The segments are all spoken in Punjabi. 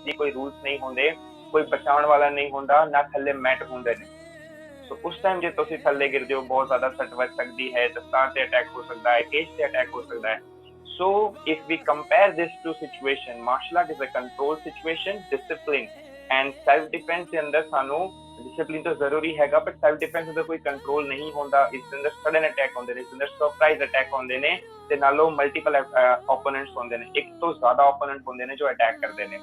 ਦੀ ਕੋਈ ਰੂਲਸ ਨਹੀਂ ਹੁੰਦੇ, ਕੋਈ ਬਚਾਉਣ ਵਾਲਾ ਨਹੀਂ ਹੁੰਦਾ, ਨਾ ਥੱਲੇ ਮੈਟ ਹੁੰਦੇ ਨੇ। ਸੋ ਉਸ ਟਾਈਮ ਜੇ ਤੁਸੀਂ ਥੱਲੇ ਗਿਰਦੇ ਹੋ ਬਹੁਤ ਜ਼ਿਆਦਾ ਸੱਟ ਵੱਜ ਸਕਦੀ ਹੈ, ਦਸਤਾਰ ਤੇ ਅਟੈਕ ਹੋ ਸਕਦਾ ਹੈ, ਕੇਸ ਤੇ ਅਟੈਕ ਹੋ ਸਕਦਾ ਹੈ। So if we compare this to situation, martial art is a controlled situation, discipline and self defense ਦੇ ਅੰਦਰ ਸਾਨੂੰ ਡਿਸਪਲਿਨ ਤਾਂ ਜ਼ਰੂਰੀ ਹੈਗਾ, ਪਰ ਸੈਲਫ ਡਿਫੈਂਸ ਦਾ ਕੋਈ ਕੰਟਰੋਲ ਨਹੀਂ ਹੁੰਦਾ। ਇਸ ਦੇ ਅੰਦਰ ਸਡਨ ਅਟੈਕ ਹੁੰਦੇ ਨੇ, ਇਸ ਦੇ ਅੰਦਰ ਸਰਪ੍ਰਾਈਜ਼ ਅਟੈਕ ਹੁੰਦੇ ਨੇ, ਤੇ ਨਾਲੋਂ ਮਲਟੀਪਲ ਓਪੋਨੈਂਟਸ ਹੁੰਦੇ ਨੇ, ਇੱਕ ਤੋਂ ਜ਼ਿਆਦਾ ਓਪੋਨੈਂਟ ਹੁੰਦੇ ਨੇ ਜੋ ਅਟੈਕ ਕਰਦੇ ਨੇ,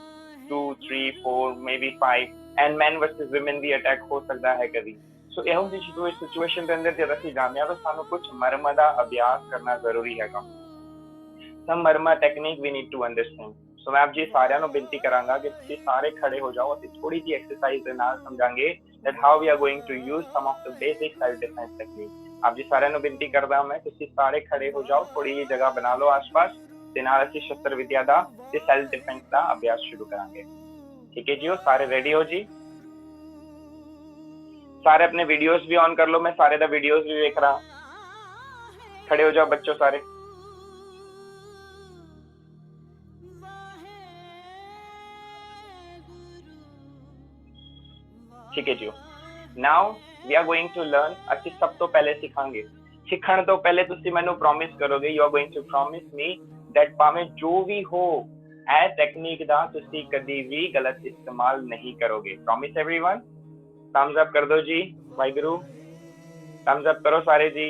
2 3 4 maybe 5 and man versus women ਵੀ ਅਟੈਕ ਹੋ ਸਕਦਾ ਹੈ ਕਦੀ। ਸੋ ਇਹੋ ਜਿਹੀ ਸਿਚੁਏਸ਼ਨ ਦੇ ਅੰਦਰ ਜਦ ਅਸੀਂ ਜਾਂਦੇ ਹਾਂ ਤਾਂ ਸਾਨੂੰ ਕੁਝ ਮਰਮ ਦਾ ਅਭਿਆਸ ਕਰਨਾ ਜ਼ਰੂਰੀ ਹੈਗਾ। some marma technique we need to understand. So मैं आप जी साਰਿਆਂ ਨੂੰ ਬੇਨਤੀ ਕਰਾਂਗਾ ਕਿ ਤੁਸੀਂ ਸਾਰੇ ਖੜੇ ਹੋ ਜਾਓ, ਅਸੀਂ ਥੋੜੀ ਜਿਹੀ ਐਕਸਰਸਾਈਜ਼ ਦੇ ਨਾਲ ਸਮਝਾਂਗੇ that how we are going to use some of the basic self defense technique. ਆਪ ਜੀ ਸਾਰਿਆਂ ਨੂੰ ਬੇਨਤੀ ਕਰਦਾ ਮੈਂ, ਤੁਸੀਂ ਸਾਰੇ ਖੜੇ ਹੋ ਜਾਓ, ਥੋੜੀ ਜਿਹੀ ਜਗ੍ਹਾ ਬਣਾ ਲਓ ਆਸ-ਪਾਸ, ਤੇ ਨਾਲ ਅਸੀਂ ਸ਼ਸਤਰ ਵਿਦਿਆ ਦਾ ਤੇ ਸੈਲਫ ਡਿਫੈਂਸ ਦਾ ਅਭਿਆਸ ਸ਼ੁਰੂ ਕਰਾਂਗੇ। ਠੀਕ ਹੈ ਜੀ, ਸਾਰੇ ਰੈਡੀ ਹੋ ਜੀ? ਸਾਰੇ ਆਪਣੇ ਵੀਡੀਓਜ਼ ਵੀ ਔਨ ਕਰ ਲਓ, ਮੈਂ ਸਾਰੇ ਦਾ ਵੀਡੀਓਜ਼ ਵੀ ਵੇਖ ਰਹਾ। ਖੜੇ ਹੋ ਜਾਓ ਬੱਚੋ ਸਾਰੇ। ठीक है जी। Now we are going to learn, ਅਸੀਂ ਸਭ ਤੋਂ ਪਹਿਲੇ ਸਿੱਖਾਂਗੇ। ਸਿੱਖਣ ਤੋਂ ਪਹਿਲੇ ਤੁਸੀਂ ਮੈਨੂੰ ਪ੍ਰੋਮਿਸ ਕਰੋਗੇ, you are going to promise me that ਭਾਵੇਂ ਜੋ ਵੀ ਹੋ ਇਹ ਟੈਕਨੀਕ ਦਾ ਤੁਸੀਂ ਕਦੀ ਵੀ ਗਲਤ ਇਸਤੇਮਾਲ ਨਹੀਂ ਕਰੋਗੇ। Promise everyone? ਥੰਬਸ ਅਪ ਕਰ ਦਿਓ ਜੀ, ਵਾਹਿਗੁਰੂ ਥੰਬਸ ਅਪ ਕਰੋ ਸਾਰੇ ਜੀ।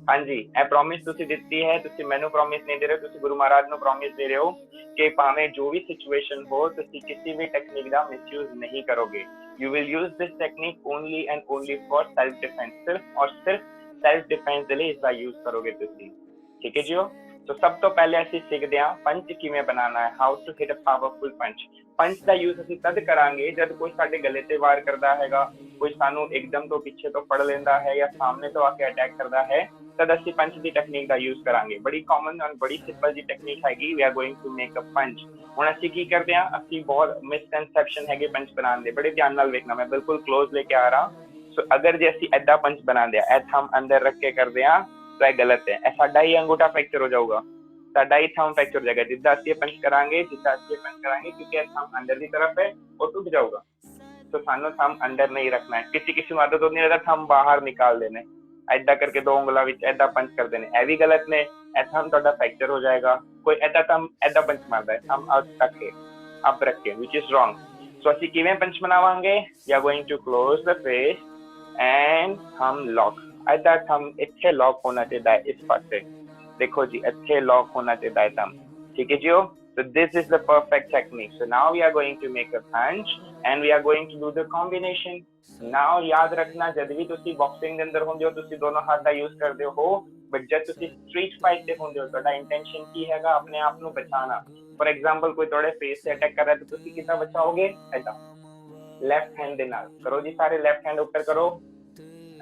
ਹਾਂਜੀ, ਇਹ ਪ੍ਰੋਮਿਸ ਤੁਸੀਂ ਦਿੱਤੀ ਹੈ, ਤੁਸੀਂ ਮੈਨੂੰ ਪ੍ਰੋਮਿਸ ਨਹੀਂ ਦੇ ਰਹੇ, ਤੁਸੀਂ ਗੁਰੂ ਮਹਾਰਾਜ ਨੂੰ ਪ੍ਰੋਮਿਸ ਦੇ ਰਹੇ ਹੋ ਕਿ ਭਾਵੇਂ ਜੋ ਵੀ ਸਿਚੁਏਸ਼ਨ ਹੋ ਤੁਸੀਂ ਕਿਸੇ ਵੀ ਟੈਕਨੀਕ ਦਾ ਮਿਸਯੂਜ਼ ਨਹੀਂ ਕਰੋਗੇ। You will use this technique only and only for self defense, सिर्फ और सिर्फ self defense ਦੇ ਲਈ ਇਸ ਦਾ ਯੂਜ਼ ਕਰੋਗੇ ਤੁਸੀਂ। ਠੀਕ ਹੈ ਜੀਓ? ਸੋ ਸਭ ਤੋਂ ਪਹਿਲੇ ਅਸੀਂ ਸਿੱਖਦੇ ਹਾਂ ਪੰਚ ਕਿਵੇਂ ਬਣਾਉਣਾ ਹੈ, how to hit a powerful punch। Punch ਦਾ ਯੂਜ਼ ਅਸੀਂ ਤਦ ਕਰਾਂਗੇ ਜਦ ਕੋਈ ਸਾਡੇ ਗਲੇ ਤੇ ਵਾਰ ਕਰਦਾ ਹੈਗਾ, ਕੋਈ ਸਾਨੂੰ ਇੱਕਦਮ ਤੋਂ ਪਿੱਛੇ ਤੋਂ ਫੜ ਲੈਂਦਾ ਹੈ ਜਾਂ ਸਾਹਮਣੇ ਤੋਂ ਆ ਕੇ ਅਟੈਕ ਕਰਦਾ ਹੈ, ਤਦ ਅਸੀਂ ਪੰਚ ਦੀ ਟੈਕਨੀਕ ਦਾ ਯੂਜ਼ ਕਰਾਂਗੇ। ਬੜੀ ਕਾਮਨ ਔਰ ਬੜੀ ਸਿੰਪਲ ਜੀ ਟੈਕਨੀਕ ਹੈਗੀ। We are going to make a punch. ਹੁਣ ਅਸੀਂ ਕੀ ਕਰਦੇ ਹਾਂ, ਅਸੀਂ ਬਹੁਤ ਮਿਸਕਨਸੈਪਸ਼ਨ ਹੈਗੇ ਪੰਚ ਬਣਾਉਣ ਦੇ, ਬੜੇ ਧਿਆਨ ਨਾਲ ਵੇਖਣਾ, ਮੈਂ ਬਿਲਕੁਲ ਕਲੋਜ਼ ਲੈ ਕੇ ਆ ਰਹਾ। ਸੋ ਅਗਰ ਜੇ ਅਸੀਂ ਏਦਾਂ ਪੰਚ ਬਣਾਉਂਦੇ ਆ, ਇਹ ਥੰਮ ਅੰਦਰ ਰੱਖ ਕੇ ਕਰਦੇ ਆ, ਤਾਂ ਇਹ ਗਲਤ ਹੈ। ਇਹ ਸਾਡਾ ਹੀ ਅੰਗੂਠਾ ਫ੍ਰੈਕਚਰ ਹੋ ਜਾਊਗਾ, ਸਾਡਾ ਹੀ ਥੰਮ ਫ੍ਰੈਕਚਰ ਹੋ ਜਾਏਗਾ। ਜਿੱਦਾਂ ਅਸੀਂ ਪੰਚ ਕਰਾਂਗੇ, ਜਿੱਦਾਂ ਅਸੀਂ ਪੰਚ ਕਰਾਂਗੇ, ਕਿਉਂਕਿ ਇਹ ਥੰਮ ਅੰਦਰ ਦੀ ਤਰਫ ਹੈ, ਉਹ ਟੁੱਟ ਜਾਊਗਾ। तो सानू थंब अंदर नहीं रखना है। किसी किसी को आदत होती है थंब बाहर निकाल देने, ऐदा करके दो उंगलों विच ऐदा पंच कर देने, ये भी गलत ने। ऐ थंब तुहाडा फ्रैक्चर हो जाएगा। कोई ऐदा थंब ऐदा पंच मारदा है, थंब आउट रख के अप रख के, विच इज रॉन्ग। सो असी किवें पंच बनावांगे, we are going to close the face and thumb lock. ऐदा थंब इत्थे लॉक होना चाहिए इस पासे, देखो जी इत्थे लॉक होना चाहिए थंब। ठीक है जी। So this is the perfect technique. So now we are going to make a punch and we are going to do the combination. Now याद रखना, जब भी तुसी बॉक्सिंग के अंदर होंगे हो तुसी दोनों हाथ का यूज करते हो, बट जब तुसी स्ट्रीट फाइट से होंगे हो तो इंटेंशन की हैगा अपने आप को बचाना। फॉर एग्जांपल कोई थोड़े फेस से अटैक कर रहा है तो तुसी कितना बचाओगे, ऐसा लेफ्ट हैंड दे नाल करो जी। सारे लेफ्ट हैंड ऊपर करो,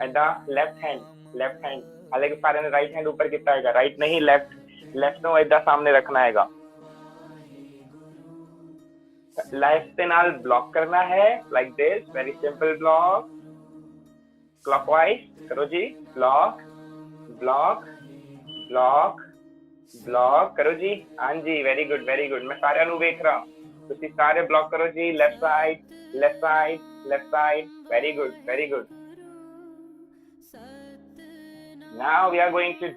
ऐसा लेफ्ट हैंड। हालांकि सारे ने राइट हैंड ऊपर किया है, राइट नहीं लेफ्ट, लेफ्ट को ऐसा सामने रखना हैगा। लेफ्ट से नाल ब्लॉक करना है, like this, very simple block. Clockwise करो जी, ब्लॉक ब्लॉक ब्लॉक ब्लॉक करो जी। हाँ जी, वेरी गुड वेरी गुड। मैं सारे नु देख रहा हूँ, तुसी सारे ब्लॉक करो जी। Left side left side left side, very good very good. Now we are going to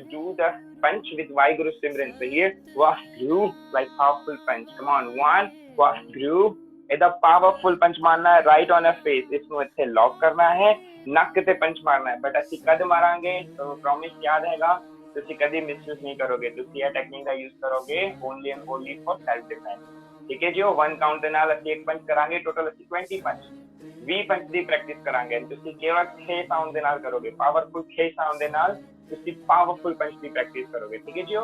do the punch with Vaheguru Simran. So here, Vaheguru, like powerful punch. Come on, one, Vaheguru. ਇਹਦਾ ਪਾਵਰਫੁਲ ਪੰਚ ਮਾਰਨਾ ਹੈ, ਰਾਈਟ ਔਨ ਅ ਫੇਸ। ਇਸ ਨੂੰ ਇੱਥੇ ਲੌਕ ਕਰਨਾ ਹੈ, ਨੱਕ ਤੇ ਪੰਚ ਮਾਰਨਾ ਹੈ। ਬਟ ਅਸੀਂ ਕਦ ਮਾਰਾਂਗੇ, ਤੁਹਾਨੂੰ ਪ੍ਰੋਮਿਸ ਯਾਦ ਹੈਗਾ, ਤੁਸੀਂ ਕਦੀ ਮਿਸਯੂਜ਼ ਨਹੀਂ ਕਰੋਗੇ। ਤੁਸੀਂ ਇਹ ਟੈਕਨੀਕ ਦਾ ਯੂਜ਼ ਕਰੋਗੇ only and only for self defence. ਠੀਕ ਹੈ ਜੀ। 1 ਕਾਊਂਟ ਦੇ ਨਾਲ ਅਸੀਂ ਇੱਕ ਪੰਚ ਕਰਾਂਗੇ, ਟੋਟਲ ਅਸੀਂ 20 ਪੰਚ 20 ਪੰਚ ਦੀ ਪ੍ਰੈਕਟਿਸ ਕਰਾਂਗੇ। ਤੁਸੀਂ ਕੇਵਲ 6 ਸਾਊਂਡ ਦੇ ਨਾਲ ਕਰੋਗੇ, ਪਾਵਰਫੁਲ 6 ਸਾਊਂਡ ਦੇ ਨਾਲ ਤੁਸੀਂ ਪਾਵਰਫੁਲ ਪੰਚ ਦੀ ਪ੍ਰੈਕਟਿਸ ਕਰੋਗੇ। ਠੀਕ ਹੈ ਜੀ।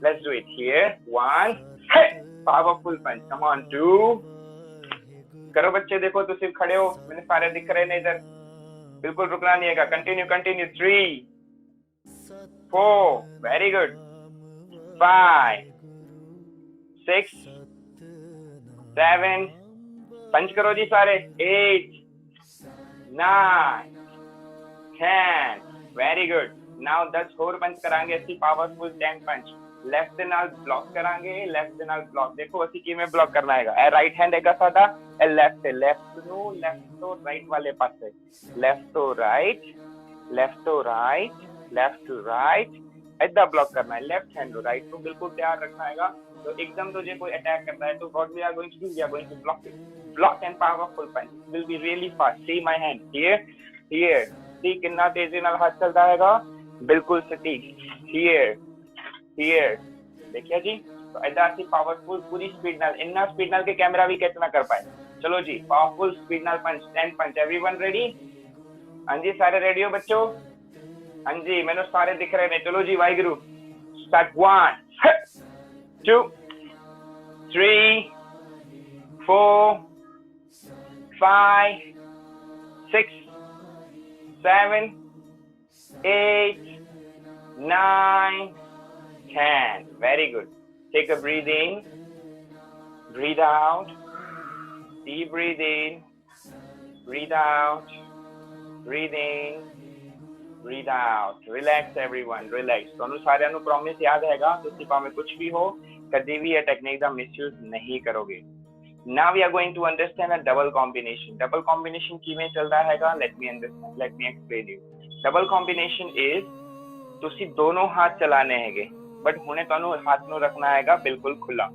Let's do it here. 1 powerful punch, come on. 2 करो बच्चे, देखो तुम खड़े हो, मैंने सारे दिख रहे हैं इधर, बिल्कुल रुकना नहीं है। Continue continue. 3 4 very good. 5 6 7 पंच करो जी सारे। 8 9 10 वेरी गुड। नाउ 10 और पंच करांगे, अच्छी पावरफुल 10 पंच। ਲੈਫਟ ਦੇ ਨਾਲ ਬਲੌਕ ਕਰਾਂਗੇ, ਲੈਫਟ ਦੇ ਨਾਲ ਬਲੌਕ। ਦੇਖੋ ਅਸੀਂ ਕਿਵੇਂ ਬਲੌਕ ਕਰਨਾ ਹੈਗਾ। ਇਹ ਰਾਈਟ ਹੈਂਡ ਹੈਗਾ ਸਾਡਾ, ਇਹ ਲੈਫਟ ਹੈ, ਲੈਫਟ ਨੂੰ ਲੈਫਟ ਤੋਂ ਰਾਈਟ ਵਾਲੇ ਪਾਸੇ, ਲੈਫਟ ਤੋਂ ਰਾਈਟ, ਲੈਫਟ ਤੋਂ ਰਾਈਟ, ਲੈਫਟ टू राइट, ऐसा ब्लॉक करना है। लेफ्ट हैंड राइट को बिल्कुल तैयार रखना है। तो एकदम तो जो कोई अटैक करता है तो what we are going to do, we are going to block it, block and powerful punch will be really fast. See my hand here, here, see कितना तेजी नाल हाथ चलता हैगा, बिल्कुल सटीक। हियर, हियर, देखिए जी। तो ऐसा सी पावरफुल पूरी स्पीड नाल, इन्ना स्पीड नाल के कैमरा भी कैच ना कर पाए। चलो जी, पावरफुल स्पीड नाल पंच, 10 पंच। Everyone ready? हाँ जी, सारे रेडी हो बच्चों? हाँ जी, मैंने सारे दिख रहे हैं। चलो जी, Waheguru. Start. 1 2 3 4 5 6 7 8 9 10. Very good. Take a breathe in, breathe out, deep breathe in, breathe out, breathe in, breathe out. Relax everyone, relax. ਤੁਹਾਨੂੰ ਸਾਰਿਆਂ ਨੂੰ ਪ੍ਰੋਮਿਸ ਯਾਦ ਹੈਗਾ, ਤੁਸੀਂ ਭਾਵੇਂ ਕੁਝ ਵੀ ਹੋ, ਕਦੀ ਵੀ ਇਹ ਟੈਕਨੀਕ ਦਾ ਮਿਸਯੂਜ਼ ਨਹੀਂ ਕਰੋਗੇ। Now we are going to understand a double combination. Double combination ਕਿਵੇਂ ਚੱਲਦਾ ਹੈਗਾ? Let me understand, let me explain you. Double combination is ਤੁਸੀਂ ਦੋਨੋਂ ਹੱਥ ਚਲਾਣੇ ਹੈਗੇ, ਬਟ ਹੁਣੇ ਤੁਹਾਨੂੰ ਹੱਥ ਨੂੰ ਰੱਖਣਾ ਹੈਗਾ ਬਿਲਕੁਲ ਖੁੱਲਾ,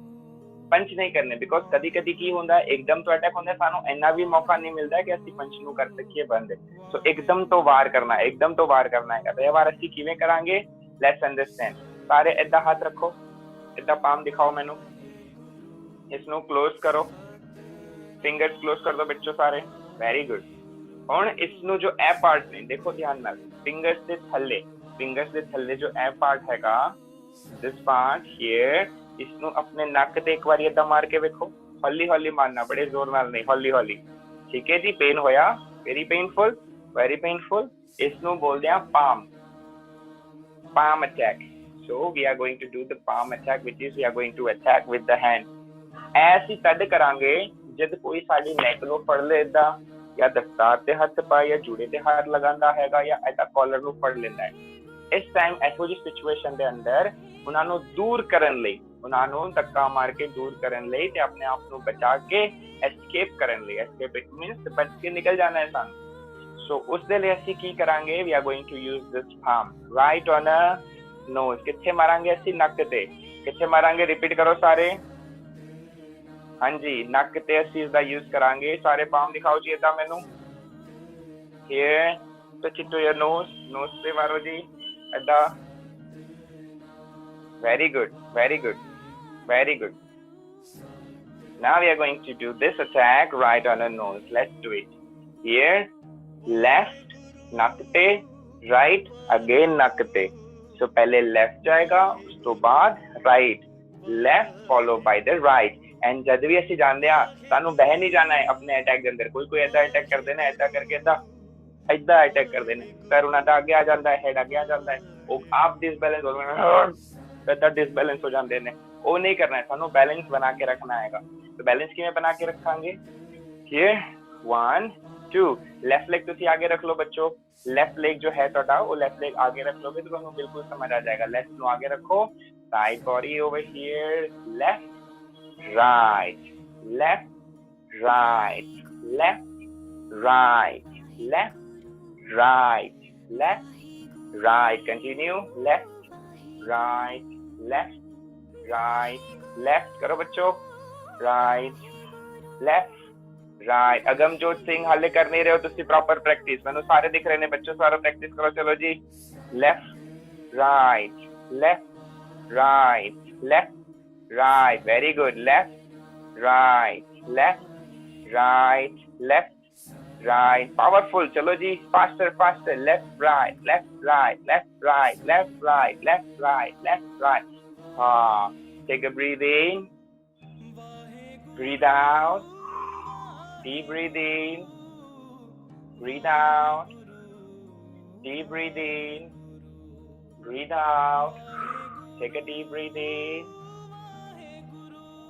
ਪੰਚ ਨਹੀਂ ਕਰਨੇ। ਬਿਕੋਜ਼ ਕਦੀ ਕਦੀ ਕੀ ਹੁੰਦਾ, ਇੱਕਦਮ ਤੋਂ ਅਟੈਕ ਹੁੰਦਾ, ਸਾਨੂੰ ਇੰਨਾ ਵੀ ਮੌਕਾ ਨਹੀਂ ਮਿਲਦਾ ਕਿ ਅਸੀਂ ਪੰਚ ਨੂੰ ਕਰ ਸਕੀਏ ਬੰਦ। ਸੋ ਇੱਕਦਮ ਤੋਂ ਵਾਰ ਕਰਨਾ ਹੈ, ਇੱਕਦਮ ਤੋਂ ਵਾਰ ਕਰਨਾ ਹੈਗਾ। ਤੇ ਇਹ ਵਾਰ ਅਸੀਂ ਕਿਵੇਂ ਕਰਾਂਗੇ? Let's understand. ਸਾਰੇ ਏਦਾਂ ਹੱਥ ਰੱਖੋ, ਏਦਾਂ ਪਾਮ ਦਿਖਾਓ ਮੈਨੂੰ, ਇਸ ਨੂੰ ਕਲੋਜ਼ ਕਰੋ, ਫਿੰਗਰਸ ਕਲੋਜ਼ ਕਰ ਦੋ ਬੱਚੋ ਸਾਰੇ। Very good. ਹੁਣ ਇਸ ਨੂੰ ਜੋ ਇਹ ਪਾਰਟ ਨੇ, ਦੇਖੋ ਧਿਆਨ ਨਾਲ, ਫਿੰਗਰਸ ਦੇ ਥੱਲੇ, ਫਿੰਗਰਸ ਦੇ ਥੱਲੇ ਜੋ ਇਹ ਪਾਰਟ ਹੈਗਾ, ਦਿਸ ਪਾਰਟ ਹੀਅਰ, इसनू अपने नक ते एक बार इदा मार के वेखो, हौली हौली मारना, बड़े जोर नाल नहीं, हौली हौली। ठीक है जी। पेन होया? Very painful, very painful. इसनू बोलते हैं palm, palm attack. So we are going to do the palm attack, which is we are going to attack with the hand. ऐसी तद करांगे जब कोई साडी नेक नू फड़ लेदा, या दस्तार ते हथ पा, या जूड़े ते हाथ लगांदा हैगा, या ऐसा कॉलर नू फड़ लेंदा है। इस टाइम ਇਹੋ ਜਿਹੀ ਸਿਚੁਏਸ਼ਨ ਦੇ ਅੰਦਰ ਉਹਨਾਂ ਨੂੰ ਦੂਰ ਕਰਨ ਲਈ, ਉਹਨਾਂ ਨੂੰ ਧੱਕਾ ਮਾਰ ਕੇ ਦੂਰ ਕਰਨ ਲਈ ਤੇ ਆਪਣੇ ਆਪ ਨੂੰ ਬਚਾ ਕੇ ਐਸਕੇਪ ਕਰਨ ਲਈ, ਐਸਕੇਪ ਇਟ ਮੀਨਸ ਬਚ ਕੇ ਨਿਕਲ ਜਾਣਾ ਹੈ ਸਾਨੂੰ। ਸੋ ਉਸ ਦੇ ਲਈ ਅਸੀਂ ਕੀ ਕਰਾਂਗੇ? We are going to use this palm right on a nose. ਕਿੱਥੇ ਮਾਰਾਂਗੇ ਅਸੀਂ? ਨੱਕ ਤੇ। ਕਿੱਥੇ ਮਾਰਾਂਗੇ? ਰਿਪੀਟ ਕਰੋ ਸਾਰੇ। ਹਾਂਜੀ, ਨੱਕ ਤੇ ਅਸੀਂ ਇਸਦਾ ਯੂਜ਼ ਕਰਾਂਗੇ। ਸਾਰੇ ਪਾਮ ਦਿਖਾਓ ਜੀ ਏਦਾਂ ਮੈਨੂੰ। Here touch it to your nose, nose ਤੇ ਮਾਰੋ ਜੀ ਏਦਾਂ। Very good, very good, very good. Now we are going to do this attack right on the nose. Let's do it. Here, left, naak te, right, again naak te. So पहले left जाएगा, उसके बाद right, left followed by the right. And जब भी ऐसे जानते हैं, सानू बह नहीं जाना है अपने अटैक के अंदर। कोई ऐसा अटैक कर देना, ऐसा करके ऐसा अटैक कर देना, सर उन्हें आगे आ जाता है, हेड आगे आ जाता है, वो आप डिसबैलेंस हो डिसबैलेंस हो जाते हैं। वो नहीं करना है, सानू बैलेंस बना के रखना है। तो बैलेंस किवें बना के रखांगे? हियर 1 2, लेफ्ट लेग तुसी आगे रख लो बच्चों। लेफ्ट लेग जो है ਤੁਹਾਡਾ, वो लेफ्ट लेग आगे रख लोगे तो ਤੁਹਾਨੂੰ बिल्कुल समझ आ जाएगा। लेफ्ट ਨੂੰ आगे रखो, side body over here, left right, left right, left right, left right, left right. Continue, left right, left right, left करो बच्चों, राइट लेफ्ट राइट। अगमजोत सिंह हाले कर नहीं रहे हो तुसी प्रॉपर प्रैक्टिस, मैंने सारे दिख रहे ने बच्चों, सारा प्रैक्टिस करो। चलो जी, left right, left right, left right, very good. Left right, left right, left right, powerful. चलो जी, faster faster. Left right, left right, left right, left right, left right, left right. हाँ, take a breath in, breathe out, deep breathe in, breathe out, deep breathe in, breathe out, take a deep breathe in,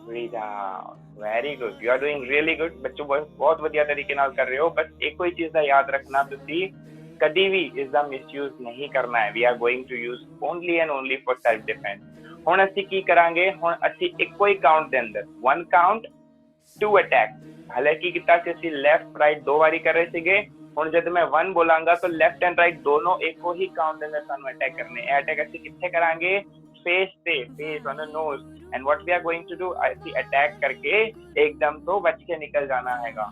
breathe out. Very good, you are doing really good बच्चों, बहुत ਵਧੀਆ ਤਰੀਕੇ ਨਾਲ ਕਰ ਰਹੇ ਹੋ। ਬਸ ਇੱਕੋ ਹੀ ਚੀਜ਼ ਦਾ ਯਾਦ ਰੱਖਣਾ, ਤੁਸੀਂ ਕਦੀ ਵੀ ਇਸ ਦਾ ਮਿਸਯੂਜ਼ ਨਹੀਂ ਕਰਨਾ ਹੈ। We are going to use only and only for self defense. ਹੁਣ ਅਸੀਂ ਕੀ ਕਰਾਂਗੇ, ਹੁਣ ਅਸੀਂ ਇੱਕੋ ਹੀ ਕਾਊਂਟ ਦੇ ਅੰਦਰ 1 ਕਾਊਂਟ 2 ਅਟੈਕ। ਹਲੇ ਕੀ ਕੀਤਾ ਸੀ ਅਸੀਂ ਲੈਫਟ ਰਾਈਟ 2 ਵਾਰੀ ਕਰ ਰਹੇ ਸੀਗੇ, ਹੁਣ ਜਦ ਮੈਂ 1 ਬੋਲਾਂਗਾ ਤਾਂ ਲੈਫਟ ਐਂਡ ਰਾਈਟ ਦੋਨੋਂ ਇੱਕੋ ਹੀ ਕਾਊਂਟ ਦੇ ਅੰਦਰ ਸਾਨੂੰ ਅਟੈਕ ਕਰਨੇ। ਇਹ ਅਟੈਕ ਅਸੀਂ ਕਿੱਥੇ ਕਰਾਂਗੇ, फेस पे, face on the nose. And what we are going to do, ऐसी अटैक करके एकदम तो बच के निकल जाना हैगा।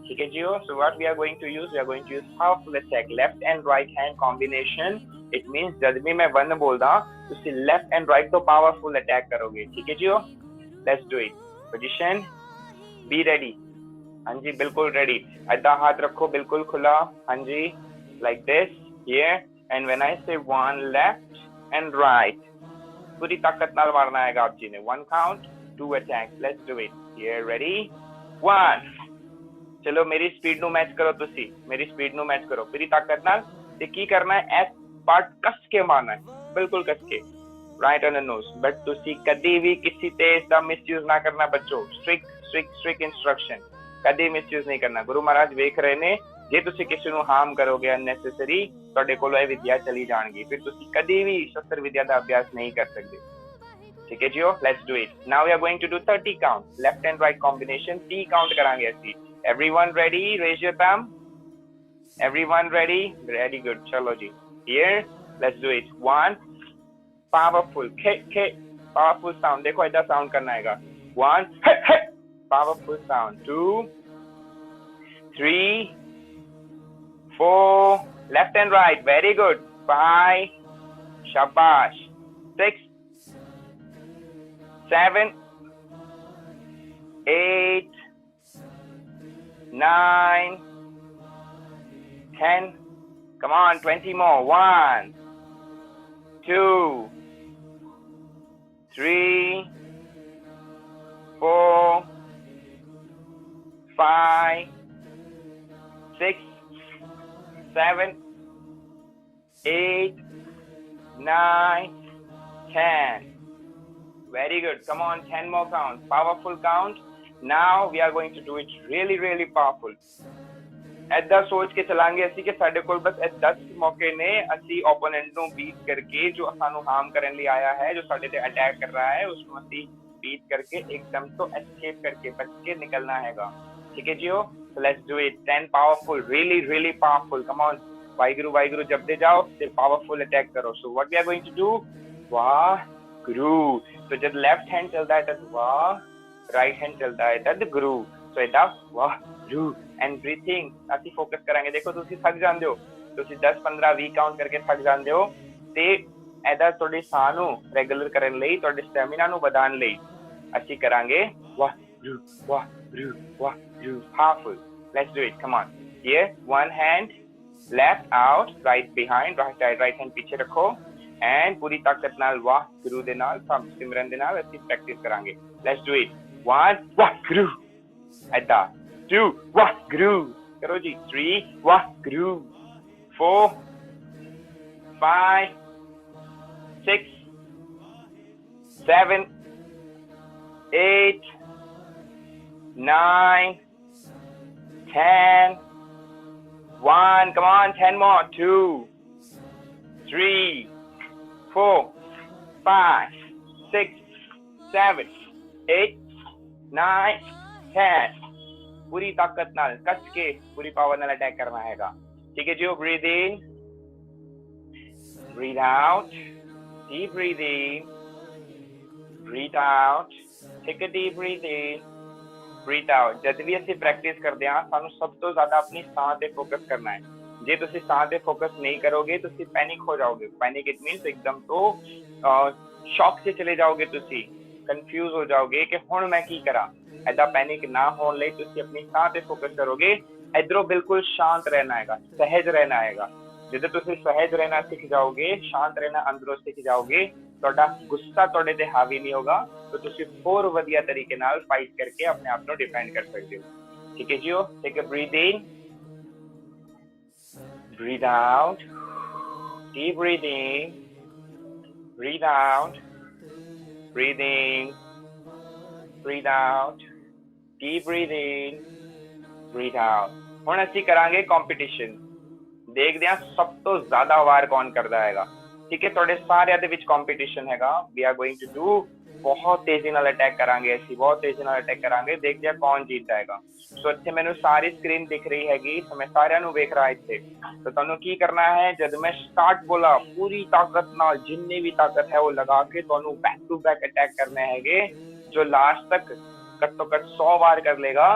ठीक है जियो। So what we are going to use, we are going to use powerful attack, left and right hand combination. It means जब भी मैं 1 बोलदा ਤੁਸੀਂ लेफ्ट एंड राइट तो पावरफुल अटैक करोगे। ठीक है जियो, let's do it. Position, be ready. हाँ जी बिल्कुल रेडी। ऐसा हाथ रखो बिल्कुल खुला। हाँ जी, like this here. And when I say 1 left and right, पूरी ताकत नाल मारना है आप जी ने। 1 count 2 attack. Let's do it. Here ready 1। चलो मेरी स्पीड नु मैच करो, तुसी मेरी स्पीड नु मैच करो पूरी ताकत नाल। ते की करना है, एस पार्ट कस के मारना है, बिल्कुल कस के, right on the knows. But तुसी कदी भी किसी तेज का मिसयूज ना करना बच्चों। स्ट्रिक्ट इंस्ट्रक्शन, कदी मिसयूज नहीं करना। गुरु महाराज वेख रहे ने, जे तुसी किसी ਨੂੰ ਹਾਰਮ ਕਰੋਗੇ ਅਨਨੈਸੈਸਰੀ, ਤੁਹਾਡੇ ਕੋਲੋਂ ਇਹ ਵਿਦਿਆ ਚਲੀ ਜਾਣਗੀ, ਫਿਰ ਤੁਸੀਂ ਕਦੀ ਵੀ ਸ਼ਸਤਰ ਵਿਦਿਆ ਦਾ ਅਭਿਆਸ ਨਹੀਂ ਕਰ ਸਕਦੇ। ਠੀਕ ਹੈ ਜੀਓ, let's do it. Now we are going to do 30 count, left and right combination 30 count ਕਰਾਂਗੇ ਅਸੀਂ। Everyone ready, raise your thumb. Everyone ready, very good. चलो जी, here let's do it. 1 powerful powerful sound, देखो ऐसा साउंड करना है। 1 powerful sound. 2 3 4 left and right, very good. 5 शाबाश। 6 7 8 9 10, come on, 20 more. 1 2 3 4 5 6 7 8 9 10, very good. Come on, 10 more counts, powerful count. Now we are going to do it really powerful. ऐसा सोच के चलांगे ਅਸੀਂ ਕਿ ਸਾਡੇ ਕੋਲ ਬਸ ਇਹ 10 ਮੌਕੇ ਨੇ, ਅਸੀਂ ਓਪੋਨੈਂਟ ਨੂੰ ਬੀਟ ਕਰਕੇ, ਜੋ ਸਾਨੂੰ ਹਾਰਮ ਕਰਨ ਲਈ ਆਇਆ ਹੈ, ਜੋ ਸਾਡੇ ਤੇ ਅਟੈਕ ਕਰ ਰਿਹਾ ਹੈ, ਉਸ ਨੂੰ ਅਸੀਂ ਬੀਟ ਕਰਕੇ एकदम ਤੋਂ escape ਕਰਕੇ बच के निकलना हैगा। ठीक है जियो। So let's do it। 10 powerful, really powerful। Come on, Waheguru जपते जाओ ते पावरफुल अटैक करो। So what we are going to do, Waheguru. तो जब लेफ्ट हैंड चलता है तब वाह, राइट हैंड चलता है तद गुरु। सो ਇਹਦਾ ਵਾਹਿਗੁਰੂ ਐਂਡ ਬ੍ਰੀਥਿੰਗ ਅਸੀਂ ਫੋਕਸ ਕਰਾਂਗੇ। ਦੇਖੋ ਤੁਸੀਂ ਥੱਕ ਜਾਂਦੇ ਹੋ, ਤੁਸੀਂ 10 15 20 ਕਾਊਂਟ ਕਰਕੇ ਥੱਕ ਜਾਂਦੇ ਹੋ, ਤੇ ਇਹਦਾ ਤੁਹਾਡੇ ਸਾਹ ਨੂੰ ਰੈਗੂਲਰ ਕਰਨ ਲਈ, ਤੁਹਾਡੇ ਸਟੈਮਿਨਾ ਨੂੰ ਵਧਾਉਣ ਲਈ ਅਸੀਂ ਕਰਾਂਗੇ Waheguru Waheguru Waheguru. Powerful, let's do it. Come on, here 1 hand left out, right behind, right hand पीछे रखो, एंड पूरी ताकत नाल वाहिगुरू दे नाल सिमरन दे नाल ਅਸੀਂ ਪ੍ਰੈਕਟਿਸ ਕਰਾਂਗੇ। Let's do it. 1 ਵਾਹਿਗੁਰੂ, ऐसा 2 वाहिगुरू करो जी, 3 वाहिगुरू, 4 5 6 7 8 9 10 1, come on, 10 more, 2 3 4 5 6 7 8 9 10, पूरी ताकत नाल कस के पूरी पावर नाल अटैक करना हैगा। ठीक है जी। Breathe in, breathe out, deep breath in, breathe out, take a deep breath in, breathe out. जब भी ਅਸੀਂ ਪ੍ਰੈਕਟਿਸ ਕਰਦੇ ਹਾਂ, ਸਾਨੂੰ ਸਭ ਤੋਂ ਜ਼ਿਆਦਾ ਆਪਣੀ ਸਾਹ ਤੇ ਫੋਕਸ ਕਰਨਾ ਹੈ। ਜੇ ਤੁਸੀਂ ਸਾਹ ਤੇ ਫੋਕਸ ਨਹੀਂ ਕਰੋਗੇ, ਤੁਸੀਂ ਪੈਨਿਕ ਹੋ ਜਾਓਗੇ। ਪੈਨਿਕ ਇਟ ਮੀਨਸ एकदम ਤੋਂ ਸ਼ੌਕ से ਚਲੇ ਜਾਓਗੇ, ਤੁਸੀਂ ਕਨਫਿਊਜ਼ ਹੋ ਜਾਓਗੇ ਕਿ ਹੁਣ ਮੈਂ ਕੀ ਕਰਾਂ। ऐसा पैनिक ना होने ਲਈ ਤੁਸੀਂ ਆਪਣੀ ਸਾਹ ਤੇ ਫੋਕਸ ਕਰੋਗੇ। ਇਧਰੋਂ ਬਿਲਕੁਲ ਸ਼ਾਂਤ ਰਹਿਣਾ ਹੈਗਾ, ਸਹਿਜ ਰਹਿਣਾ ਹੈਗਾ। ਜਦੋਂ ਤੁਸੀਂ ਸਹਿਜ ਰਹਿਣਾ ਸਿੱਖ ਜਾਓਗੇ, ਸ਼ਾਂਤ ਰਹਿਣਾ ਅੰਦਰੋਂ ਸਿੱਖ ਜਾਓਗੇ, ਤੁਹਾਡਾ ਗੁੱਸਾ ਤੁਹਾਡੇ ਤੇ ਹਾਵੀ ਨਹੀਂ ਹੋਗਾ, ਤਾਂ ਤੁਸੀਂ ਹੋਰ ਵਧੀਆ ਤਰੀਕੇ ਨਾਲ ਫਾਈਟ ਕਰਕੇ ਆਪਣੇ ਆਪ ਨੂੰ ਡਿਫੈਂਡ ਕਰ ਸਕਦੇ ਹੋ। ਠੀਕ ਹੈ JIO. Take a breathe in, breathe out, deep breathe in, breathe out, breathe in, breathe out, deep breathe in, breathe out। ਹੁਣ ਅਸੀਂ ਕਰਾਂਗੇ ਕੰਪੀਟੀਸ਼ਨ, ਦੇਖਦੇ ਹਾਂ ਸਭ ਤੋਂ ਜ਼ਿਆਦਾ ਵਾਰ ਕੌਣ ਕਰਦਾ ਹੈਗਾ। ठीक है, ਤੁਹਾਡੇ ਸਾਰਿਆਂ ਦੇ ਵਿੱਚ ਕੰਪੀਟੀਸ਼ਨ ਹੈਗਾ। We are going to do, ਬਹੁਤ ਤੇਜ਼ੀ ਨਾਲ ਅਟੈਕ ਕਰਾਂਗੇ ਅਸੀਂ, ਬਹੁਤ ਤੇਜ਼ੀ ਨਾਲ ਅਟੈਕ ਕਰਾਂਗੇ, ਦੇਖਦੇ ਆ ਕੌਣ ਜਿੱਤਦਾ ਹੈਗਾ। ਸੋ ਇੱਥੇ ਮੈਨੂੰ ਸਾਰੀ ਸਕਰੀਨ ਦਿਖ ਰਹੀ ਹੈਗੀ, ਸੋ ਮੈਂ ਸਾਰਿਆਂ ਨੂੰ ਵੇਖ ਰਿਹਾ ਇੱਥੇ। तो ਤੁਹਾਨੂੰ ਕੀ ਕਰਨਾ ਹੈ, ਜਦ ਮੈਂ ਸਟਾਰਟ ਬੋਲਾ ਪੂਰੀ ਤਾਕਤ ਨਾਲ, ਜਿੰਨੀ ਵੀ ਤਾਕਤ ਹੈ ਉਹ ਲਗਾ ਕੇ ਤੁਹਾਨੂੰ ਬੈਕ ਟੂ ਬੈਕ ਅਟੈਕ ਕਰਨੇ ਹੈਗੇ। ਜੋ ਲਾਸਟ ਤੱਕ ਘੱਟੋ ਘੱਟ 100 ਵਾਰ ਕਰ ਲੇਗਾ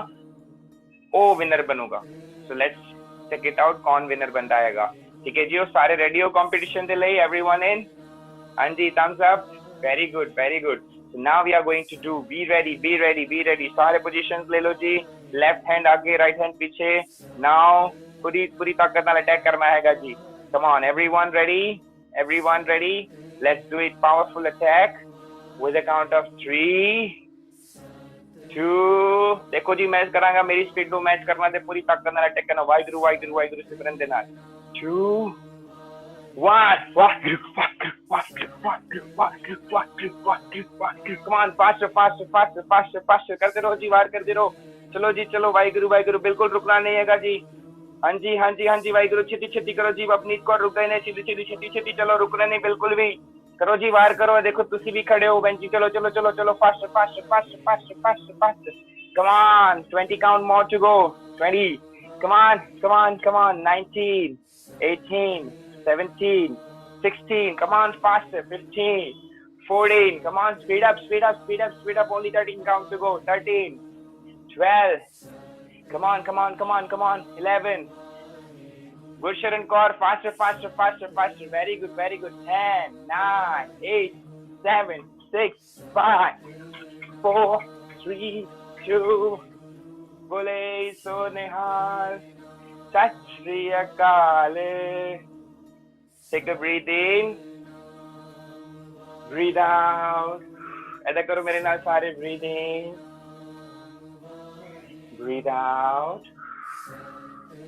ਉਹ ਵਿਨਰ ਬਣੂਗਾ। So let's check it out, ਕੌਣ ਵਿਨਰ ਬਣਦਾ ਹੈਗਾ। ਠੀਕ ਹੈ ਜੀ, ਉਹ ਸਾਰੇ ਰੈਡੀ ਹੋ ਕੰਪੀਟੀਸ਼ਨ ਦੇ ਲਈ? Everyone in? ਹਾਂਜੀ, thumbs up, very good very good. Now we are going to do, be ready be ready be ready. ਸਾਰੇ ਪੋਜੀਸ਼ਨਸ ਲੈ ਲਓ ਜੀ, ਲੈਫਟ हैंड आगे, राइट हैंड पीछे। नाउ पूरी ताकत ਨਾਲ ਅਟੈਕ ਕਰਨਾ ਹੈਗਾ ਜੀ। कम on everyone ready, let's do it, powerful attack with a count of 3 2। ਦੇਖੋ ਜੀ, ਮੈਚ ਕਰਾਂਗਾ, ਮੇਰੀ ਸਪੀਡ ਨੂੰ ਮੈਚ ਕਰਨਾ ਤੇ ਪੂਰੀ ਤਾਕਤ ਨਾਲ ਅਟੈਕ ਕਰਨਾ। ਵਾਹਿਗੁਰੂ ਵਾਹਿਗੁਰੂ ਵਾਹਿਗੁਰੂ ਸਿਮਰਨ ਦੇ ਨਾਲ। 2 1 come on, faster करते रहो जी, वार करते रहो। चलो जी चलो, वाहिगुरु वाहिगुरु, बिल्कुल रुकना नहीं हैगा जी। हाँ जी हाँ जी हाँ जी, वाहिगुरु, छेती छेती करो जी, अपनी को रुक गए नहीं, छेती छेती छेती छेती चलो, रुकना नहीं बिल्कुल भी। करो जी, वार करो। देखो तुसी भी खड़े हो बहन जी, चलो चलो चलो चलो, fast. come on, 20 count more to go, 20, come on, 19 18 17 16, come on, faster, 15 14, come on, speed up, only 13 count to go, 13 12, come on, 11, good Sharon Kaur, faster, very good, 10 9 8 7 6 5 4 3 2, bole so nihal, sat shri akal। Take a breathe in, breathe out। ऐसा करो मेरे नाल सारे, breathe in, breathe out,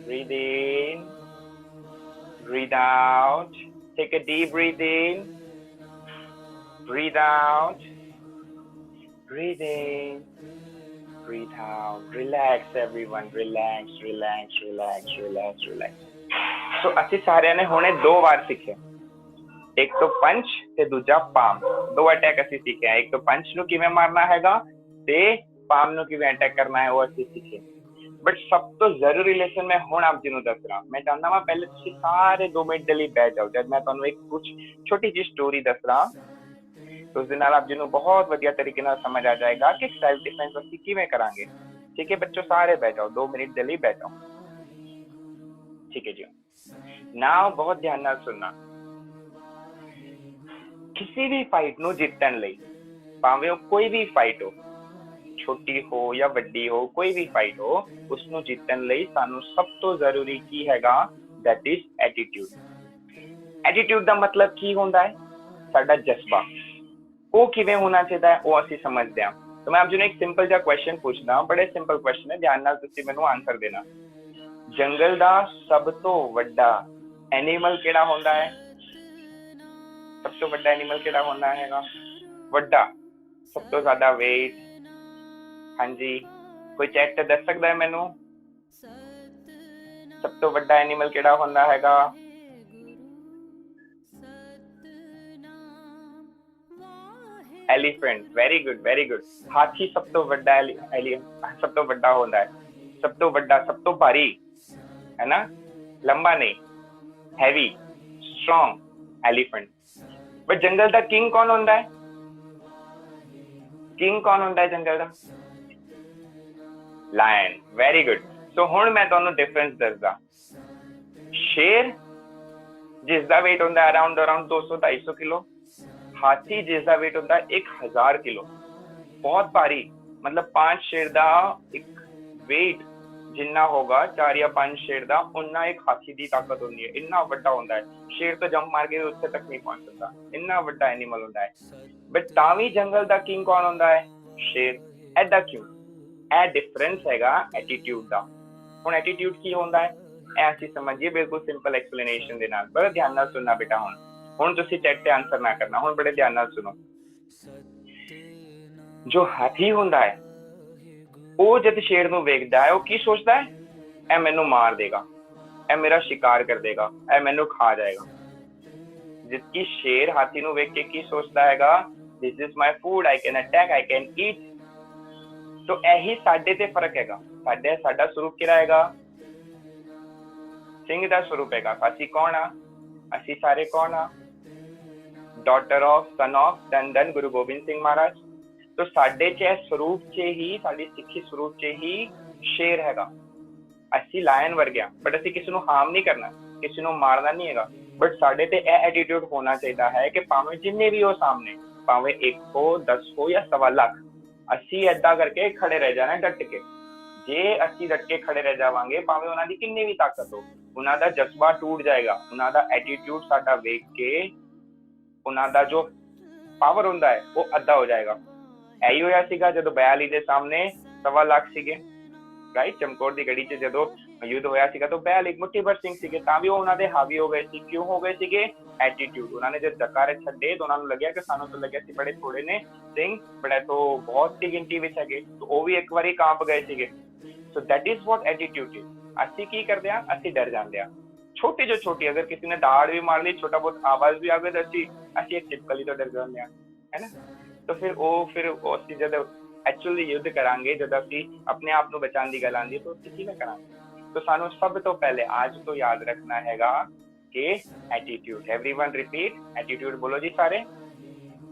breathe in, breathe out। Take a deep breathe in, breathe out, breathe in, breathe out। Relax everyone, relax। ਸੋ ਅਸੀਂ ਸਾਰਿਆਂ ਨੇ ਹੁਣੇ 2 ਵਾਰ ਸਿੱਖਿਆ, ਇੱਕ ਤੋਂ ਪੰਚ ਤੇ ਦੂਜਾ ਪਾਮ। 2 ਅਟੈਕ ਅਸੀਂ ਸਿੱਖਿਆ, ਇੱਕ ਤੋਂ ਪੰਚ ਨੂੰ ਕਿਵੇਂ ਮਾਰਨਾ ਹੈਗਾ ਤੇ ਪਾਮ ਨੂੰ ਕਿਵੇਂ ਅਟੈਕ ਕਰਨਾ ਹੈ, ਉਹ ਅਸੀਂ ਸਿੱਖੇ। ਬਟ ਸਭ ਤੋਂ ਜ਼ਰੂਰੀ ਲੈਸਨ ਮੈਂ ਹੁਣ ਆਪ ਜੀ ਨੂੰ ਦੱਸ ਰਿਹਾ। ਮੈਂ ਚਾਹੁੰਦਾ ਵਾਂ ਪਹਿਲੇ ਤੁਸੀਂ ਸਾਰੇ 2 ਮਿੰਟ ਦੇ ਲਈ ਬੈਠ ਜਾਓ, ਜਦ ਮੈਂ ਤੁਹਾਨੂੰ ਇੱਕ ਕੁਝ ਛੋਟੀ ਜਿਹੀ ਸਟੋਰੀ ਦੱਸ ਰਿਹਾ, ਉਸ ਦੇ ਨਾਲ ਆਪ ਜੀ ਨੂੰ ਬਹੁਤ ਵਧੀਆ ਤਰੀਕੇ ਨਾਲ ਸਮਝ ਆ ਜਾਏਗਾ ਕਿ ਸੈਲਫ ਡਿਫੈਂਸ ਅਸੀਂ ਕਿਵੇਂ ਕਰਾਂਗੇ। ਠੀਕ ਹੈ ਬੱਚੋ, ਸਾਰੇ ਬੈਠ ਜਾਓ, 2 ਮਿੰਟ ਦੇ ਲਈ ਬੈਠ ਜਾਓ। ठीक है जी, नाउ बहुत ध्यान ਨਾਲ सुनना। किसी भी फाइट ਨੂੰ ਜਿੱਤਣ ਲਈ, ਭਾਵੇਂ ਉਹ ਕੋਈ ਵੀ फाइट ਹੋ, ਛੋਟੀ ਹੋ ਜਾਂ ਵੱਡੀ ਹੋ, ਕੋਈ ਵੀ फाइट ਹੋ, ਉਸ ਨੂੰ ਜਿੱਤਣ ਲਈ ਸਾਨੂੰ ਸਭ ਤੋਂ ਜ਼ਰੂਰੀ ਕੀ ਹੈਗਾ, that is attitude। ਐਟੀਟਿਊਡ ਦਾ ਮਤਲਬ ਕੀ ਹੁੰਦਾ ਹੈ, ਸਾਡਾ ਜਜ਼ਬਾ। ਉਹ ਕਿਵੇਂ ਹੋਣਾ ਚਾਹੀਦਾ ਹੈ, ਉਹ ਅਸੀਂ ਸਮਝਦੇ ਹਾਂ। ਤਾਂ ਮੈਂ ਆਪ ਜੀ ਨੂੰ ਇੱਕ ਸਿੰਪਲ ਜਿਹਾ ਕੁਐਸਚਨ ਪੁੱਛਦਾ, ਬੜੇ ਸਿੰਪਲ ਕੁਐਸਚਨ ਹੈ, ਧਿਆਨ ਨਾਲ ਤੁਸੀਂ ਮੈਨੂੰ ਆਨਸਰ ਦੇਣਾ। ਜੰਗਲ ਦਾ ਸਭ ਤੋਂ ਵੱਡਾ ਐਨੀਮਲ ਕਿਹੜਾ ਹੁੰਦਾ ਹੈ? ਸਭ ਤੋਂ ਵੱਡਾ ਐਨੀਮਲ ਕਿਹੜਾ ਹੁੰਦਾ ਹੈਗਾ? ਵੱਡਾ, ਸਭ ਤੋਂ ਜ਼ਿਆਦਾ weight। ਹਾਂਜੀ, ਕੋਈ ਚੈਟ ਤੇ ਦੱਸ ਸਕਦਾ ਹੈ ਮੈਨੂੰ? ਸਭ ਤੋਂ ਵੱਡਾ ਐਨੀਮਲ ਕਿਹੜਾ ਹੁੰਦਾ ਹੈਗਾ? ਐਲੀਫੈਂਟ। Very good. ਹਾਥੀ ਸਭ ਤੋਂ ਵੱਡਾ ਸਭ ਤੋਂ ਵੱਡਾ ਹੁੰਦਾ ਹੈ, ਸਭ ਤੋਂ ਵੱਡਾ, ਸਭ ਤੋਂ ਭਾਰੀ, है ना, लंबा नहीं, हैवी, स्ट्रॉन्ग, एलिफेंट। बट जंगल का किंग कौन होता है? किंग कौन होता है जंगल का? लायन। Very good. सो हुण मैं तुहानू डिफरेंस दसदा। शेर जिसका वेट होता है अराउंड 200-250 किलो, हाथी जिसका वेट होता है 1000 किलो, बहुत भारी। मतलब 5 शेर का एक वेट जिन्ना होगा 4 या 5 शेर का, उन्ना एक हाथी की ताकत होती है। इन्ना वड्डा होता है, शेर तो जंप मार के उत्थे तक नहीं पहुंच सकता, इन्ना वड्डा एनिमल होता है। बट तावी जंगल का किंग कौन होता है? शेर। ऐदा क्यों? ए डिफरेंस हैगा एटीट्यूड का। हुण एटीट्यूड की होता है, ए असीं समझिए बिल्कुल सिंपल एक्सप्लेनेशन दे नाल। बड़े ध्यान नाल सुनना बेटा। हुण तुसीं चैट ते आंसर ना करना, हुण बड़े ध्यान नाल सुनो। जो हाथी होता है ਉਹ ਜਦ ਸ਼ੇਰ ਨੂੰ ਵੇਖਦਾ ਹੈ, ਉਹ ਕੀ ਸੋਚਦਾ ਹੈ? ਇਹ ਮੈਨੂੰ ਮਾਰ ਦੇਗਾ, ਇਹ ਮੇਰਾ ਸ਼ਿਕਾਰ ਕਰ ਦੇਗਾ, ਇਹ ਮੈਨੂੰ ਖਾ ਜਾਏਗਾ। जिसकी शेर हाथी ਨੂੰ ਵੇਖ ਕੇ ਕੀ ਸੋਚਦਾ ਹੈਗਾ, this is my food, I can attack, I can eat। तो ਇਹੀ ਸਾਡੇ ਤੇ ਫਰਕ ਹੈਗਾ। ਸਾਡਾ ਸਰੂਪ ਕਿਹੜਾ ਹੈਗਾ? ਸਿੰਘ ਦਾ ਸਰੂਪ ਹੈਗਾ। ਅਸੀਂ ਕੌਣ ਆ? ਅਸੀਂ ਸਾਰੇ ਕੌਣ ਆ? ਡਾਟਰ ਆਫ, ਸਨ ਆਫ ਧੰਨ ਧੰਨ ਗੁਰੂ ਗੋਬਿੰਦ ਸਿੰਘ ਮਹਾਰਾਜ। तो ਸਾਡੇ ਚ ਸਰੂਪ ਚ ਹੀ, ਸਾਡੀ ਸਿੱਖੀ ਸਰੂਪ ਚ ਹੀ ਸ਼ੇਰ ਹੈਗਾ। ਅਸੀਂ ਲਾਇਨ ਵਰਗੇ ਆ, ਬਟ ਅਸੀਂ ਕਿਸੇ ਨੂੰ ਹਾਰਮ ਨਹੀਂ ਕਰਨਾ, ਕਿਸੇ ਨੂੰ ਮਾਰਨਾ ਨਹੀਂ ਹੈਗਾ। ਬਟ ਸਾਡੇ ਤੇ ਇਹ ਐਟੀਟਿਊਡ ਹੋਣਾ ਚਾਹੀਦਾ ਹੈ ਕਿ ਭਾਵੇਂ ਜਿੰਨੇ ਵੀ ਹੋ ਸਾਹਮਣੇ, ਭਾਵੇਂ 1 ਹੋ, 10 ਹੋ ਜਾਂ 1.25 ਲੱਖ, ਅਸੀਂ ਏਦਾਂ ਕਰਕੇ ਖੜੇ ਰਹਿ ਜਾਣਾ ਡਟ ਕੇ। ਜੇ ਅਸੀਂ ਡਟ ਕੇ ਖੜੇ ਰਹਿ ਜਾਵਾਂਗੇ, ਭਾਵੇਂ ਉਹਨਾਂ ਦੀ ਕਿੰਨੀ ਵੀ ਤਾਕਤ ਹੋ, ਉਹਨਾਂ ਦਾ ਜਜ਼ਬਾ ਟੁੱਟ ਜਾਏਗਾ। ਉਹਨਾਂ ਦਾ ਐਟੀਟਿਊਡ ਸਾਡਾ ਵੇਖ ਕੇ ਉਹਨਾਂ ਦਾ ਜੋ ਪਾਵਰ ਹੁੰਦਾ ਹੈ ਉਹ ਅੱਧਾ ਹੋ ਜਾਏਗਾ। ਇਹੀ ਹੋਇਆ ਸੀਗਾ ਜਦੋਂ ਬयाली ਦੇ ਸਾਹਮਣੇ 1.25 ਲੱਖ ਸੀਗੇ, ਰਾਈਟ। ਚਮਕੌਰ ਦੀ ਗੜੀ 'ਚ ਜਦੋਂ ਯੁੱਧ ਹੋਇਆ ਸੀਗਾ ਤਾਂ 42 ਮੁੱਠੀਭਰ ਸਿੰਘ ਸੀਗੇ, ਤਾਂ ਵੀ ਉਹ ਉਹਨਾਂ ਦੇ ਹਾਵੀ ਹੋ ਗਏ ਸੀ। ਕਿਉਂ ਹੋ ਗਏ ਸੀਗੇ? ਐਟੀਟਿਊਡ। ਉਹਨਾਂ ਨੇ ਜਦ ਡਕਾਰੇ ਛੱਡੇ ਤਾਂ ਉਹਨਾਂ ਨੂੰ ਲੱਗਿਆ ਕਿ ਸਾਨੂੰ ਤਾਂ ਲੱਗਿਆ ਸੀ ਬੜੇ ਥੋੜੇ ਨੇ ਸਿੰਘ, ਬੜੇ ਤੋਂ ਬਹੁਤ ਦੀ ਗਿਣਤੀ ਵਿੱਚ ਹੈਗੇ, ਤਾਂ ਉਹ ਵੀ ਇੱਕ ਵਾਰੀ ਕਾਂਪ ਗਏ ਸੀਗੇ। So that is what attitude is. ਅਸੀਂ ਕੀ ਕਰਦੇ ਹਾਂ? ਅਸੀਂ ਡਰ ਜਾਂਦੇ ਹਾਂ। ਛੋਟੀ ਜੋ ਛੋਟੀ, ਅਗਰ ਕਿਸੇ ਨੇ ਦਾੜ ਵੀ ਮਾਰ ਲਈ, ਛੋਟਾ ਬਹੁਤ ਆਵਾਜ਼ ਵੀ ਆ ਗਈ, ਤਾਂ ਅਸੀਂ ਇੱਕ ਚਿਪਕਲੀ ਤੋਂ ਡਰ ਜਾਂਦੇ ਹਾਂ, ਹੈ ਨਾ। ਤਾਂ ਫਿਰ ਅਸੀਂ ਜਦ ਐਕਚੁਅਲੀ ਯੁੱਧ ਕਰਾਂਗੇ, ਜਦ ਅਸੀਂ ਆਪਣੇ ਆਪ ਨੂੰ ਬਚਾਉਣ ਦੀ ਗੱਲ ਆਉਂਦੀ, ਤਾਂ ਅਸੀਂ ਕਿਵੇਂ ਕਰਾਂਗੇ? ਤਾਂ ਸਾਨੂੰ ਸਭ ਤੋਂ ਪਹਿਲੇ ਅੱਜ ਤੋਂ ਯਾਦ ਰੱਖਣਾ ਹੈਗਾ ਕਿ ਐਟੀਟਿਊਡ। Everyone repeat attitude. बोलो जी सारे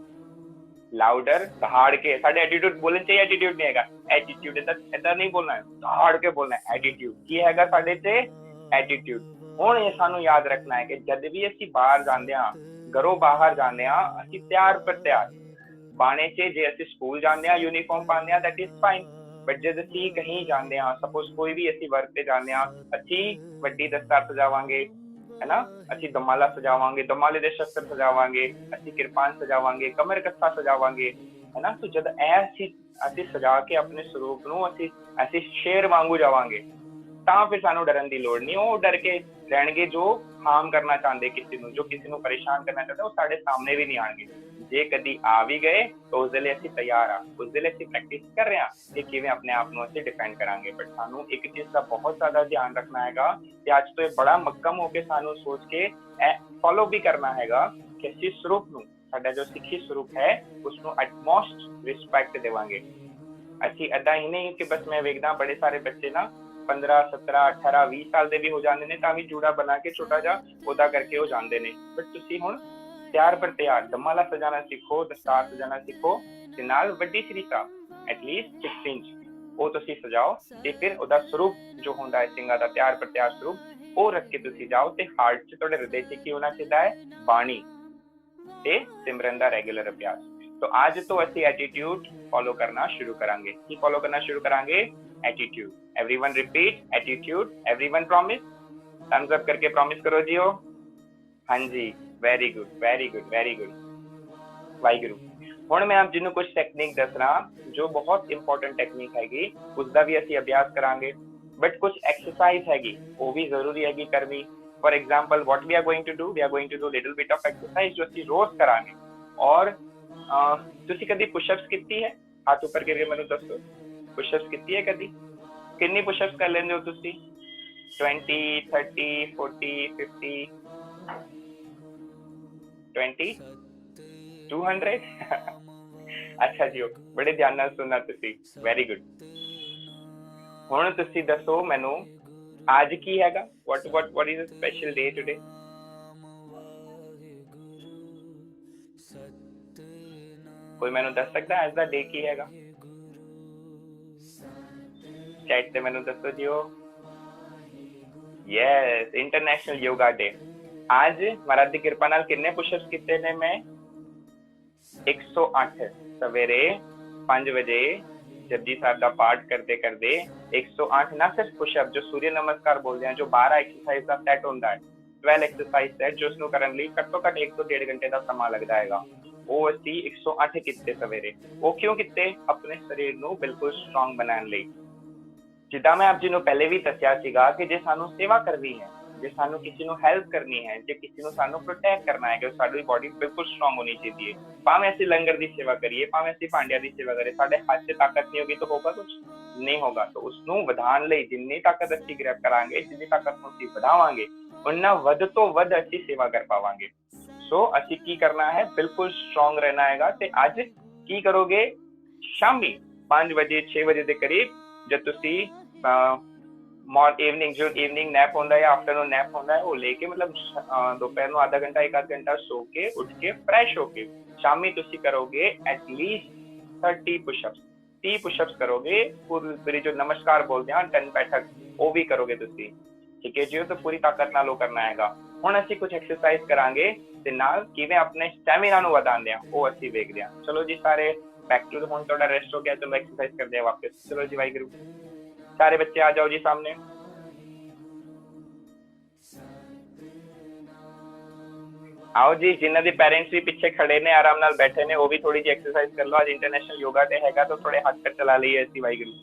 ਲਾਊਡਰ, ਦਹਾੜ ਕੇ। ਸਾਡੇ ਐਟੀਟਿਊਡ ਬੋਲਣ ਚਾਹੀਏ, ਐਟੀਟਿਊਡ ਨਹੀਂ ਹੈਗਾ। ਐਟੀਟਿਊਡ ਏਦਾਂ ਨਹੀਂ ਬੋਲਣਾ ਹੈ, ਦਹਾੜ ਕੇ ਬੋਲਣਾ ਹੈ। ਐਟੀਟਿਊਡ ਕੀ ਹੈਗਾ ਸਾਡੇ ਤੇ? ਐਟੀਟਿਊਡ। ਹੁਣ ਇਹ ਸਾਨੂੰ ਯਾਦ ਰੱਖਣਾ ਹੈ ਕਿ ਜਦ ਵੀ ਅਸੀਂ ਬਾਹਰ ਜਾਂਦੇ ਹਾਂ, ਘਰੋਂ ਬਾਹਰ ਜਾਂਦੇ ਹਾਂ, ਅਸੀਂ ਤਿਆਰ ਪਰ ਤਿਆਰ ਬਾਣੇ ਚ। ਜੇ ਅਸੀਂ ਸਕੂਲ ਜਾਂਦੇ ਹਾਂ, ਯੂਨੀਫਾਰਮ ਪਾਉਂਦੇ ਹਾਂ, ਦੈਟ ਇਜ਼ ਫਾਈਨ। ਬਟ ਜਦ ਅਸੀਂ ਕਹੀਂ ਜਾਂਦੇ ਹਾਂ, ਸਪੋਜ਼ ਕੋਈ ਵੀ ਅਸੀਂ ਵਰਕ ਤੇ ਜਾਂਦੇ ਹਾਂ, ਅਸੀਂ ਵੱਡੀ ਦਸਤਾਰ ਸਜਾਵਾਂਗੇ, है ना। ਅਸੀਂ ਦਮਾਲਾ ਸਜਾਵਾਂਗੇ, ਦਮਾਲੇ ਦੇ ਸ਼ਸਤਰ ਸਜਾਵਾਂਗੇ, ਅਸੀਂ ਕਿਰਪਾਨ ਸਜਾਵਾਂਗੇ, ਕਮਰ ਕੱਥਾ ਸਜਾਵਾਂਗੇ, है ना। तो ਜਦ ਅਸੀਂ ਸਜਾ ਕੇ ਆਪਣੇ ਸਰੂਪ ਨੂੰ ਅਸੀਂ ਸ਼ੇਰ ਵਾਂਗੂ ਜਾਵਾਂਗੇ, ਤਾਂ ਫਿਰ ਸਾਨੂੰ ਡਰਨ ਦੀ ਲੋੜ ਨਹੀਂ। ਉਹ ਡਰ ਕੇ ਰਹਿਣਗੇ ਜੋ ਹਾਰਮ ਕਰਨਾ ਚਾਹੁੰਦੇ ਕਿਸੇ ਨੂੰ, ਜੋ ਕਿਸੇ ਨੂੰ ਪਰੇਸ਼ਾਨ ਕਰਨਾ ਚਾਹੁੰਦੇ, ਉਹ ਸਾਡੇ ਸਾਹਮਣੇ ਵੀ ਨਹੀਂ ਆਣਗੇ। ਜੇ ਕਦੀ ਆ ਵੀ ਗਏ ਤਾਂ ਉਸ ਦੇ ਲਈ ਅਸੀਂ ਤਿਆਰ ਆ, ਉਸ ਦੇ ਲਈ ਅਸੀਂ ਪ੍ਰੈਕਟਿਸ ਕਰ ਰਹੇ ਹਾਂ ਕਿ ਕਿਵੇਂ ਆਪਣੇ ਆਪ ਨੂੰ ਅਸੀਂ ਡਿਫੈਂਡ ਕਰਾਂਗੇ। ਬਟ ਸਾਨੂੰ ਇੱਕ ਚੀਜ਼ ਦਾ ਬਹੁਤ ਜ਼ਿਆਦਾ ਧਿਆਨ ਰੱਖਣਾ ਹੈਗਾ ਕਿ ਅੱਜ ਤੋਂ ਇਹ ਬੜਾ ਮੱਕਮ ਹੋ ਕੇ ਸਾਨੂੰ ਸੋਚ ਕੇ ਇਹ ਫੋਲੋ ਵੀ ਕਰਨਾ ਹੈਗਾ ਕਿ ਅਸੀਂ ਸਰੂਪ ਨੂੰ, ਸਾਡਾ ਜੋ ਸਿੱਖੀ ਸਰੂਪ ਹੈ, ਉਸਨੂੰ ਅਟਮੋਸਟ ਰਿਸਪੈਕਟ ਦੇਵਾਂਗੇ। ਅਸੀਂ ਏਦਾਂ ਹੀ ਨਹੀਂ ਕਿ ਬਸ ਮੈਂ ਵੇਖਦਾ ਬੜੇ ਸਾਰੇ ਬੱਚੇ ਨਾ 15, 17, 18, 20 ਸਾਲ ਦੇ ਵੀ ਹੋ ਜਾਂਦੇ ਨੇ, ਤਾਂ ਵੀ ਜੂੜਾ ਬਣਾ ਕੇ ਛੋਟਾ ਜਿਹਾ ਉਹਦਾ ਕਰਕੇ ਉਹ ਜਾਂਦੇ ਨੇ। ਬਟ ਤੁਸੀਂ ਹੁਣ ਤਿਆਰ ਪਰ ਤਿਆਰ ਦਮਾਲਾ ਸਜਾਣਾ ਸਿੱਖੋ, ਦਸਤਾਰ ਸਜਾਣਾ ਸਿੱਖੋ, ਤੇ ਨਾਲ ਵੱਡੀ ਸ੍ਰੀ ਸਾਹਿਬ ਐਟਲੀਸਟ 6 ਇੰਚ ਉਹ ਤੁਸੀਂ ਸਜਾਓ, ਤੇ ਫਿਰ ਉਹਦਾ ਸਰੂਪ ਜੋ ਹੁੰਦਾ ਹੈ ਸਿੰਘਾਂ ਦਾ ਤਿਆਰ ਪਰ ਤਿਆਰ ਸਰੂਪ, ਉਹ ਰੱਖ ਕੇ ਤੁਸੀਂ ਜਾਓ। ਤੇ ਹਾਰਟ 'ਚ ਤੁਹਾਡੇ ਹਿਰਦੇ 'ਚ ਕੀ ਹੋਣਾ ਚਾਹੀਦਾ ਹੈ? ਬਾਣੀ ਤੇ ਸਿਮਰਨ ਦਾ ਰੈਗੂਲਰ ਅਭਿਆਸ। तो आज तो ਅਸੀਂ एटीट्यूड फॉलो करना शुरू करेंगे। की फॉलो करना शुरू करेंगे? Attitude. Everyone repeat attitude. Everyone promise. Thumbs up करके प्रॉमिस करो जियो। हाँ जी, very good very good very good. Waheguru. ਹੁਣ ਮੈਂ ਆਪ ਜੀ ਨੂੰ ਕੁਝ ਟੈਕਨੀਕ ਦੱਸ ਰਹਾ ਜੋ ਬਹੁਤ ਇੰਪੋਰਟੈਂਟ ਟੈਕਨੀਕ ਹੈਗੀ, ਉਸਦਾ ਵੀ ਅਸੀਂ ਅਭਿਆਸ ਕਰਾਂਗੇ। ਬਟ ਕੁਝ ਐਕਸਰਸਾਈਜ਼ ਹੈਗੀ ਉਹ ਵੀ ਜ਼ਰੂਰੀ ਹੈਗੀ ਕਰਨੀ। For example what we are going to do, we are going to do little bit of exercise जो ਅਸੀਂ ਰੋਜ਼ ਕਰਾਂਗੇ। ਔਰ ਤੁਸੀਂ ਕਦੀ ਪੁਸ਼ਅਪਸ ਕੀਤੀ ਹੈ? ਹੱਥ ਉੱਪਰ ਕਰਕੇ ਮੈਨੂੰ ਦੱਸੋ, ਪੁਸ਼ਅਪਸ ਕੀਤੀ ਹੈ ਕਦੀ? ਕਿੰਨੀ ਪੁਸ਼ਅਪਸ ਕਰ ਲੈਂਦੇ ਹੋ ਤੁਸੀਂ? 20, 30, 40, 50, 20, 200? ਅੱਛਾ ਜੀ, ਬੜੇ ਧਿਆਨ ਨਾਲ ਸੁਣਨਾ ਤੁਸੀਂ। Very good. ਹੁਣ ਤੁਸੀਂ ਦੱਸੋ ਮੈਨੂੰ ਅੱਜ ਕੀ ਹੈਗਾ? what is a special day today? ਕੋਈ ਮੈਨੂੰ ਦੱਸ ਸਕਦਾ ਅੱਜ ਦਾ ਡੇ ਕੀ ਹੈਗਾ? ਚੈਟ ਤੇ ਮੈਨੂੰ ਦੱਸੋ ਜੀਓ। ਯੈਸ, ਇੰਟਰਨੈਸ਼ਨਲ ਯੋਗਾ ਡੇ। ਅੱਜ ਮਹਾਰਾਜ ਦੀ ਕਿਰਪਾ ਨਾਲ ਕਿੰਨੇ ਪੁਸ਼ਅਪਸ ਕੀਤੇ ਨੇ ਮੈਂ? 108। ਸਵੇਰੇ 5 ਵਜੇ ਜਪਜੀ ਸਾਹਿਬ ਦਾ ਪਾਠ ਕਰਦੇ ਕਰਦੇ 108 ਨਾ ਸਿਰਫ ਪੁਸ਼ਅਪ, ਜੋ ਸੂਰਯ ਨਮਸਕਾਰ ਬੋਲਦੇ ਆ, ਜੋ 12 ਐਕਸਰਸਾਈਜ਼ ਦਾ ਸੈਟ ਹੁੰਦਾ ਹੈ, 12 ਐਕਸਰਸਾਈਜ਼ ਸੈਟ, ਜੋ ਉਸਨੂੰ ਕਰਨ ਲਈ ਘੱਟੋ ਘੱਟ 1 ਤੋਂ 1.5 ਘੰਟੇ ਦਾ ਸਮਾਂ ਲੱਗਦਾ ਹੈਗਾ, ਉਹ ਅਸੀਂ 108 ਕੀਤੇ ਸਵੇਰੇ। ਉਹ ਕਿਉਂ ਕੀਤੇ? ਆਪਣੇ ਸਰੀਰ ਨੂੰ ਬਿਲਕੁਲ ਸਟਰੋਂਗ ਬਣਾਉਣ ਲਈ। ਜਿੱਦਾਂ ਮੈਂ ਆਪ ਜੀ ਨੂੰ ਪਹਿਲੇ ਵੀ ਦੱਸਿਆ ਸੀਗਾ ਕਿ ਜੇ ਸਾਨੂੰ ਸੇਵਾ ਕਰਨੀ ਹੈ, ਜੇ ਸਾਨੂੰ ਕਿਸੇ ਨੂੰ ਹੈਲਪ ਕਰਨੀ ਹੈ, ਜੇ ਕਿਸੇ ਨੂੰ ਸਾਨੂੰ ਪ੍ਰੋਟੈਕਟ ਕਰਨਾ ਹੈ, ਕਿ ਸਾਡੀ ਬੋਡੀ ਬਿਲਕੁਲ ਸਟਰੋਂਗ ਹੋਣੀ ਚਾਹੀਦੀ ਹੈ। ਭਾਵੇਂ ਅਸੀਂ ਲੰਗਰ ਦੀ ਸੇਵਾ ਕਰੀਏ, ਭਾਵੇਂ ਅਸੀਂ ਭਾਂਡਿਆਂ ਦੀ ਸੇਵਾ ਕਰੀਏ, ਸਾਡੇ ਹੱਥ 'ਚ ਤਾਕਤ ਨਹੀਂ ਹੋਗੀ ਤਾਂ ਹੋਗਾ ਕੁਝ ਨਹੀਂ ਹੋਗਾ। ਤਾਂ ਉਸਨੂੰ ਵਧਾਉਣ ਲਈ ਜਿੰਨੀ ਤਾਕਤ ਅਸੀਂ ਗ੍ਰੈਬ ਕਰਾਂਗੇ, ਜਿੰਨੀ ਤਾਕਤ ਨੂੰ ਅਸੀਂ ਵਧਾਵਾਂਗੇ, ਉਨਾ ਵੱਧ ਤੋਂ ਵੱਧ ਅਸੀਂ ਸੇਵਾ ਕਰ ਪਾਵਾਂਗੇ। ਸੋ ਅਸੀਂ ਕੀ ਕਰਨਾ ਹੈ, ਬਿਲਕੁਲ ਸਟਰੋਂਗ ਰਹਿਣਾ ਹੈਗਾ। ਤੇ ਅੱਜ ਕੀ ਕਰੋਗੇ, ਸ਼ਾਮੀ 5 ਵਜੇ 6 ਵਜੇ ਦੇ ਕਰੀਬ ਜਦ ਤੁਸੀਂ इवनिंग जो इवनिंग नैप होता है या आफ्टरनून नैप होता है वो लेके मतलब दोपहर में आधा घंटा एक आध घंटा सो के उठ के फ्रेश होके शामी तुसी करोगे एटलीस्ट 30 पुशअप्स 30 पुशअप्स करोगे। पूरी जो नमस्कार बोलते हैं 10 बैठक वो भी करोगे तुसी, ठीक है जी। तो पूरी ताकत नाल वो करना हैगा। ਹੁਣ ਅਸੀਂ ਕੁਝ ਐਕਸਰਸਾਈਜ਼ ਕਰਾਂਗੇ ਤੇ ਨਾਲ ਕਿਵੇਂ ਆਪਣੇ ਸਟੈਮਿਨਾ ਨੂੰ ਵਧਾਉਂਦੇ ਆ ਉਹ ਅਸੀਂ ਵੇਖਦੇ ਆ। ਚਲੋ ਜੀ ਸਾਰੇ बैक टू ਹੁਣ ਤੁਹਾਡਾ ਰੈਸਟ ਹੋ ਗਿਆ, ਚਲੋ ਐਕਸਰਸਾਈਜ਼ ਕਰਦੇ ਆ ਵਾਪਸ। ਚਲੋ ਜੀ ਵਾਹਿਗੁਰੂ, सारे बच्चे आ जाओ जी सामने। आओ जी, जिन्हों के पेरेंट्स भी पीछे खड़े ने आराम नाल बैठे ने वो भी थोड़ी जी एक्सरसाइज कर लो। आज इंटरनेशनल योगा डे हैगा तो थोड़े हाथ पैर चला लिए ऐसी वाहिगुरू,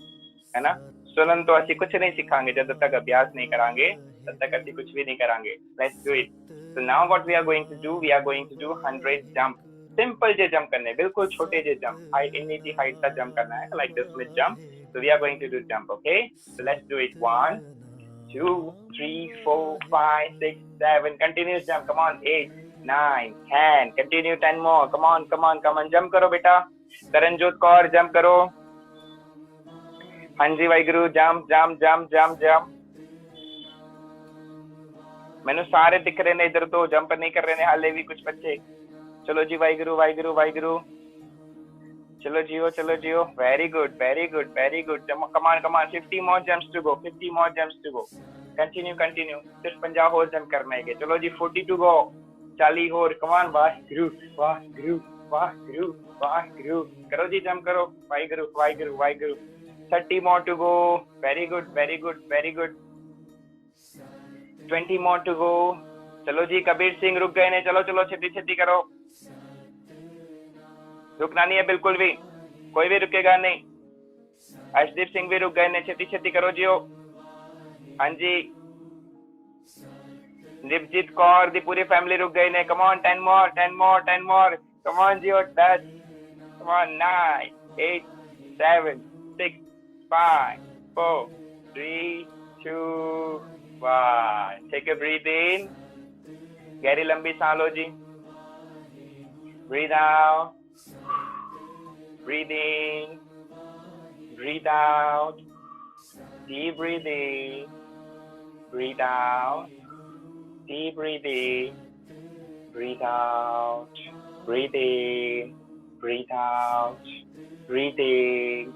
है ना। सुनन तो असि कुछ नहीं सिखाएंगे जब तक अभ्यास नहीं करांगे, तब तक असि कुछ भी नहीं करांगे। Let's do it. So now what we are going to do, we are going to do 100 jump. Simple जे जंप करने, बिल्कुल छोटे जे जंप, हाइट इतनी सी हाइट का जंप करना है, like this with jump. So we are going to do jump, okay? So let's do it. 1, 2, 3, 4, 5, 6, 7. Continuous jump. Come on. 8, 9, 10. Continue 10 more. Come on, come on, come on. Jump करो बेटा। करणजोत कौर jump करो। हाँ जी Waheguru, jump, jump, jump, jump, jump। मैंने सारे दिख रहे ने इधर, तो जंप नहीं कर रहे ने हाले भी कुछ बच्चे। चलो जी वाहिगुरु, वाहिगुरु, वाहिगुरु। चलो जियो, very good, very good, very good। Come on, 50 more jumps to go, 50 more jumps to go। Continue, सिर्फ 50 और जंप करने हैं। चलो जी 40 to go, 40 और। come on, Waheguru, Waheguru, Waheguru, Waheguru. करो जी जंप करो, Waheguru, Waheguru, Waheguru. 30 more to go, very good, very good, very good। 20 more to go। चलो जी कबीर सिंह रुक गए ने, चलो छेती करो, रुकना नहीं है बिल्कुल भी, कोई भी रुकेगा नहीं। अर्शदीप सिंह भी रुक गए ने, छेती करो जियो। हाँ जी, दीपजीत कौर दी पूरी फैमिली रुक गई ने। Come on 10 more, 10 more, 10 more। Come on जियो, 10। Come on 9, 8, 7, 6, 5, 4, 3, 2, 1। Take a breath in, गहरी लंबी सांस लो जी। Breathe out, breathe in, breathe out, deep breathing, breathe out, deep breathing, breathe out, breathe in, breathe out, breathe in,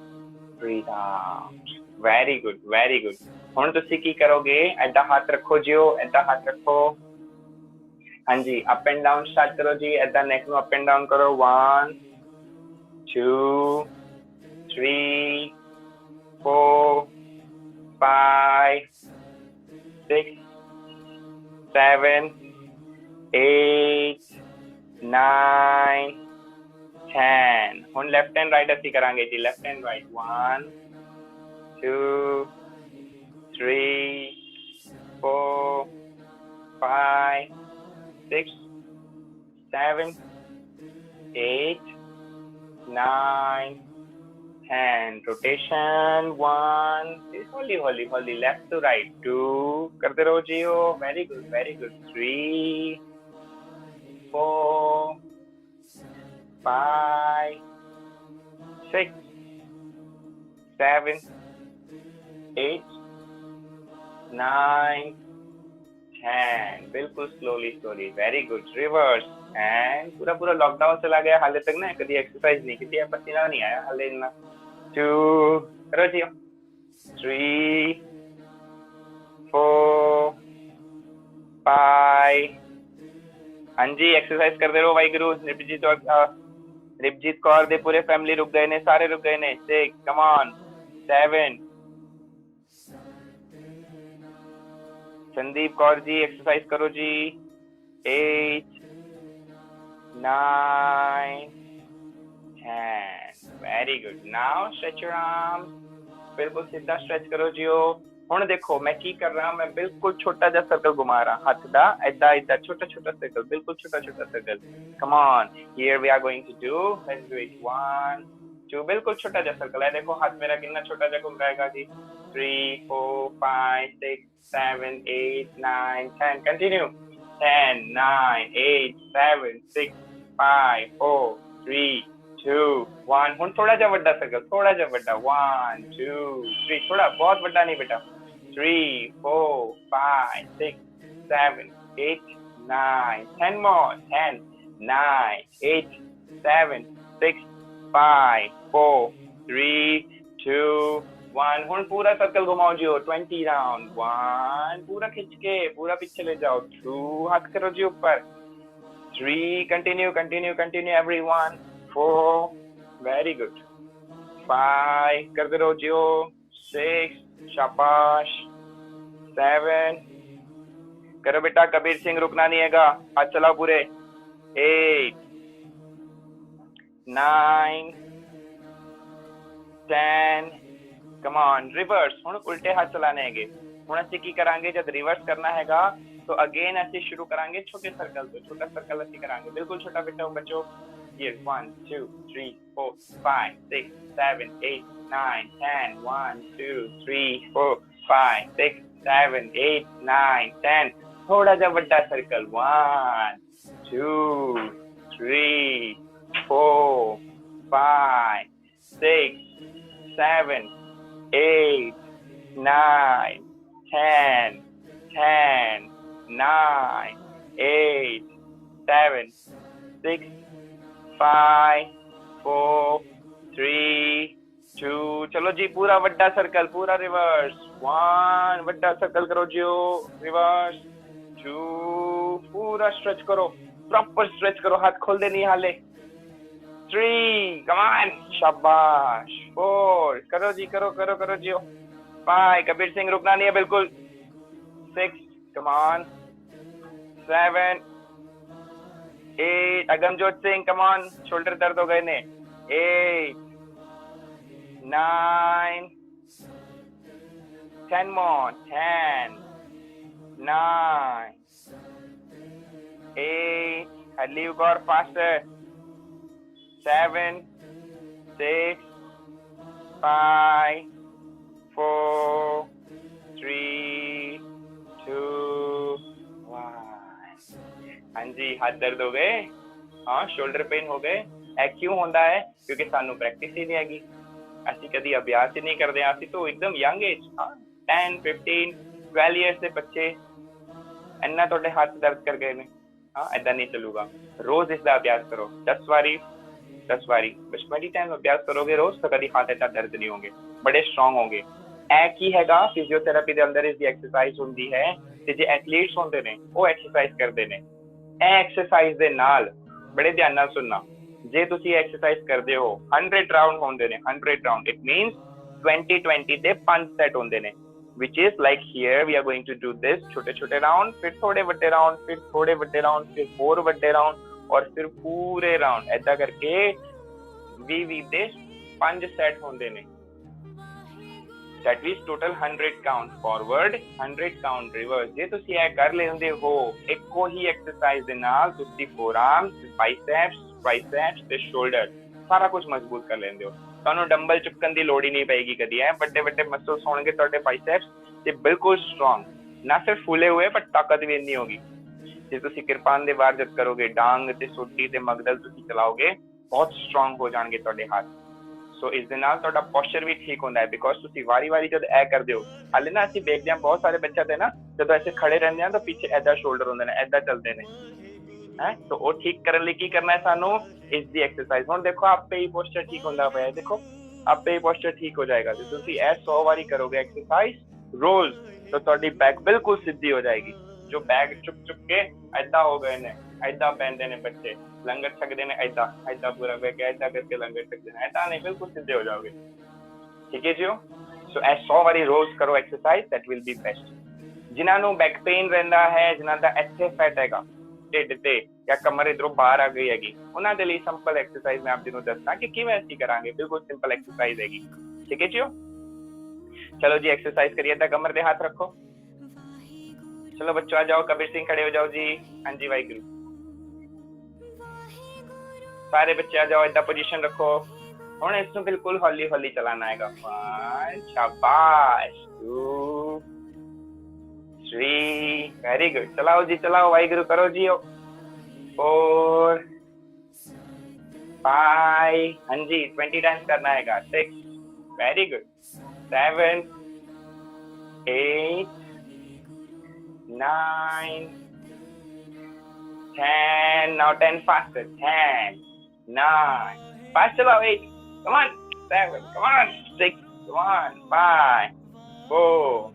breathe out। very good, very good। ਹੁਣ ਤੁਸੀਂ ਕੀ ਕਰੋਗੇ, ਐਦਾਂ ਹੱਥ ਰੱਖੋ ਜਿਓ, ਐਦਾਂ ਹੱਥ ਰੱਖੋ। हाँ जी, अप एंड डाउन स्टार्ट करो जी, ऐदां नेक ਨੂੰ अप एंड डाउन करो। 1, 2, 3, 4, 5, 6, 7, 8, 9, 10। ਹੁਣ ਲੈਫਟ ਐਂਡ ਰਾਈਟ ਅਸੀਂ ਕਰਾਂਗੇ ਜੀ, left and right. 1, 2, 3, 4, 5, 6, 7, 8, 9, 10। rotation 1, holy left to right। 2 करते रहो जियो, very good, very good। 3, 4, 5, 6, 7, 8, 9, 10। बिल्कुल slowly, very good. Reverse and पूरा लॉकडाउन चला गया हाले तक ना, कभी एक्सरसाइज नहीं की, पसीना नहीं आया हाले इतना। 2 करो जी, 3, 4, 5। हाँ जी, एक्सरसाइज करते रहो वाहिगुरु। रिपजीत कौर दे पूरे फैमिली रुक गए ने, सारे रुक गए ने। 6, come on. 7, Sandeep Kaur ji exercise करो जी। 8, 9, 10। Very good. Now stretch your arms, बिल्कुल सीधा स्ट्रेच करो जियो। ਹੁਣ देखो मैं की कर रहा, मैं बिल्कुल छोटा जा सर्कल घुमा रहा हाथ दा, ऐदा छोटा सर्कल, बिल्कुल छोटा circle. Come on, here we are going to do, let's do it. 1, 2, बिल्कुल छोटा जा सर्कल है। देखो हाथ मेरा कितना छोटा जा घूम रहेगा जी। 3, 4, 5, 6, 7, 8, 9, 10। कंटिन्यू। 10, 9, 8, 7, 6, 5, 4, 3, 2, 1. ਹੁਣ ਥੋੜਾ ਜਿਹਾ ਵੱਡਾ ਸਰਕਲ, ਥੋੜਾ ਜਿਹਾ ਵੱਡਾ. 1, 2, 3. ਥੋੜਾ ਬਹੁਤ ਵੱਡਾ ਨਹੀਂ ਬੇਟਾ. 3, 4, 5, 6, 7, 8, 9, 10 more. 10, 9, 8, 7, 6, 5, 4, 3, 2, 1. ਹੁਣ ਪੂਰਾ ਸਰਕਲ घुमाओ जियो. 20 राउंड. 1 पूरा खिंच के पूरा पीछे ले जाओ. 2 हाथ करो जी ऊपर. 3 continue everyone. 4 very good. 5 करते रहो जियो. 6 शाबाश. 7 करो बेटा. कबीर सिंह रुकना नहीं हैगा. हाथ चलाओ पूरे. 8 9 10 कम ऑन. रिवर्स. ਹੁਣ ਉਲਟੇ ਹੱਥ ਚਲਾਣੇ ਹੈਗੇ. ਹੁਣ ਅਸੀਂ ਕੀ ਕਰਾਂਗੇ, ਜਦ ਰਿਵਰਸ ਕਰਨਾ ਹੈਗਾ तो अगेन ਅਸੀਂ शुरू करांगे छोटे सर्कल से. छोटा सर्कल ਅਸੀਂ करांगे बिल्कुल छोटा बेटा बच्चों. ये 1 2 3 4 5 6 7 8 9 10. 1 2 3 4 5 6 7 8 9 10. थोड़ा जा बड़ा सर्कल. 1 2 3 4 5 6 7 8 9 10 10 9 8 7 6 5 4 3 2. चलो जी पूरा वड्डा सर्कल. पूरा रिवर्स. 1 वड्डा सर्कल करो जी. रिवर्स. 2 पूरा स्ट्रेच करो. प्रॉपर स्ट्रेच करो. हाथ खोल दे नहीं हाले. 3 कम ऑन. शाबाश. 4 करो जी. करो जी. 5 कबीर सिंह रुकना नहीं है बिल्कुल. 6 come on. 7 8 Agamjot Singh come on. Shoulder दर्द हो गए ने. 8 9 10 more. 10 9 8 hardly you got faster. 7 6 5 4 3 2 1. हाँ जी हाथ दर्द हो गए. हाँ शोल्डर पेन हो गए. ਇਹ ਕਿਉਂ ਹੁੰਦਾ ਹੈ? ਕਿਉਂਕਿ ਸਾਨੂੰ ਪ੍ਰੈਕਟਿਸ ਹੀ ਨਹੀਂ ਹੈਗੀ. ਅਸੀਂ ਕਦੀ ਅਭਿਆਸ ਹੀ ਨਹੀਂ ਕਰਦੇ. ਅਸੀਂ ਤਾਂ ਇੱਕਦਮ ਯੰਗ ਏਜ 10 15 12 ਇਅਰਸ ਦੇ ਬੱਚੇ ਇੰਨਾ ਤੁਹਾਡੇ ਹੱਥ ਦਰਦ ਕਰ ਗਏ ਨੇ. ਹਾਂ ਏਦਾਂ ਨਹੀਂ ਚੱਲੂਗਾ. ਰੋਜ਼ ਇਸ ਦਾ ਅਭਿਆਸ ਕਰੋ. 10 ਵਾਰੀ ਬਸ 20 ਟਾਈਮ ਅਭਿਆਸ ਕਰੋਗੇ ਰੋਜ਼ ਤਾਂ ਕਦੀ ਹੱਥ ਏਦਾਂ ਦਰਦ ਨਹੀਂ ਹੋਣਗੇ. ਬੜੇ ਸਟਰੋਂਗ ਹੋਣਗੇ. ਇਹ ਕੀ ਹੈਗਾ, ਫਿਜ਼ੀਓਥੈਰੇਪੀ ਦੇ ਅੰਦਰ ਇਸ ਦੀ ਐਕਸਰਸਾਈਜ਼ ਹੁੰਦੀ ਹੈ. ਤੇ ਜੇ ਐਥਲੀਟਸ ਹੁੰਦੇ ਨੇ ਉਹ ਐਕਸਰਸਾਈਜ਼ ਕਰਦੇ ਨੇ. ਇਹ ਐਕਸਰਸਾਈਜ਼ ਦੇ ਨਾਲ ਬੜੇ ਧਿਆਨ ਨਾਲ ਸੁਣਨਾ. ਜੇ ਤੁਸੀਂ ਐਕਸਰਸਾਈਜ਼ ਕਰਦੇ ਹੋ 100 ਰਾਉਂਡ ਹੁੰਦੇ ਨੇ. 100 ਰਾਉਂਡ ਇਟ ਮੀਨਸ 20 ਦੇ 5 ਸੈਟ ਹੁੰਦੇ ਨੇ. which is like here we are going to do this छोटे राउंड, फिर थोड़े बड़े राउंड, फिर थोड़े बड़े राउंड, फिर और बड़े राउंड और फिर पूरे राउंड. ऐसा करके 20 ਦੇ 5 ਸੈਟ ਹੁੰਦੇ ਨੇ. that is total 100 count forward, 100 count reverse. ਜੇ ਤੁਸੀਂ ਇਹ ਕਰ ਲੈਂਦੇ ਹੋ ਇੱਕੋ ਹੀ ਐਕਸਰਸਾਈਜ਼ ਦੇ ਨਾਲ, ਤੁਸੀਂ forearms, biceps, triceps ਤੇ shoulder ਸਾਰਾ ਕੁਝ ਮਜ਼ਬੂਤ ਕਰ ਲੈਂਦੇ ਹੋ. ਤੁਹਾਨੂੰ ਡੰਬਲ ਚੁੱਕਣ ਦੀ ਲੋੜ ਹੀ ਨਹੀਂ ਪਏਗੀ ਕਦੀ. ਵੱਡੇ ਵੱਡੇ ਮਸਲਸ ਹੋਣਗੇ ਤੁਹਾਡੇ ਬਾਈਸੈਪਸ ਤੇ ਬਿਲਕੁਲ ਸਟਰੋਂਗ, ਨਾ ਸਿਰਫ ਫੁੱਲੇ ਹੋਏ ਪਰ ਤਾਕਤ ਵੀ ਇੰਨੀ ਹੋਗੀ. ਜੇ ਤੁਸੀਂ ਕਿਰਪਾਨ ਦੇ ਵਾਰ ਜਦ ਕਰੋਗੇ, ਡਾਂਗ ਤੇ ਸੋਟੀ ਤੇ ਮਗਦਲ ਤੁਸੀਂ ਚਲਾਓਗੇ, ਬਹੁਤ ਸਟਰੋਂਗ ਹੋ ਜਾਣਗੇ ਤੁਹਾਡੇ ਹੱਥ. ਸੋ ਇਸ ਦੇ ਨਾਲ ਤੁਹਾਡਾ ਪੋਸਚਰ ਵੀ ਠੀਕ ਹੁੰਦਾ ਹੈ, ਬਿਕੋਜ਼ ਤੁਸੀਂ ਵਾਰੀ ਜਦ ਇਹ ਕਰਦੇ ਹੋ. ਹਾਲੇ ਨਾ ਅਸੀਂ ਦੇਖਦੇ ਹਾਂ ਬਹੁਤ ਸਾਰੇ ਬੱਚਿਆਂ ਤੇ ਨਾ ਜਦੋਂ ਐਸੇ ਖੜੇ ਰਹਿੰਦੇ ਆ ਤਾਂ ਪਿੱਛੇ ਏਦਾਂ ਸ਼ੋਲਡਰ ਹੁੰਦੇ ਨੇ, ਏਦਾਂ ਚੱਲਦੇ ਨੇ ਹੈ. ਤਾਂ ਉਹ ਠੀਕ ਕਰਨ ਲਈ ਕੀ ਕਰਨਾ ਹੈ ਸਾਨੂੰ, ਇਸ ਦੀ ਐਕਸਰਸਾਈਜ਼. ਹੁਣ ਦੇਖੋ ਆਪੇ ਹੀ ਪੋਸਚਰ ਠੀਕ ਹੁੰਦਾ ਪਿਆ, ਦੇਖੋ ਆਪੇ ਹੀ ਪੋਸਚਰ ਠੀਕ ਹੋ ਜਾਏਗਾ. ਜੇ ਤੁਸੀਂ ਇਹ 100 ਵਾਰੀ ਕਰੋਗੇ ਐਕਸਰਸਾਈਜ਼ ਰੋਜ਼, ਤਾਂ ਤੁਹਾਡੀ ਬੈਕ ਬਿਲਕੁਲ ਸਿੱਧੀ ਹੋ ਜਾਏਗੀ. ਜੋ ਬੈਗ ਚੁੱਕ ਕੇ ਏਦਾਂ ਹੋ ਗਏ ਨੇ, ਏਦਾਂ ਪੈਂਦੇ ਨੇ ਬੱਚੇ, ਲੰਗਰ ਛਕਦੇ ਨੇ ਏਦਾਂ ਪੂਰਾ ਬਹਿ ਕੇ ਏਦਾਂ ਕਰਕੇ ਲੰਗਰ ਛਕਦੇ ਨੇ, ਏਦਾਂ ਨਹੀਂ, ਬਿਲਕੁਲ ਸਿੱਧੇ ਹੋ ਜਾਓਗੇ. ਠੀਕ ਹੈ ਜੀ. ਸੋ ਇਹ 100 ਵਾਰੀ ਰੋਜ਼ ਕਰੋ exercise, that will be best. ਜਿਨ੍ਹਾਂ ਨੂੰ ਬੈਕ ਪੇਨ ਰਹਿੰਦਾ ਹੈ, ਜਿਨ੍ਹਾਂ ਦਾ ਇੱਥੇ ਫੈਟ ਹੈਗਾ ਢਿੱਡ ਤੇ ਜਾਂ ਕਮਰ ਇਧਰੋਂ ਬਾਹਰ ਆ ਗਈ ਹੈਗੀ, ਉਹਨਾਂ ਦੇ ਲਈ ਸਿੰਪਲ ਐਕਸਰਸਾਈਜ਼ ਮੈਂ ਆਪ ਜੀ ਨੂੰ ਦੱਸਣਾ ਕਿ ਕਿਵੇਂ ਅਸੀਂ ਕਰਾਂਗੇ. ਬਿਲਕੁਲ ਸਿੰਪਲ ਐਕਸਰਸਾਈਜ਼ ਹੈਗੀ. ਠੀਕ ਹੈ ਜੀ. ਚਲੋ ਜੀ ਐਕਸਰਸਾਈਜ਼ ਕਰੀਏ ਤਾਂ ਕਮਰ ਦੇ ਹੱਥ ਰੱਖੋ. ਚਲੋ ਬੱਚੋ ਆ ਜਾਓ, ਕਬੀਰ ਸਿੰਘ ਖੜੇ ਹੋ ਜਾਓ ਜੀ. ਹਾਂਜੀ ਵਾਹਿਗੁਰੂ. ਸਾਰੇ ਬੱਚੇ ਆ ਜਾਓ, ਏਦਾਂ ਪੋਜੀਸ਼ਨ ਰੱਖੋ. ਹੁਣ ਇਸ ਨੂੰ ਬਿਲਕੁਲ ਹੌਲੀ ਹੌਲੀ ਚਲਾਣਾ ਹੈਗਾ. 1 ਸ਼ਾਬਾਸ਼, 2 3 वेरी गुड चलाओ जी चलाओ वाहिगुरु करो जी 4 5 हाँ जी 20 टाइम्स करना है 6 very good 7 8 9 10 now 10 faster 10 9 fast चलाओ 8 come on 7 come on 6 come on 5 4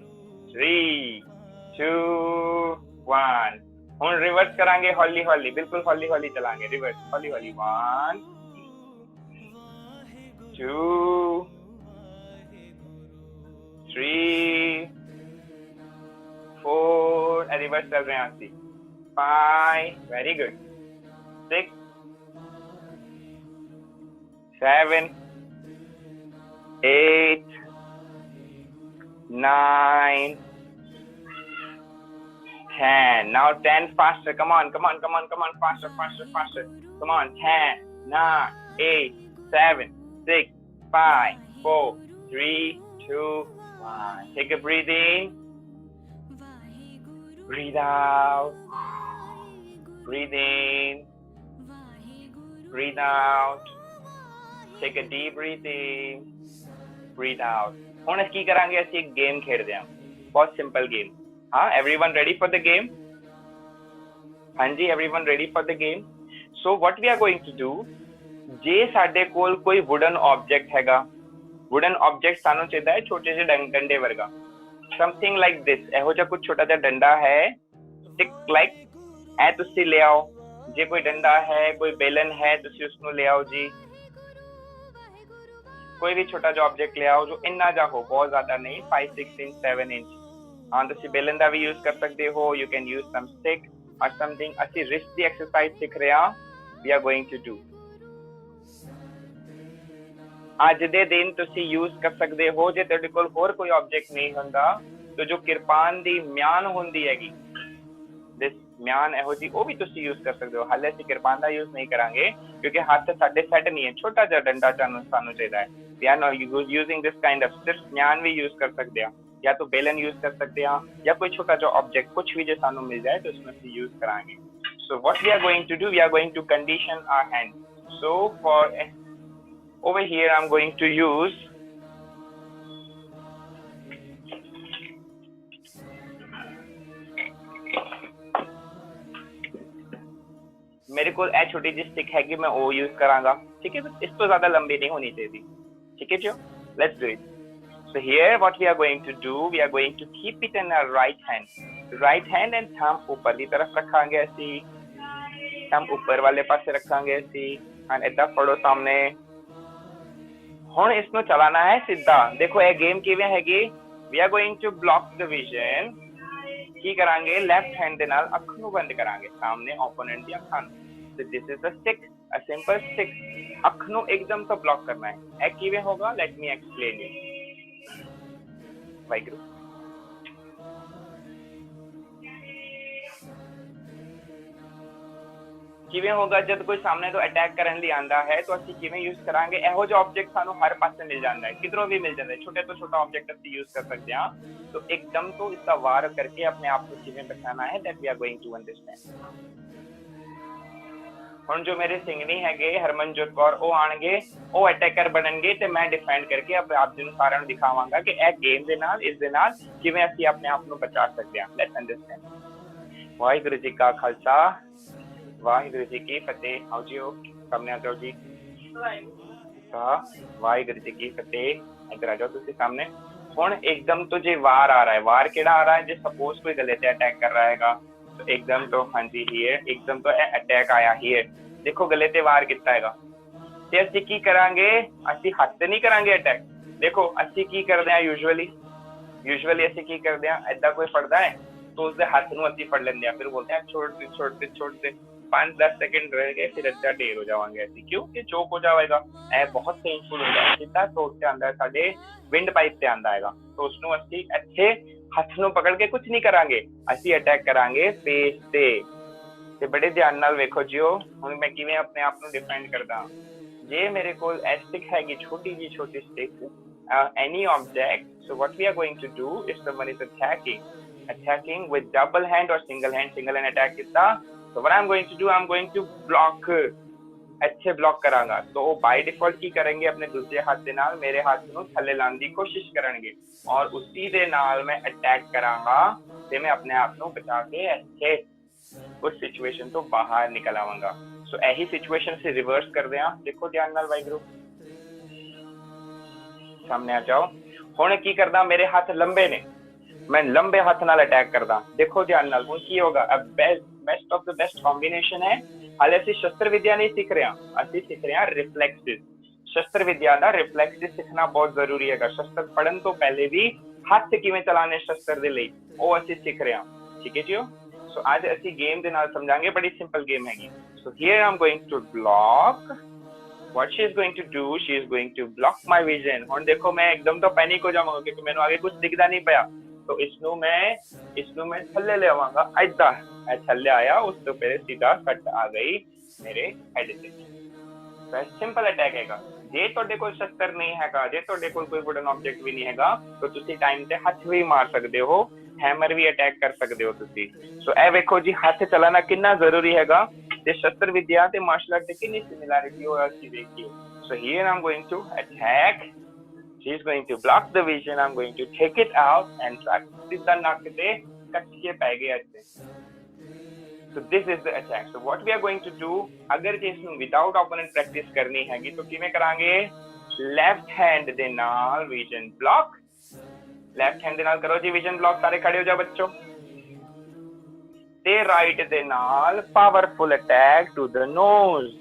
3 2 1 ਹੁਣ रिवर्स करांगे हौली हौली बिल्कुल हौली हौली चलाएंगे रिवर्स हौली हौली 1 2 3 4 रिवर्स चल रहे हैं aunty 5 very good 6 7 8 9 10 now 10 faster come on faster come on 10 9 8 7 6 5 4 3 2 1 take a breathe in breathe out breathe in breathe out take a deep breath in breathe out ਹੁਣ ਕੀ ਕਰਾਂਗੇ ਅਸੀਂ ਇੱਕ ਗੇਮ ਖੇਡਦੇ ਹਾਂ ਬਹੁਤ ਸਿੰਪਲ ਗੇਮ हाँ everyone ready for the game हाँ जी everyone ready for the game so what we are going to do जे ਸਾਡੇ ਕੋਲ ਕੋਈ wooden object ਹੈਗਾ wooden object ਸਾਨੂੰ ਚਾਹੀਦਾ ਹੈ ਛੋਟੇ ਜਿਹੇ ਡੰਡੇ ਵਰਗਾ something like this ਇਹੋ ਜਿਹਾ ਕੁਝ ਛੋਟਾ ਜਿਹਾ ਡੰਡਾ ਹੈ stick like ਇਹ ਤੁਸੀਂ ਲੈ ਆਓ ਜੇ ਕੋਈ ਡੰਡਾ ਹੈ ਕੋਈ ਬੇਲਨ ਹੈ ਤੁਸੀਂ ਉਸ ਨੂੰ ਲੈ ਆਓ ਜੀ ਕੋਈ ਵੀ ਛੋਟਾ ਜਿਹਾ ਆਬਜੈਕਟ ਲੈ ਆਓ ਜੋ ਇੰਨਾ ਜਿਹਾ ਹੋ ਬਹੁਤ ਜ਼ਿਆਦਾ ਨਹੀਂ 5 6 ਇੰਚ 7 ਇੰਚ ਹਾਂ ਤੁਸੀਂ ਬੇਲਨ ਦਾ ਵੀ ਯੂਜ਼ ਕਰ ਸਕਦੇ ਹੋ you can use some stick or something ਅਸੀਂ ਰਿਸਟ ਦੀ ਐਕਸਰਸਾਈਜ਼ ਸਿੱਖ ਰਹੇ ਹਾਂ we are going to do ਅੱਜ ਦੇ ਦਿਨ ਤੁਸੀਂ ਯੂਜ਼ ਕਰ ਸਕਦੇ ਹੋ ਜੇ ਤੁਹਾਡੇ ਕੋਲ ਹੋਰ ਕੋਈ ਆਬਜੈਕਟ ਨਹੀਂ ਹੁੰਦਾ ਤਾਂ ਜੋ ਕਿਰਪਾਨ ਦੀ ਮਿਆਨ ਹੁੰਦੀ ਹੈਗੀ this ਮਿਆਨ ਇਹੋ ਜੀ ਉਹ ਵੀ ਤੁਸੀਂ ਯੂਜ਼ ਕਰ ਸਕਦੇ ਹੋ ਹਾਲੇ ਅਸੀਂ ਕਿਰਪਾਨ ਦਾ ਯੂਜ਼ ਨਹੀਂ ਕਰਾਂਗੇ ਕਿਉਂਕਿ ਹੱਥ ਸਾਡੇ ਸੈੱਟ ਨਹੀਂ ਹੈ ਛੋਟਾ ਜਿਹਾ ਡੰਡਾ ਸਾਨੂੰ ਚਾਹੀਦਾ ਹੈ we are not using this kind of ਸਿਰਫ ਮਿਆਨ ਵੀ ਯੂਜ਼ ਕਰ ਸਕਦੇ ਹਾਂ या तो बेलन यूज कर सकते हैं या कोई छोटा जो ऑब्जेक्ट कुछ भी जो सानू मिल जाए तो उसमें से यूज कराएंगे so what we are going to do we are going to condition our hand so for over here I'm going to use मेरे को ए छोटी जी स्टिक है कि मैं वो यूज करांगा ठीक है इस तो ज्यादा लंबी नहीं होनी चाहिए ठीक है जो let's do it So here what we are going to do, we are going to keep it in our right hand and thumb ऊपर की तरफ रखांगे ऐसी thumb ऊपर वाले पासे रखांगे ऐसी and इतना फड़ो सामने ਹੁਣ ਇਸ ਨੂੰ ਚਲਾਣਾ ਹੈ ਸਿੱਧਾ ਦੇਖੋ ਇਹ ਗੇਮ ਕਿਵੇਂ ਹੈਗੀ we are going to block the vision ਕੀ ਕਰਾਂਗੇ ਲੈਫਟ ਹੈਂਡ ਦੇ ਨਾਲ ਅੱਖ ਨੂੰ ਬੰਦ ਕਰਾਂਗੇ ਸਾਹਮਣੇ opponent ਦੀ ਅੱਖਾਂ ਨੂੰ so this is a stick a simple stick ਅੱਖ ਨੂੰ ਇੱਕਦਮ ਤੋਂ block ਕਰਨਾ ਹੈ ਇਹ ਕਿਵੇਂ ਹੋਗਾ let me explain you Waheguru ਕਿਵੇਂ ਹੋਗਾ ਜਦ ਕੋਈ ਸਾਹਮਣੇ ਤੋਂ ਅਟੈਕ ਕਰਨ ਲਈ ਆਂਦਾ ਹੈ ਤਾਂ ਅਸੀਂ ਕਿਵੇਂ ਯੂਜ਼ ਕਰਾਂਗੇ ਇਹੋ ਜਿਹਾ ਆਬਜੈਕਟ ਸਾਨੂੰ ਹਰ ਪਾਸੇ ਮਿਲ ਜਾਂਦਾ ਹੈ ਕਿਧਰੋਂ ਵੀ ਮਿਲ ਜਾਂਦਾ ਹੈ ਛੋਟੇ ਤੋਂ ਛੋਟਾ ਆਬਜੈਕਟ ਅਸੀਂ ਯੂਜ਼ ਕਰ ਸਕਦੇ ਹਾਂ ਤਾਂ ਇੱਕਦਮ ਤੋਂ ਇਸਦਾ ਵਾਰ ਕਰਕੇ ਆਪਣੇ ਆਪ ਨੂੰ ਕਿਵੇਂ ਬਚਾਉਣਾ ਹੈ that we are going to understand ਹੁਣ ਜੋ ਮੇਰੇ ਸਿੰਘਣੀ ਹੈਗੇ ਹਰਮਨਜੋਤ ਕੌਰ ਉਹ ਆਣਗੇ ਉਹ ਅਟੈਕਰ ਬਣਨਗੇ ਤੇ ਮੈਂ ਡਿਫੈਂਡ ਕਰਕੇ ਆਪਣੇ ਆਪ ਜੀ ਨੂੰ ਸਾਰਿਆਂ ਨੂੰ ਦਿਖਾਵਾਂਗਾ ਕਿ ਇਹ ਗੇਮ ਦੇ ਨਾਲ ਇਸ ਦੇ ਨਾਲ ਕਿਵੇਂ ਅਸੀਂ ਆਪਣੇ ਆਪ ਨੂੰ ਬਚਾ ਸਕਦੇ ਹਾਂ ਲੈਟਸ ਅੰਡਰਸਟੈਂਡ ਵਾਹਿਗੁਰੂ ਜੀ ਕਾ ਖਾਲਸਾ ਵਾਹਿਗੁਰੂ ਜੀ ਕੀ ਫਤਿਹ ਆਓ ਜੀਓ ਸਾਹਮਣੇ ਆ ਜਾਓ ਜੀ ਵਾਹਿਗੁਰੂ ਜੀ ਕੀ ਫਤਿਹ ਇੱਧਰ ਆ ਜਾਓ ਤੁਸੀਂ ਸਾਹਮਣੇ ਹੁਣ ਇੱਕਦਮ ਤੋਂ ਜੇ ਵਾਰ ਆ ਰਹਾ ਹੈ ਵਾਰ ਕਿਹੜਾ ਆ ਰਹਾ ਹੈ ਜੇ ਸਪੋਜ਼ ਕੋਈ ਗਲੇ ਤੇ ਅਟੈਕ ਕਰ रहा हैगा तो एकदम तो हाँ जी हियर एकदम तो अटैक आया हियर देखो गले ते वार किता हैगा ते ਅਸੀਂ ਕੀ ਕਰਾਂਗੇ ਅਸੀਂ ਹੱਥ ਤੇ ਨਹੀਂ ਕਰਾਂਗੇ ਅਟੈਕ ਦੇਖੋ ਅਸੀਂ ਕੀ ਕਰਦੇ ਆ ਯੂਜੂਅਲੀ ਅਸੀਂ ਕੀ ਕਰਦੇ ਆ ਐਦਾਂ ਕੋਈ ਫੜਦਾ ਹੈ तो उसके हाथ ਨੂੰ ਅਸੀਂ ਫੜ ਲੈਂਦੇ ਆ ਫਿਰ ਬੋਲਦੇ ਆ छोड़ते 5-10 सेकंड रह गए फिर अच्छा ढेर हो जावांगे ऐसी क्यों कि चोक हो जाएगा ए बहुत पेनफुल होता है सीधा थ्रोट से आंदा है साडे विंड पाइप से आंदा हैगा तो उसनु ਅਸੀਂ ਇੱਥੇ ਹੱਥ ਨੂੰ ਪਕੜ ਕੇ ਕੁਝ ਨਹੀਂ ਕਰਾਂਗੇ ਅਸੀਂ ਅਟੈਕ ਕਰਾਂਗੇ ਫੇਸ ਤੇ ਬੜੇ ਧਿਆਨ ਨਾਲ ਵੇਖੋ ਜਿਓ ਹੁਣ ਮੈਂ ਕਿਵੇਂ ਆਪਣੇ ਆਪ ਨੂੰ ਡਿਫੈਂਡ ਕਰਦਾ ਜੇ ਮੇਰੇ ਕੋਲ ਸਟਿਕ ਹੈਗੀ ਛੋਟੀ stick any object so what we are going to do if someone is attacking attacking with double hand or single hand attack ਕੀਤਾ। so what I'm going to do, I'm going to block, ਇੱਥੇ block ਕਰਾਂਗਾ। तो ਉਹ by default ਕੀ ਕਰਨਗੇ, ਆਪਣੇ ਦੂਜੇ ਹੱਥ ਦੇ ਨਾਲ ਮੇਰੇ ਹੱਥ ਨੂੰ ਥੱਲੇ ਲਾਉਣ ਦੀ ਕੋਸ਼ਿਸ਼ ਕਰਨਗੇ ਔਰ ਉਸੀ ਦੇ ਨਾਲ ਮੈਂ ਅਟੈਕ ਕਰਾਂਗਾ ਤੇ ਮੈਂ ਆਪਣੇ ਆਪ ਨੂੰ ਬਚਾ ਕੇ ਇੱਥੇ ਉਸ ਸਿਚੁਏਸ਼ਨ ਤੋਂ ਬਾਹਰ ਨਿਕਲ ਆਵਾਂਗਾ। ਸੋ ਇਹੀ ਸਿਚੁਏਸ਼ਨ ਅਸੀਂ ਰਿਵਰਸ ਕਰਦੇ ਹਾਂ। ਦੇਖੋ ਧਿਆਨ ਨਾਲ ਵਾਹਿਗੁਰੂ, ਸਾਹਮਣੇ ਆ ਜਾਓ। ਹੁਣ ਕੀ ਕਰਦਾ, ਮੇਰੇ ਹੱਥ ਲੰਬੇ ਨੇ, ਮੈਂ ਲੰਬੇ ਹੱਥ ਨਾਲ ਅਟੈਕ ਕਰਦਾ। ਦੇਖੋ ਧਿਆਨ ਨਾਲ, ਹੁਣ ਕੀ ਹੋਗਾ, best of the best combination ਹੈ। ਹਾਲੇ ਅਸੀਂ ਸ਼ਸਤਰ ਵਿਦਿਆ ਨਹੀਂ ਸਿੱਖ ਰਹੇ, ਅਸੀਂ ਸਿੱਖ ਰਹੇ ਹਾਂ ਰਿਫਲੈਕਸਿਸ। ਸ਼ਸਤਰ ਵਿਦਿਆ ਦਾ ਰਿਫਲੈਕਸਿਸ ਸਿੱਖਣਾ ਬਹੁਤ ਜ਼ਰੂਰੀ ਹੈਗਾ। ਸ਼ਸਤਰ ਪੜਨ ਤੋਂ ਪਹਿਲੇ ਵੀ ਹੱਥ ਕਿਵੇਂ ਚਲਾਣੇ ਸ਼ਸਤਰ ਦੇ ਲਈ, ਉਹ ਅਸੀਂ ਸਿੱਖ ਰਹੇ ਹਾਂ। ਠੀਕ ਹੈ ਜੀਓ। ਸੋ ਅੱਜ ਅਸੀਂ ਗੇਮ ਦੇ ਨਾਲ ਸਮਝਾਂਗੇ, ਬੜੀ ਸਿੰਪਲ ਗੇਮ ਹੈਗੀ। So here I'm going to block. what she is going to do, she is going to block my vision। ਹੁਣ ਦੇਖੋ ਮੈਂ ਇੱਕਦਮ ਤੋਂ ਪੈਨਿਕ ਹੋ ਜਾਵਾਂਗਾ ਕਿਉਂਕਿ ਮੈਨੂੰ ਅੱਗੇ ਕੁਝ ਦਿਖਦਾ ਨਹੀਂ ਪਿਆ। तो इसनू मैं थल्ले ले आवांगा, ऐदा मैं थल्ले आया, उस तो पहले सीधा कट आ गई मेरे हेड से। तो सिंपल अटैक हैगा। जे ਤੁਹਾਡੇ ਕੋਲ ਸ਼ਸਤਰ ਨਹੀਂ ਹੈਗਾ, ਜੇ ਤੁਹਾਡੇ ਕੋਲ ਕੋਈ ਵੁਡਨ ਆਬਜੈਕਟ ਵੀ ਨਹੀਂ ਹੈਗਾ, ਤਾਂ ਤੁਸੀਂ ਟਾਈਮ ਤੇ ਹੱਥ ਵੀ ਮਾਰ ਸਕਦੇ ਹੋ, ਹੈਮਰ ਵੀ ਅਟੈਕ ਕਰ ਸਕਦੇ ਹੋ ਤੁਸੀਂ। ਸੋ ਇਹ ਵੇਖੋ ਜੀ, ਹੱਥ ਚਲਾਣਾ ਕਿੰਨਾ ਜ਼ਰੂਰੀ ਹੈਗਾ ਤੇ ਸ਼ਸਤਰ ਵਿਦਿਆ ਤੇ ਮਾਰਸ਼ਲ ਆਰਟ ਦੀ ਕਿੰਨੀ ਸਿਮਿਲੈਰਿਟੀ ਹੋ ਅਸੀਂ ਦੇਖੀਏ। So here I'm going to attack, she is going to block the vision, I'm going to take it out and try ਸਿੱਧਾ ਨੱਕ ਤੇ ਕੱਟ ਕੇ ਪੈ ਗਿਆ ਇੱਥੇ। So this is the attack। So what we are going to do, ਅਗਰ ਜੇ ਇਸ ਨੂੰ without opponent practice ਕਰਨੀ ਹੈਗੀ ਤਾਂ ਕਿਵੇਂ ਕਰਾਂਗੇ, left hand ਦੇ ਨਾਲ vision block, left hand ਦੇ ਨਾਲ ਕਰੋ ਜੀ vision block। ਸਾਰੇ ਖੜੇ ਹੋ ਜਾਓ ਬੱਚੋ। ਤੇ right ਦੇ ਨਾਲ powerful attack to the nose,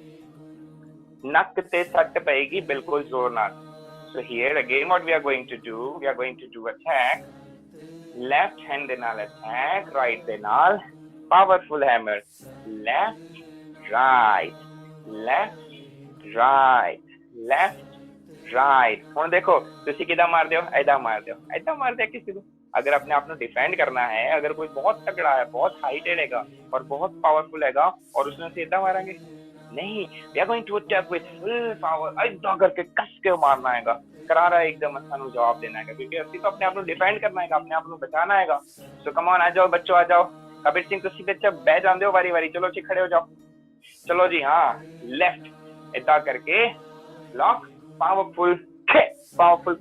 ਨੱਕ ਤੇ ਸੱਟ ਪਏਗੀ ਬਿਲਕੁਲ ਜ਼ੋਰ ਨਾਲ। So here again what we are going to do, we are going to do attack, left hand de naal attack, right de naal powerful hammer, left right left right left right। ਹੁਣ ਦੇਖੋ ਤੁਸੀਂ ਕਿਦਾਂ ਮਾਰਦੇ ਹੋ, ਐਦਾਂ ਮਾਰਦੇ ਹੋ, ਐਦਾਂ ਮਾਰਦੇ ਕਿਸੇ ਨੂੰ। अगर अपने आप को डिफेंड करना है, अगर कोई बहुत तगड़ा है, बहुत हाइटेड हैगा और बहुत पावरफुल हैगा और उसने सीधा मारेंगे नहीं, we are going to attack with full power, ऐसा करके कस के मारना हैगा, करारा एकदम ਸਾਨੂੰ जवाब देना हैगा क्योंकि ਅਸੀਂ तो अपने आप को डिफेंड करना हैगा, अपने आप को बचाना हैगा। सो कम ऑन, आ जाओ बच्चों, आ जाओ। कबीर सिंह ਤੁਸੀਂ ਬੱਚਾ ਬਹਿ ਜਾਂਦੇ ਹੋ ਵਾਰੀ ਵਾਰੀ, ਚਲੋ ਜੀ ਖੜੇ ਹੋ ਜਾਓ। चलो जी हाँ, लेफ्ट ऐसा करके ब्लॉक, पावरफुल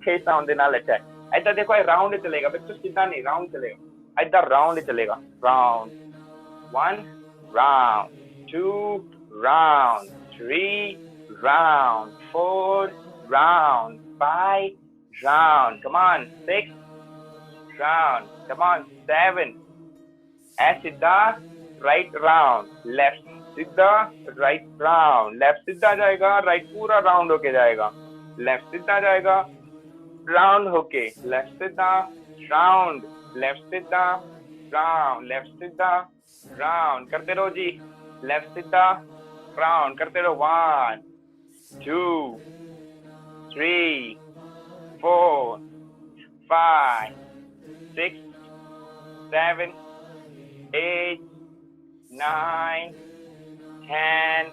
खे साउंड ਦੇ ਨਾਲ अटैक। ऐसा देखो राउंड चलेगा बच्चों, सीधा नहीं राउंड चलेगा, ऐसा राउंड चलेगा। Round 1, round 2, round 3, round 4, round 5, round come on 6, round come on 7। ऐसे सीधा राइट राउंड, लेफ्ट सीधा राइट राउंड, लेफ्ट सीधा जाएगा, राइट पूरा राउंड होके जाएगा, लेफ्ट सीधा जाएगा, राउंड होके, लेफ्ट सीधा राउंड, लेफ्ट सीधा राउंड, लेफ्ट सीधा राउंड करते रहो जी, लेफ्ट सीधा राउंड करते रहो। 1, 2, 3, 4, 5, 6, 7, 8, 9, 10,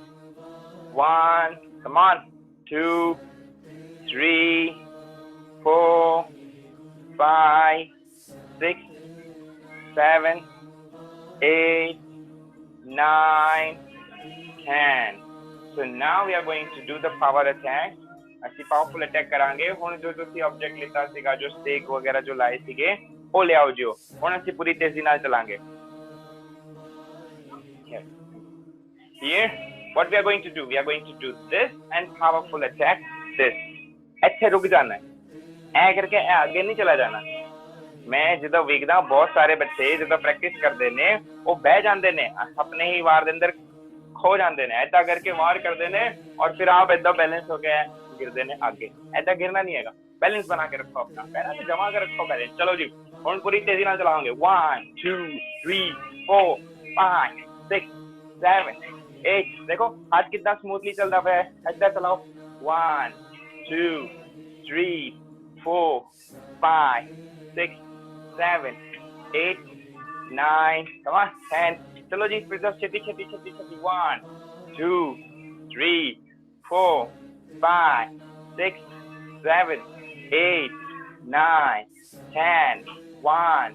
1, come on, 2, 3, 4, 5, 6, 7, 8, 9, 10। So now we are going to do the power attack। ਅਸੀਂ ਪਾਵਰਫੁਲ ਅਟੈਕ ਕਰਾਂਗੇ। ਹੁਣ ਜੋ ਤੁਸੀਂ ਆਬਜੈਕਟ ਲਿੱਤਾ ਸੀਗਾ, ਜੋ ਸਟੇਕ ਵਗੈਰਾ ਜੋ ਲਾਏ ਸੀਗੇ, ਉਹ ਲਿਆਓ ਜੀ। ਹੁਣ ਅਸੀਂ ਪੂਰੀ ਤੇਜ਼ੀ ਨਾਲ ਚਲਾਂਗੇ। Here what we are going to do, we are going to do this and powerful attack this। ਇੱਥੇ ਰੁਕ ਜਾਣਾ ਹੈ, ਐ ਕਰਕੇ ਅੱਗੇ ਨਹੀਂ ਚਲਾ ਜਾਣਾ। ਮੈਂ ਜਦੋਂ ਵੇਖਦਾ ਬਹੁਤ ਸਾਰੇ ਬੱਚੇ ਜਦੋਂ ਪ੍ਰੈਕਟਿਸ ਕਰਦੇ ਨੇ, ਉਹ ਬਹਿ ਜਾਂਦੇ ਨੇ, ਆਪਣੇ ਹੀ ਵਾਰ ਦੇ ਅੰਦਰ ਖੋ ਜਾਂਦੇ ਨੇ, ਐਦਾਂ ਕਰਕੇ ਵਾਰ ਕਰਦੇ ਨੇ ਔਰ ਫਿਰ ਆਪ ਏਦਾਂ ਬੈਲੈਂਸ ਹੋ ਕੇ ਗਿਰਦੇ ਨੇ ਅੱਗੇ। ਐਦਾਂ ਗਿਰਨਾ ਨਹੀਂ ਹੈਗਾ, बैलेंस बना के रखो, अपना पैरा से जमा के रखो बैलेंस। चलो जी हम पूरी तेजी ਨਾਲ ਚਲਾਵਾਂਗੇ। 1, 2, 3, 4, 5, 6, 7, 8। देखो हाथ कितना स्मूथली चलता है, ऐसा चलाओ। 1, 2, 3, 4, 5, 6, 7, 8, 9, come on 10। चलो जी फिर छेती छेती छेती छेती। 1, 2, 3, 4, 5, 6, 7, 8, 9, 10। 1,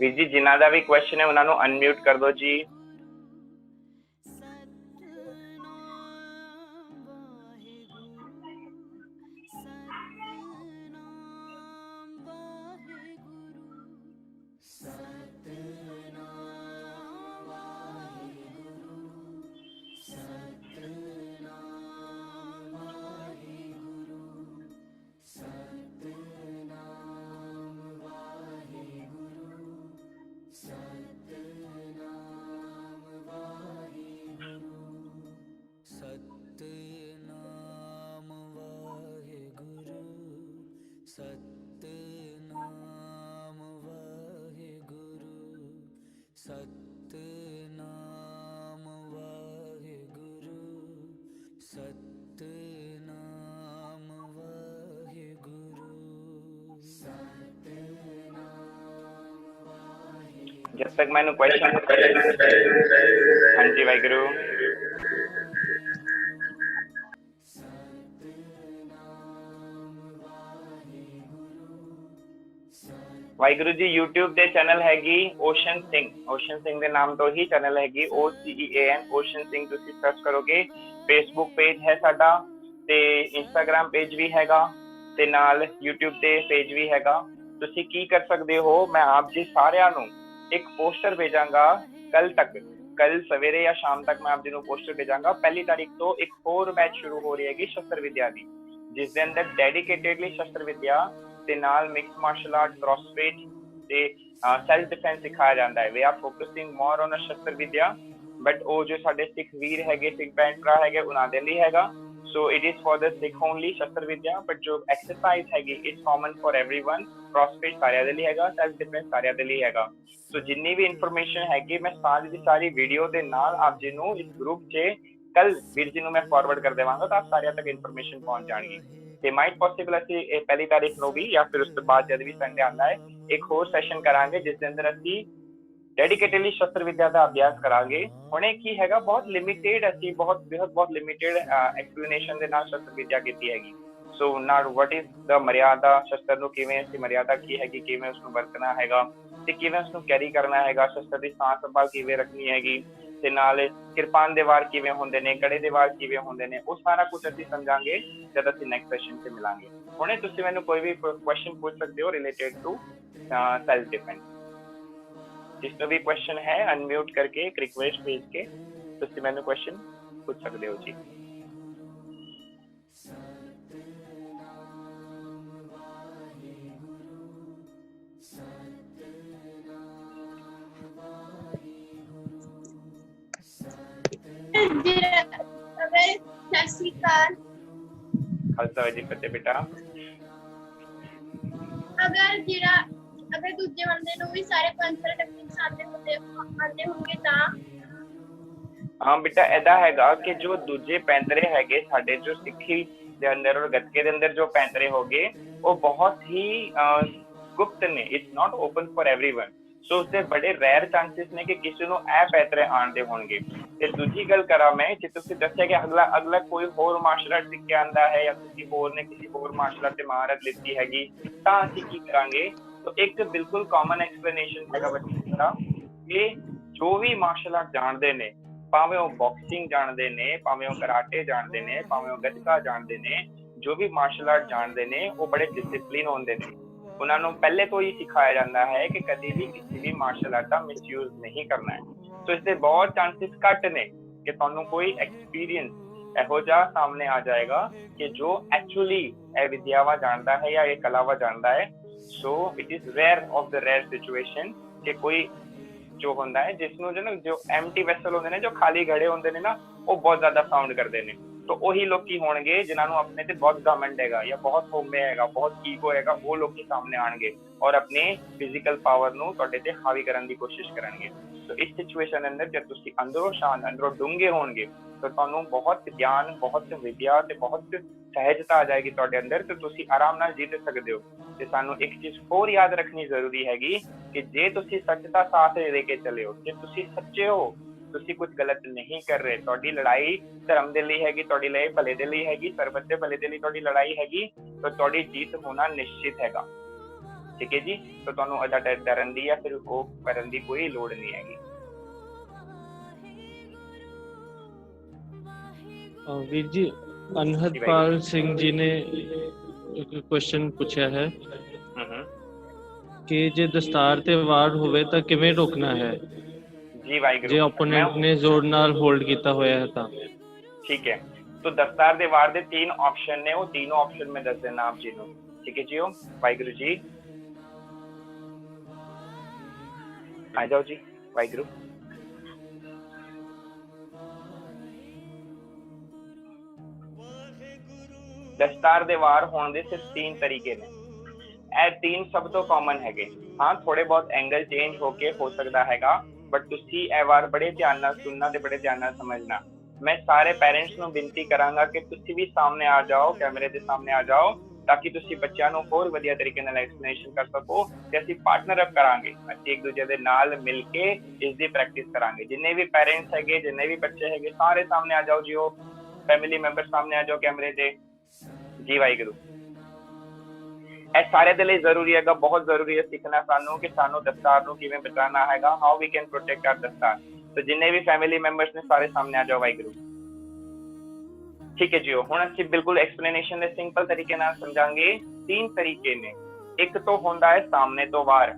ਵੀਰ ਜੀ ਜਿਨ੍ਹਾਂ ਦਾ ਵੀ ਕੁਐਸਚਨ ਹੈ ਉਹਨਾਂ ਨੂੰ ਅਨਮਿਊਟ ਕਰ ਦਿਓ ਜੀ। सतनाम वाहेगुरु सतनाम वाहेगुरु सतनाम वाहेगुरु सतनाम वाहेगुरु। जब तक मैंने क्वेश्चन हाँ जी वाहिगुरु ਵਾਹਿਗੁਰੂ ਜੀ YouTube ਤੇ ਚੈਨਲ ਹੈਗੀ ਓਸ਼ਨ ਸਿੰਘ ਦੇ ਨਾਮ ਤੋਂ ਹੀ ਚੈਨਲ ਹੈਗੀ OCEAN ਓਸ਼ਨ ਸਿੰਘ ਤੁਸੀਂ ਸਰਚ ਕਰੋਗੇ। Facebook ਪੇਜ ਹੈ ਸਾਡਾ ਤੇ Instagram ਪੇਜ ਵੀ ਹੈਗਾ ਤੇ ਨਾਲ YouTube ਤੇ ਪੇਜ ਵੀ ਹੈਗਾ। ਤੁਸੀਂ ਕੀ ਕਰ ਸਕਦੇ ਹੋ, ਮੈਂ ਆਪ ਜੀ ਸਾਰਿਆਂ ਨੂੰ ਇੱਕ ਪੋਸਟਰ ਭੇਜਾਂਗਾ ਕੱਲ ਸਵੇਰੇ ਜਾਂ ਸ਼ਾਮ ਤੱਕ ਮੈਂ ਆਪ ਜੀ ਨੂੰ ਪੋਸਟਰ ਭੇਜਾਂਗਾ। 1 ਤਾਰੀਖ ਤੋਂ ਇੱਕ ਹੋਰ ਬੈਚ ਸ਼ੁਰੂ ਹੋ ਰਹੀ ਹੈਗੀ ਸ਼ਸਤਰ ਵਿਦਿਆ ਦੀ, ਜਿਸ ਦੇ ਅੰਦਰ ਡੈਡੀਕੇਟਡਲੀ ਸ਼ਸਤਰ ਵਿਦਿਆ ਤੇ ਨਾਲ ਮਿਕਸ ਮਾਰਸ਼ਲ ਆਰਟ, ਕ੍ਰੋਸਫਿਟ ਤੇ ਸੈਲਫ ਡਿਫੈਂਸ ਸਿਖਾਇਆ ਜਾਂਦਾ ਹੈ। We are focusing more on Shastar Vidya, but ਉਹ ਜੋ ਸਾਡੇ ਸਿੱਖ ਵੀਰ ਹੈਗੇ, ਸਿੱਖ ਭੈਣ ਭਰਾ ਹੈਗੇ, ਉਹਨਾਂ ਦੇ ਲਈ ਹੈਗਾ। So it is for the Sikh only ਸ਼ਸਤਰ ਵਿਦਿਆ, ਬਟ ਜੋ ਐਕਸਰਸਾਈਜ਼ ਹੈਗੀ ਇਟਸ ਕਾਮਨ ਫॉर एवरीवन। ਕ੍ਰੋਸਫਿਟ ਸਾਰਿਆਂ ਦੇ ਲਈ ਹੈਗਾ, ਸੈਲਫ ਡਿਫੈਂਸ ਸਾਰਿਆਂ ਦੇ ਲਈ ਹੈਗਾ। ਸੋ ਜਿੰਨੀ ਵੀ ਇਨਫੋਰਮੇਸ਼ਨ ਹੈਗੀ ਮੈਂ ਸਾਰੀ ਦੀ ਸਾਰੀ ਵੀਡੀਓ ਦੇ ਨਾਲ ਆਪ ਜੀ ਨੂੰ ਇਸ ਗਰੁੱਪ 'ਚ ਕੱਲ ਵੀਰ ਜੀ ਨੂੰ ਮੈਂ ਫਾਰਵਰਡ ਕਰ ਦੇਵਾਂਗਾ ਤਾਂ ਆਪ ਸਾਰਿਆਂ ਤੱਕ ਇਨਫੋਰਮੇਸ਼ਨ ਪਹੁੰਚ ਜਾਣਗੀ। ਤੇ ਮਾਈਟ ਪੋਸੀਬਲ ਅਸੀਂ 1 ਤਾਰੀਖ ਨੂੰ ਵੀ ਜਾਂ ਫਿਰ ਉਸ ਤੋਂ ਬਾਅਦ ਜਦ ਵੀ ਸੰਡੇ ਆਉਂਦਾ ਹੈ ਇੱਕ ਹੋਰ ਸੈਸ਼ਨ ਕਰਾਂਗੇ ਜਿਸ ਦੇ ਅੰਦਰ ਅਸੀਂ ਡੈਡੀਕੇਟਡਲੀ ਸ਼ਸਤਰ ਵਿਦਿਆ ਦਾ ਅਭਿਆਸ ਕਰਾਂਗੇ। ਹੁਣੇ ਕੀ ਹੈਗਾ ਬਹੁਤ ਲਿਮਿਟਿਡ, ਅਸੀਂ ਬਹੁਤ ਲਿਮਿਟਿਡ ਐਕਸਪਲੇਨੇਸ਼ਨ ਦੇ ਨਾਲ ਸ਼ਸਤਰ ਵਿਦਿਆ ਕੀਤੀ ਹੈਗੀ। ਸੋ ਨਾਟ ਵਟ ਇਜ਼ ਦ ਮਰਿਆਦਾ, ਸ਼ਸਤਰ ਨੂੰ ਕਿਵੇਂ ਅਸੀਂ ਮਰਿਆਦਾ ਕੀ ਹੈਗੀ, ਕਿਵੇਂ ਉਸਨੂੰ ਵਰਤਣਾ ਹੈਗਾ ਤੇ ਕਿਵੇਂ ਉਸਨੂੰ ਕੈਰੀ ਕਰਨਾ ਹੈਗਾ, ਸ਼ਸਤਰ ਦੀ ਸਾਂਭ ਸੰਭਾਲ ਕਿਵੇਂ ਰੱਖਣੀ ਹੈਗੀ ਤੇ ਨਾਲ ਕਿਰਪਾਨ ਦੇ ਵਾਰ ਕਿਵੇਂ ਹੁੰਦੇ ਨੇ, ਕੜੇ ਦੇ ਵਾਰ ਕਿਵੇਂ ਹੁੰਦੇ ਨੇ, ਉਹ ਸਾਰਾ ਕੁਝ ਅਸੀਂ ਸਮਝਾਂਗੇ ਜਦ ਅਸੀਂ ਨੈਕਸਟ ਸੈਸ਼ਨ 'ਚ ਮਿਲਾਂਗੇ। ਹੁਣੇ ਤੁਸੀਂ ਮੈਨੂੰ ਕੋਈ ਵੀ ਕੁਐਸਚਨ ਪੁੱਛ ਸਕਦੇ ਹੋ ਰਿਲੇਟਡ ਟੂ ਸੈਲਫ डिफेंस। जिसका भी क्वेश्चन है अनम्यूट करके एक रिक्वेस्ट भेज के ਤੁਸੀਂ ਮੈਨੂੰ ਕੁਐਸਚਨ ਪੁੱਛ ਸਕਦੇ ਹੋ ਜੀ। ਖਾਲਸਾ ਜੀ ਫਤਿਹ ਬੇਟਾ। ਅਗਰ ਦੂਜੇ ਬੰਦੇ ਨੂੰ ਵੀ ਸਾਰੇ ਪੰਜ ਟੈਕਨਿਕਸ ਆਉਂਦੇ ਹੋਣਗੇ ਤਾਂ ਹਾਂ ਬੇਟਾ ਏਦਾਂ ਹੈਗਾ ਕਿ ਜੋ ਦੂਜੇ ਪੈਂਤਰੇ ਹੈਗੇ ਸਾਡੇ ਜੋ ਸਿੱਖੀ ਦੇ ਅੰਦਰ ਔਰ ਗੱਤਕੇ ਦੇ ਅੰਦਰ ਜੋ ਪੈਂਤਰੇ ਹੋਗੇ ਉਹ ਬਹੁਤ ਹੀ ਗੁਪਤ ਨੇ, it's not open for everyone. So ਉਸਦੇ ਬੜੇ ਰੇਅਰ ਚਾਂਸਸ ਨੇ ਕਿ ਕਿਸੇ ਨੂੰ ਇਹ ਪੈਂਤਰੇ ਆਣਦੇ ਹੋਣਗੇ। ਤੇ ਦੂਜੀ ਗੱਲ ਕਰਾਂ ਮੈਂ ਕਿ ਤੁਸੀਂ ਦੱਸਿਆ ਕਿ ਅਗਲਾ ਕੋਈ ਹੋਰ ਮਾਰਸ਼ਲ ਆਰਟ ਸਿੱਖ ਕੇ ਆਂਦਾ ਹੈ ਜਾਂ ਕਿਸੇ ਹੋਰ ਨੇ ਕਿਸੇ ਹੋਰ ਮਾਰਸ਼ਲ ਆਰਟ ਤੇ ਮਹਾਰਤ ਲਿੱਤੀ ਹੈਗੀ ਤਾਂ ਅਸੀਂ ਕੀ ਕਰਾਂਗੇ। तो एक बिल्कुल कॉमन एक्सप्लेनेशन हैगा बच्चे का कि जो भी मार्शल आर्ट जानते ने, भावें वो बॉक्सिंग जानते ने, भावें वो कराटे जानते ने, भावें वो गतका जानते ने, जो भी मार्शल आर्ट जानते ने वो बड़े डिसिप्लिन होंदे ने। उन्होंने पहले तो ये सिखाया जाता है कि कभी भी किसी भी मार्शल आर्ट का मिसयूज नहीं करना है। तो इससे बहुत चांसेस घट ने कि तुहानू कोई एक्सपीरियंस ਇਹੋ ਜਿਹਾ सामने आ जाएगा कि जो एक्चुअली ਇਹ ਵਿਦਿਆਵਾਂ ਜਾਣਦਾ ਹੈ ਜਾਂ ਇਹ ਕਲਾਵਾਂ ਜਾਣਦਾ ਹੈ। So it is rare of the rare situation कि कोई जो होता है जिसनों जो एम्प्टी वैसल होंदे ने, जो खाली घड़े होंदे ने ना, वो बहुत ज्यादा साउंड करते हैं। तो वही लोग होणगे जिन्होंने अपने ते बहुत घमंड हैगा या बहुत होमे हैगा, बहुत ईगो हैगा, वो लोग सामने आएंगे और अपने फिजिकल पावर नूं तुहाडे ते हावी करने की कोशिश करेंगे। तो इस सिचुएशन अंदर जब तुसी अंदरों शांत अंदरों डूंगे होणगे तो तुहानू बहुत ज्ञान, बहुत विद्या ते बहुत सहजता आ जाएगी तुहाडे अंदर, तो तुसी आराम नाल जीत सकदे हो। ते सानू एक चीज होर याद रखनी जरूरी हैगी कि जे तुसी सच्चता साथ लेके चले हो, जे तुसी सच्चे हो, तुसी कुछ गलत नहीं कर रहे, तुहाडी लड़ाई धर्म दे लई हैगी, तुहाडी लड़ाई भले दे लई हैगी, सरबत दे भले दे लई तुहाडी लड़ाई हैगी, तो तुहाडी जीत होना निश्चित हैगा। ठीक है जी। तो ਤੁਹਾਨੂੰ ਅਦਾ ਡਰਨ ਦੀ ਜਾਂ ਫਿਰ ਉਹ ਕਰਨ ਦੀ ਕੋਈ ਲੋੜ ਨਹੀਂ ਹੈਗੀ। ਵੀਰ ਜੀ ਅਨਹਦਪਾਲ ਸਿੰਘ ਜੀ ਨੇ ਇੱਕ ਕੁਐਸਚਨ ਪੁੱਛਿਆ ਹੈ ਕਿ ਜੇ ਦਸਤਾਰ ਤੇ ਵਾਰ ਹੋਵੇ ਤਾਂ ਕਿਵੇਂ ਰੋਕਣਾ ਹੈ ਜੀ ਵਾਹਿਗੁਰੂ। ਜੇ ਓਪੋਨੈਂਟ ਨੇ ਜ਼ੋਰ ਨਾਲ ਹੋਲਡ ਕੀਤਾ ਹੋਇਆ ਹੈ ਤਾਂ। ठीक है, तो दस्तार दे वार दे 3 ऑप्शन ने, वो तीनों ऑप्शन में दस देना आप जी नु। ठीक है जी, ओ वाहिगुरु जी आ जाओ जी वाहिगुरु। दस्तार दे वार होने दे सिर्फ 3 तरीके ने, ए 3 सब तो कॉमन हैगे। हाँ थोड़े बहुत एंगल चेंज होके हो सकता हैगा, बट तुसी ए वार बड़े ध्यान नाल सुनना ते बड़े ध्यान नाल समझना। मैं सारे पेरेंट्स ਨੂੰ ਬੇਨਤੀ ਕਰਾਂਗਾ ਕਿ ਤੁਸੀਂ ਵੀ ਸਾਹਮਣੇ ਆ ਜਾਓ, ਕੈਮਰੇ ਦੇ ਸਾਹਮਣੇ ਆ ਜਾਓ, ਤਾਂ ਕਿ ਤੁਸੀਂ ਬੱਚਿਆਂ ਨੂੰ ਹੋਰ ਵਧੀਆ ਤਰੀਕੇ ਨਾਲ ਐਕਸਪਲੇਨੇਸ਼ਨ ਕਰ ਸਕੋ ਤੇ ਅਸੀਂ ਪਾਰਟਨਰ ਅਪ ਕਰਾਂਗੇ। ਅਸੀਂ ਇੱਕ ਦੂਜੇ ਦੇ ਨਾਲ ਮਿਲ ਕੇ ਇਸ ਦੀ ਪ੍ਰੈਕਟਿਸ ਕਰਾਂਗੇ। ਜਿੰਨੇ ਵੀ ਪੈਰੈਂਟਸ ਹੈਗੇ, ਜਿੰਨੇ ਵੀ ਬੱਚੇ ਹੈਗੇ, ਸਾਰੇ ਸਾਹਮਣੇ ਆ ਜਾਓ ਜੀ, ਉਹ ਫੈਮਿਲੀ ਮੈਂਬਰ ਸਾਹਮਣੇ ਆ ਜਾਓ ਕੈਮਰੇ ਦੇ ਜੀ। ਵਾਹਿਗੁਰੂ। ਇਹ ਸਾਰੇ ਦੇ ਲਈ ਜ਼ਰੂਰੀ ਹੈਗਾ, ਬਹੁਤ ਜ਼ਰੂਰੀ ਹੈ ਸਿੱਖਣਾ ਸਾਨੂੰ ਕਿ ਸਾਨੂੰ ਦਸਤਾਰ ਨੂੰ ਕਿਵੇਂ ਬਚਾਉਣਾ ਹੈਗਾ, how we can protect our dastar. तो जिन्ने भी फैमिली मेंबर्स ने सारे सामने आ जाओ वाहिगुरु। ठीक है जी, हुण ਅਸੀਂ बिल्कुल एक्सप्लेनेशन ਦੇ ਸਿੰਪਲ ਤਰੀਕੇ ਨਾਲ ਸਮਝਾਂਗੇ। 3 ਤਰੀਕੇ ਨੇ। ਇੱਕ ਤੋਂ ਹੁੰਦਾ ਹੈ ਸਾਹਮਣੇ ਤੋਂ ਵਾਰ,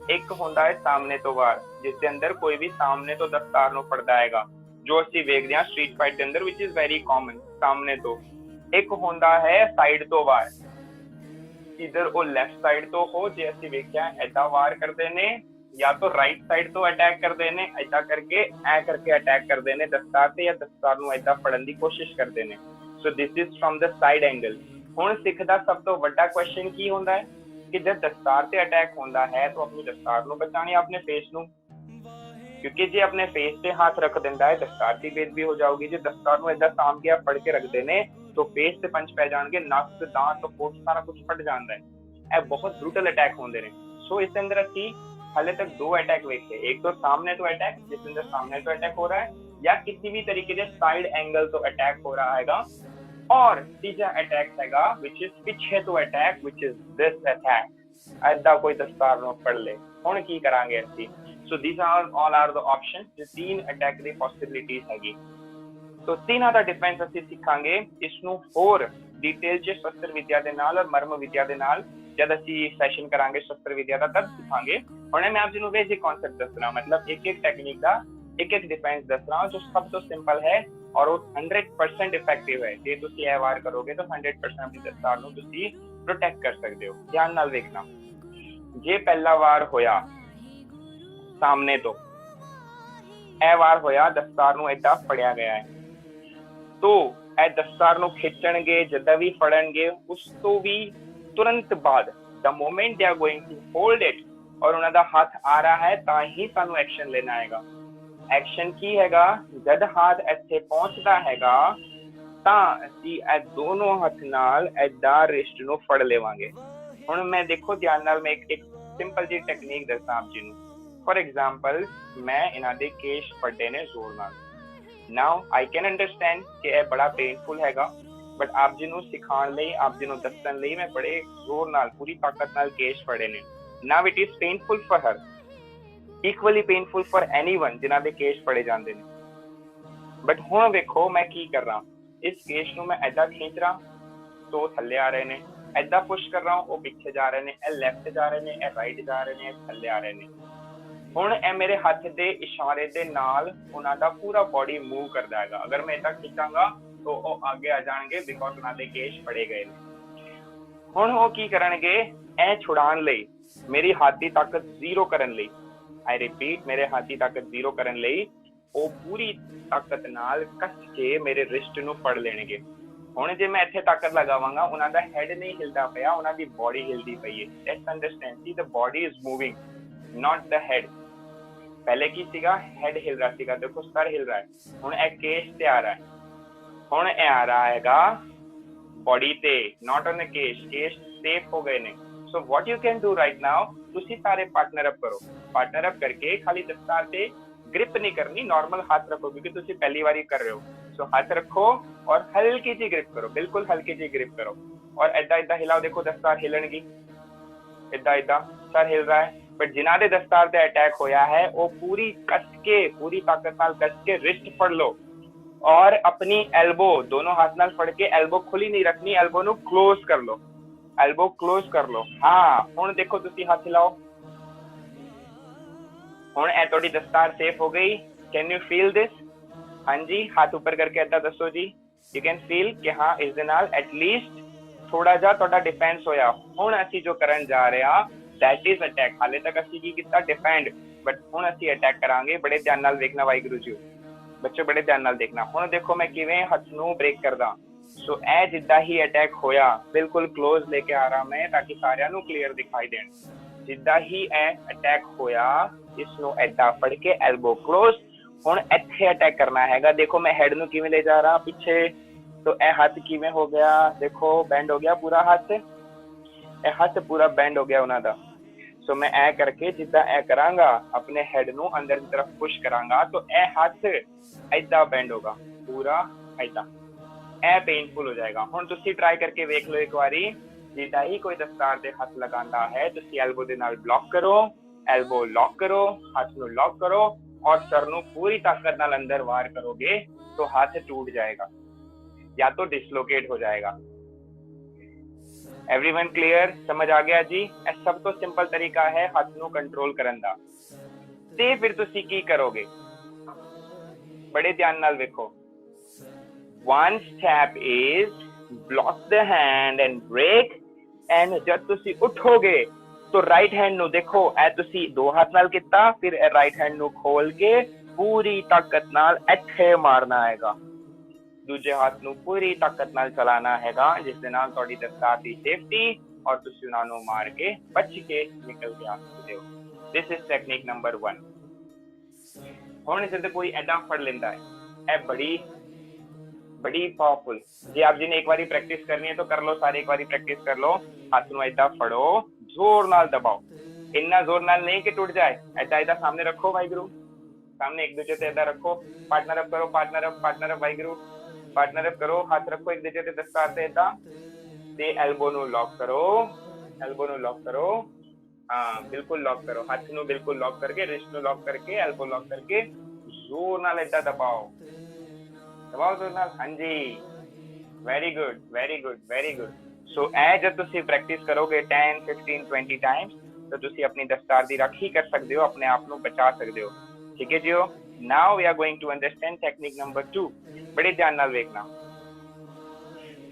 ਇੱਕ ਹੁੰਦਾ ਹੈ ਸਾਹਮਣੇ ਤੋਂ ਵਾਰ ਜਿਸ ਦੇ ਅੰਦਰ ਕੋਈ ਵੀ ਸਾਹਮਣੇ ਤੋਂ ਦਸਤਾਰ ਨੂੰ ਫੜਦਾ ਹੈਗਾ, ਜੋ ਅਸੀਂ ਵੇਖਦੇ ਹਾਂ ਸਟਰੀਟ ਫਾਈਟ ਦੇ ਅੰਦਰ, ਵਿਚ ਇਜ਼ ਵੈਰੀ ਕਾਮਨ ਸਾਹਮਣੇ ਤੋਂ। ਇੱਕ ਹੁੰਦਾ ਹੈ ਸਾਈਡ ਤੋਂ ਵਾਰ, ਇਧਰ ਉਹ ਲੈਫਟ ਸਾਈਡ ਤੋਂ ਹੋ, ਜੇ ਅਸੀਂ ਵੇਖਿਆ ਏਦਾਂ ਵਾਰ ਕਰਦੇ ਨੇ, या तो राइट साइड तो अटैक करते हैं, ऐसा करके ऐ करके अटैक करते हैं दस्तार से, या दस्तार ਨੂੰ ऐसा फड़न की कोशिश करते हैं। सो this is from the side angle. ਹੁਣ ਸਿੱਖ ਦਾ ਸਭ ਤੋਂ ਵੱਡਾ ਕੁਐਸਚਨ ਕੀ ਹੁੰਦਾ ਹੈ ਕਿ ਜਦ ਦਸਤਾਰ ਤੇ ਅਟੈਕ ਹੁੰਦਾ ਹੈ ਤਾਂ ਆਪਣੀ ਦਸਤਾਰ ਨੂੰ ਬਚਾਣੀ ਆਪਣੇ ਫੇਸ ਨੂੰ, ਕਿਉਂਕਿ ਜੇ ਆਪਣੇ ਫੇਸ ਤੇ ਹੱਥ ਰੱਖ ਦਿੰਦਾ ਹੈ ਦਸਤਾਰ ਦੀ ਬੇਇੱਜ਼ਤੀ ਹੋ ਜਾਊਗੀ। ਜੇ ਦਸਤਾਰ ਨੂੰ ਏਦਾਂ ਸਾਂਭ ਕੇ ਫੜ ਕੇ ਰੱਖਦੇ ਨੇ ਤਾਂ ਫੇਸ ਤੇ ਪੰਚ ਪੈ ਜਾਣਗੇ, ਨੱਕ ਦਾਂਤ ਹੋਠ ਸਾਰਾ ਕੁਝ ਫਟ ਜਾਂਦਾ ਹੈ। ਇਹ ਬਹੁਤ ਬਰੂਟਲ ਅਟੈਕ ਹੁੰਦੇ ਨੇ। ਸੋ ਇਸ ਦੇ ਅੰਦਰ ਅਸੀਂ हाले तक 2 अटैक देखे, एक तो सामने तो अटैक जिसके अंदर सामने तो अटैक हो रहा है, या किसी भी तरीके से साइड एंगल तो अटैक हो रहा हैगा, और तीसरा अटैक हैगा विच इज पीछे तो attack, which is this attack. ऐदा कोई दस्तार नु पढ़ ले, हुण की करांगे ਅਸੀਂ। सो these are all are the options, जो 3 अटैक ਦੀ पॉसिबिलिटीज हैगी। तो तीनों ਦਾ ਡਿਫੈਂਸ ਅਸੀਂ ਸਿੱਖਾਂਗੇ। ਇਸ ਨੂੰ ਹੋਰ ਡਿਟੇਲ ਚ ਸ਼ਸਤਰ ਵਿਦਿਆ ਦੇ ਨਾਲ ਔਰ ਮਰਮ ਵਿਦਿਆ ਦੇ ਨਾਲ जब ਅਸੀਂ ਸੈਸ਼ਨ ਕਰਾਂਗੇ ਸ਼ਸਤਰ ਵਿਦਿਆ ਦਾ ਤਦ ਸਿੱਖਾਂਗੇ। ਹੁਣ ਮੈਂ ਆਪ ਜੀ ਨੂੰ ਬੇਸਿਕ ਕਨਸੈਪਟ ਦੱਸ ਰਹਾ, मतलब एक टेक्निक ਦਾ एक डिफेंस दस रहा हूँ जो सब तो सिंपल है और वो 100% इफेक्टिव है। जे ਤੁਸੀਂ ਇਹ ਵਾਰ ਕਰੋਗੇ ਤਾਂ 100% ਆਪਣੀ ਦਸਤਾਰ ਨੂੰ ਤੁਸੀਂ ਪ੍ਰੋਟੈਕਟ ਕਰ ਸਕਦੇ ਹੋ। ਧਿਆਨ ਨਾਲ ਵੇਖਣਾ, ਜੇ ਪਹਿਲਾ ਵਾਰ ਹੋਇਆ ਸਾਹਮਣੇ ਤੋਂ, ਇਹ ਵਾਰ ਹੋਇਆ ਦਸਤਾਰ ਨੂੰ ਏਦਾਂ ਫੜਿਆ ਗਿਆ ਹੈ, तो ਇਹ ਦਸਤਾਰ ਨੂੰ ਖਿੱਚਣਗੇ, ਜਦੋਂ ਵੀ ਫੜਨਗੇ ਉਸ ਤੋਂ ਵੀ तुरंत बाद the moment they are going to hold it और ਉਹਨਾਂ ਦਾ ਹੱਥ ਆ ਰਹਾ ਹੈ ਤਾਂ ਹੀ ਸਾਨੂੰ ਐਕਸ਼ਨ ਲੈਣਾ ਹੈਗਾ। ਐਕਸ਼ਨ ਕੀ ਹੈਗਾ, ਜਦ ਹੱਥ ਇੱਥੇ ਪਹੁੰਚਦਾ ਹੈਗਾ ਤਾਂ ਅਸੀਂ ਇਹ ਦੋਨੋਂ ਹੱਥ ਨਾਲ ਏਦਾਂ ਰਿਸਟ ਨੂੰ ਫੜ ਲਵਾਂਗੇ। ਹੁਣ ਮੈਂ ਦੇਖੋ ਧਿਆਨ ਨਾਲ ਮੈਂ ਇੱਕ ਸਿੰਪਲ ਜਿਹੀ ਟੈਕਨੀਕ ਦੱਸਾਂ ਆਪ ਜੀ ਨੂੰ। ਫॉर एग्जांपल ਮੈਂ ਇਹਨਾਂ ਦੇ ਕੇਸ਼ ਫੜੇ ਨੇ ਜ਼ੋਰ ਨਾਲ। ਨਾਓ ਆਈ ਕੈਨ ਅੰਡਰਸਟੈਂਡ ਕਿ ਇਹ ਬੜਾ ਪੇਨਫੁਲ ਹੈਗਾ, बट आप जी ਨੂੰ ਸਿਖਾਉਣ ਲਈ, ਆਪ ਜੀ ਨੂੰ ਦੱਸਣ ਲਈ ਮੈਂ ਬੜੇ ਜ਼ੋਰ ਨਾਲ ਪੂਰੀ ਤਾਕਤ ਨਾਲ ਕੇਸ਼ ਫੜੇ ਨੇ। ਨਾਓ it is painful for her, equally painful for anyone ਜਿਨ੍ਹਾਂ ਦੇ ਕੇਸ਼ ਫੜੇ ਜਾਂਦੇ ਨੇ। ਬਟ ਹੁਣ ਵੇਖੋ ਮੈਂ ਕੀ ਕਰ ਰਹਾ, ਇਸ ਕੇਸ਼ ਨੂੰ ਮੈਂ ਏਦਾਂ ਖਿੱਚ ਰਹਾ तो ਥੱਲੇ ਆ ਰਹੇ ਨੇ, ਏਦਾਂ ਪੁਸ਼ ਕਰ ਰਹਾ ਹੂੰ ਉਹ ਪਿੱਛੇ ਜਾ ਰਹੇ ਨੇ, ਇਹ ਲੈਫਟ ਜਾ ਰਹੇ ਨੇ, ਇਹ ਰਾਈਟ ਜਾ ਰਹੇ ਨੇ, ਇਹ ਥੱਲੇ ਆ ਰਹੇ ਨੇ। ਹੁਣ ਇਹ ਮੇਰੇ ਹੱਥ ਦੇ ਇਸ਼ਾਰੇ ਦੇ ਨਾਲ ਉਹਨਾਂ ਦਾ ਪੂਰਾ ਬੋਡੀ ਮੂਵ ਕਰਦਾ ਹੈਗਾ। ਅਗਰ ਮੈਂ ਏਦਾਂ ਖਿੱਚਾਂਗਾ तो ਉਹ ਅੱਗੇ ਆ ਜਾਣਗੇ ਬਿਕੋਜ਼ ਉਹਨਾਂ ਦੇ ਕੇਸ਼ ਫੜੇ ਗਏ ਨੇ। ਹੁਣ ਉਹ ਕੀ ਕਰਨਗੇ, ਇਹ ਛੁਡਾਉਣ ਲਈ, ਮੇਰੀ ਹੱਥ ਦੀ ਤਾਕਤ ਜ਼ੀਰੋ ਕਰਨ ਲਈ, ਆਈ ਰਿਪੀਟ ਮੇਰੇ ਹੱਥ ਦੀ ਤਾਕਤ ਜ਼ੀਰੋ ਕਰਨ ਲਈ ਉਹ ਪੂਰੀ ਤਾਕਤ ਨਾਲ ਕੱਸ ਕੇ ਮੇਰੇ ਰਿਸਟ ਨੂੰ ਫੜ ਲੈਣਗੇ। ਹੁਣ ਜੇ ਮੈਂ ਇੱਥੇ ਤਾਕਤ ਲਗਾਵਾਂਗਾ ਉਹਨਾਂ ਦਾ ਹੈਡ ਨਹੀਂ ਹਿਲਦਾ ਪਿਆ, ਉਹਨਾਂ ਦੀ ਬੋਡੀ ਹਿਲਦੀ ਪਈ ਹੈ। ਲੈਟਸ ਅੰਡਰਸਟੈਂਡ ਕਿ the body is moving not the head. ਪਹਿਲੇ ਕੀ ਸੀਗਾ, ਹੈਡ ਹਿਲ ਰਿਹਾ ਸੀਗਾ, ਦੇਖੋ ਸਰ ਹਿਲ ਰਿਹਾ ਹੈ। ਹੁਣ ਇਹ ਕੇਸ਼ ਤੇ ਆ ਰਿਹਾ ਹੈ, ਹੁਣ ਇਹ ਆ ਰਹਾ ਹੈਗਾ ਬੋਡੀ ਤੇ, ਨਾਟ on the Kesh. Kesh safe ਹੋ ਗਏ ਨੇ। So what you can do right now, ਤੁਸੀਂ ਸਾਰੇ ਪਾਰਟਨਰ ਅਪ ਕਰੋ। ਪਾਰਟਨਰ ਅਪ ਕਰਕੇ ਖਾਲੀ ਦਸਤਾਰ ਤੇ ਗ੍ਰਿਪ ਨਹੀਂ ਕਰਨੀ, ਨਾਰਮਲ ਹੱਥ ਰੱਖੋ ਕਿਉਂਕਿ ਤੁਸੀਂ ਪਹਿਲੀ ਵਾਰੀ ਕਰ ਰਹੇ ਹੋ। ਸੋ ਹੱਥ ਰੱਖੋ ਔਰ ਹਲਕੀ ਜਿਹੀ ਗ੍ਰਿਪ ਕਰੋ, ਬਿਲਕੁਲ ਹਲਕੀ ਜਿਹੀ ਗ੍ਰਿਪ ਕਰੋ ਔਰ ਏਦਾਂ ਏਦਾਂ ਹਿਲਾਓ। ਦੇਖੋ ਦਸਤਾਰ ਹਿਲਣਗੀ, इदा इदा सर हिल रहा है, बट जिन्हां दे दस्तार ते अटैक होया है वो पूरी कस के, पूरी ताकत नाल कस के रिस्ट फड़ लो और अपनी एल्बो दोनों हाथ नाल फड़ के एल्बो खुली नहीं रखनी, एल्बो नु क्लोज कर लो, एल्बो क्लोज कर लो। हाँ हुण देखो तुसी हाथ हिलाओ, हुण ए थोड़ी दस्तार सेफ हो गई। Can you feel this? हाँ जी, हाथ ऊपर करके ऐसा दसो जी, यू कैन फील कि हाँ इस दे नाल एटलीस्ट थोड़ा जा तुहाडा डिफेंस होया। हुण असी जो करन जा रहे हां दैट इज अटैक। हाले तक असी की कीता डिफेंड, बट हुण असी अटैक करांगे। बड़े ध्यान नाल देखना वाहिगुरू जी, बच्चों बड़े ध्यान नाल देखना। हुण देखो मैं किवें हथ नूं ब्रेक करदा। सो ए जिद्दां ही अटैक होया बिल्कुल क्लोज लेके आ रहा मैं ताकि सारिਆਂ ਨੂੰ क्लियर दिखाई देण। जिद्दां ही ए अटैक होया इस ਨੂੰ ऐदा फड़ के एल्बो क्लोज। हुण ਇੱਥੇ अटैक करना हैगा। देखो मैं हेड ਨੂੰ किवें ले जा रहा पीछे, तो ए हाथ किवें हो गया, देखो बैंड हो गया पूरा हाथ, ए हाथ पूरा बैंड हो गया उन्हां दा। सो मैं ए करके जिद्दां ए करांगा अपने हेड ਨੂੰ अंदर की तरफ पुश करांगा तो ए हाथ ऐदा बैंड होगा पूरा ऐदा, ए पेनफुल हो जाएगा। हुण तुसी ट्राई करके वेख लो एक बारी, जिद्दां ही कोई दस्तार ते हाथ लगांदा है तुसी एल्बो दे नाल ब्लॉक करो, एल्बो लॉक करो, हाथ ਨੂੰ लॉक करो और सर ਨੂੰ पूरी ताकत नाल अंदर वार करोगे तो हाथ टूट जाएगा या तो डिसलोकेट हो जाएगा। Everyone clear? समझ आ गया जी? ए सब तो सिंपल तरीका है हाथ ਨੂੰ कंट्रोल करन दा। ते फिर तुसी की करोगे, बड़े ध्यान नाल देखो। One step is block the hand and break, and जब तुसी उठोगे तो राइट हैंड नु देखो ए तुसी दो हाथ नाल किता, फिर ए राइट हैंड नु खोल के पूरी ताकत नाल ਇੱਥੇ मारना हैगा। दूजे हाथ ਨੂੰ पूरी ताकत नाल चलाना हैगा जिस दे नाल ਤੁਹਾਡੀ ਦਸਤਾਰ ਦੀ ਸੇਫਟੀ और ਤੁਸੀਂ ਉਹਨਾਂ ਨੂੰ ਮਾਰ ਕੇ ਬਚ ਕੇ ਨਿਕਲ ਕੇ ਆ ਸਕਦੇ ਹੋ। This is technique number 1। ਹੁਣ जब कोई ऐदा फड़ लेंदा है, ए बड़ी पावरफुल। जी आप जी ने एक बारी प्रैक्टिस करनी है तो कर लो, सारे एक बारी प्रैक्टिस कर लो। हाथ ਨੂੰ ऐदा फड़ो, जोर नाल दबाओ, इतना जोर नाल नहीं कि टूट जाए। ऐदा ऐदा सामने रखो वाहिगुरू, सामने एक दूसरे से ऐदा रखो, पार्टनर अप करो, partner up Waheguru, partner up करो, हाथ रखो एक दूसरे से दस्तार से ऐदा ते एल्बो नु लॉक करो, एल्बो नु लॉक करो। हाँ बिल्कुल लॉक करो, हाथ नु बिल्कुल लॉक करके, रिस्ट नु लॉक करके, एल्बो लॉक करके जोर नाल ऐदा दबाओ, दबाओ जोर नाल। हाँ जी very good very good very good. So ए जब तुसी प्रैक्टिस करोगे 10 15 20 टाइम्स तो तुसी अपनी दस्तार दी राखी कर सकते हो, अपने आप ਨੂੰ बचा सकते हो। ठीक है जियो। Now we are going to understand technique number 2। बड़े ध्यान नाल देखना।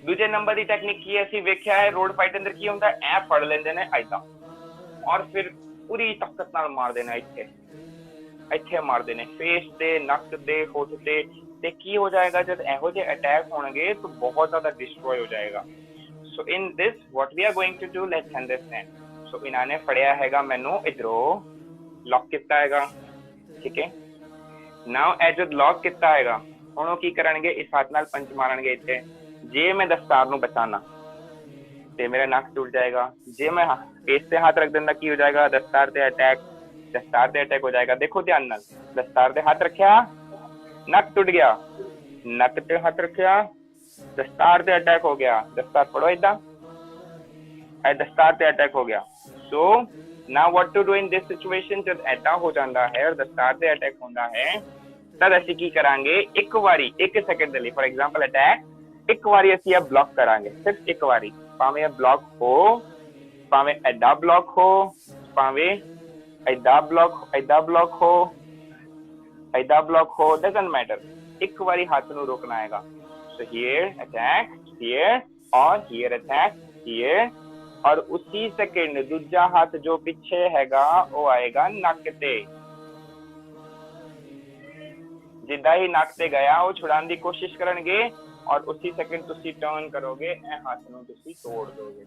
दूजे नंबर दी टेक्निक की ਅਸੀਂ ਵੇਖਿਆ ਹੈ रोड फाइट अंदर ਕੀ ਹੁੰਦਾ ਹੈ, ਫੜ ਲੈਂਦੇ ਨੇ ऐदा और फिर पूरी ताकत नाल मार देना, ਇੱਥੇ मारते ने फेस ते, नक ते, होठ ते। ਤੇ ਕੀ ਹੋ ਜਾਏਗਾ ਜਦ ਇਹੋ ਜਿਹੇ ਅਟੈਕ ਹੋਣਗੇ तो बहुत ज्यादा डिस्ट्रॉय हो जाएगा। So in this what we are going to do, let's understand. So इन्हां ने फड़िया हैगा मैनू इधरों लॉक किया हैगा, ठीक है। नाउ ए जो लॉक किया हैगा हुण ਉਹ ਕੀ ਕਰਨਗੇ, इस हाथ नाल पंच मारनगे ਇੱਥੇ। जे मैं दस्तार ਨੂੰ बचाना ਤੇ मेरा नक टूट जाएगा, जे मैं फेस ਤੇ हाथ रख देना की हो जाएगा, दस्तार ਤੇ अटैक हो जाएगा। देखो ध्यान नाल, दस्तार ਤੇ हाथ रखिया, नक टूट गया, नक ते हाथ रखिया, दस्तार ते अटैक हो गया। दस्तार पढ़ो इदा, दस्तार ते अटैक हो गया। So now what to do in this situation, जब ऐदा हो जाता है और दस्तार ते अटैक होता है तब ਅਸੀਂ ਕੀ ਕਰਾਂਗੇ, ਇੱਕ ਵਾਰੀ 1 ਸੈਕਿੰਡ ਦੇ ਲਈ ਫॉर एग्जांपल अटैक, ਇੱਕ ਵਾਰੀ ਅਸੀਂ ਇਹ ਬਲੌਕ ਕਰਾਂਗੇ, ਸਿਰਫ ਇੱਕ ਵਾਰੀ। ਭਾਵੇਂ ਇਹ ਬਲੌਕ ਹੋ, ਭਾਵੇਂ ਐਦਾ ਬਲੌਕ ਹੋ, ਭਾਵੇਂ ਐਦਾ ਬਲੌਕ ਹੋ, ऐदा ब्लॉक हो, डजंट मैटर। एक बारी हाथ ਨੂੰ रोकना आएगा। सो हियर अटैक, हियर और हियर अटैक, हियर, और उसी सेकंड दूजा हाथ जो पीछे हैगा वो आएगा नक ते। जिद्दां ही नक ते गया वो छुड़ाने की कोशिश करनगे और उसी सेकंड तुसी टर्न करोगे, ए हाथ ਨੂੰ तुसी तोड़ दोगे।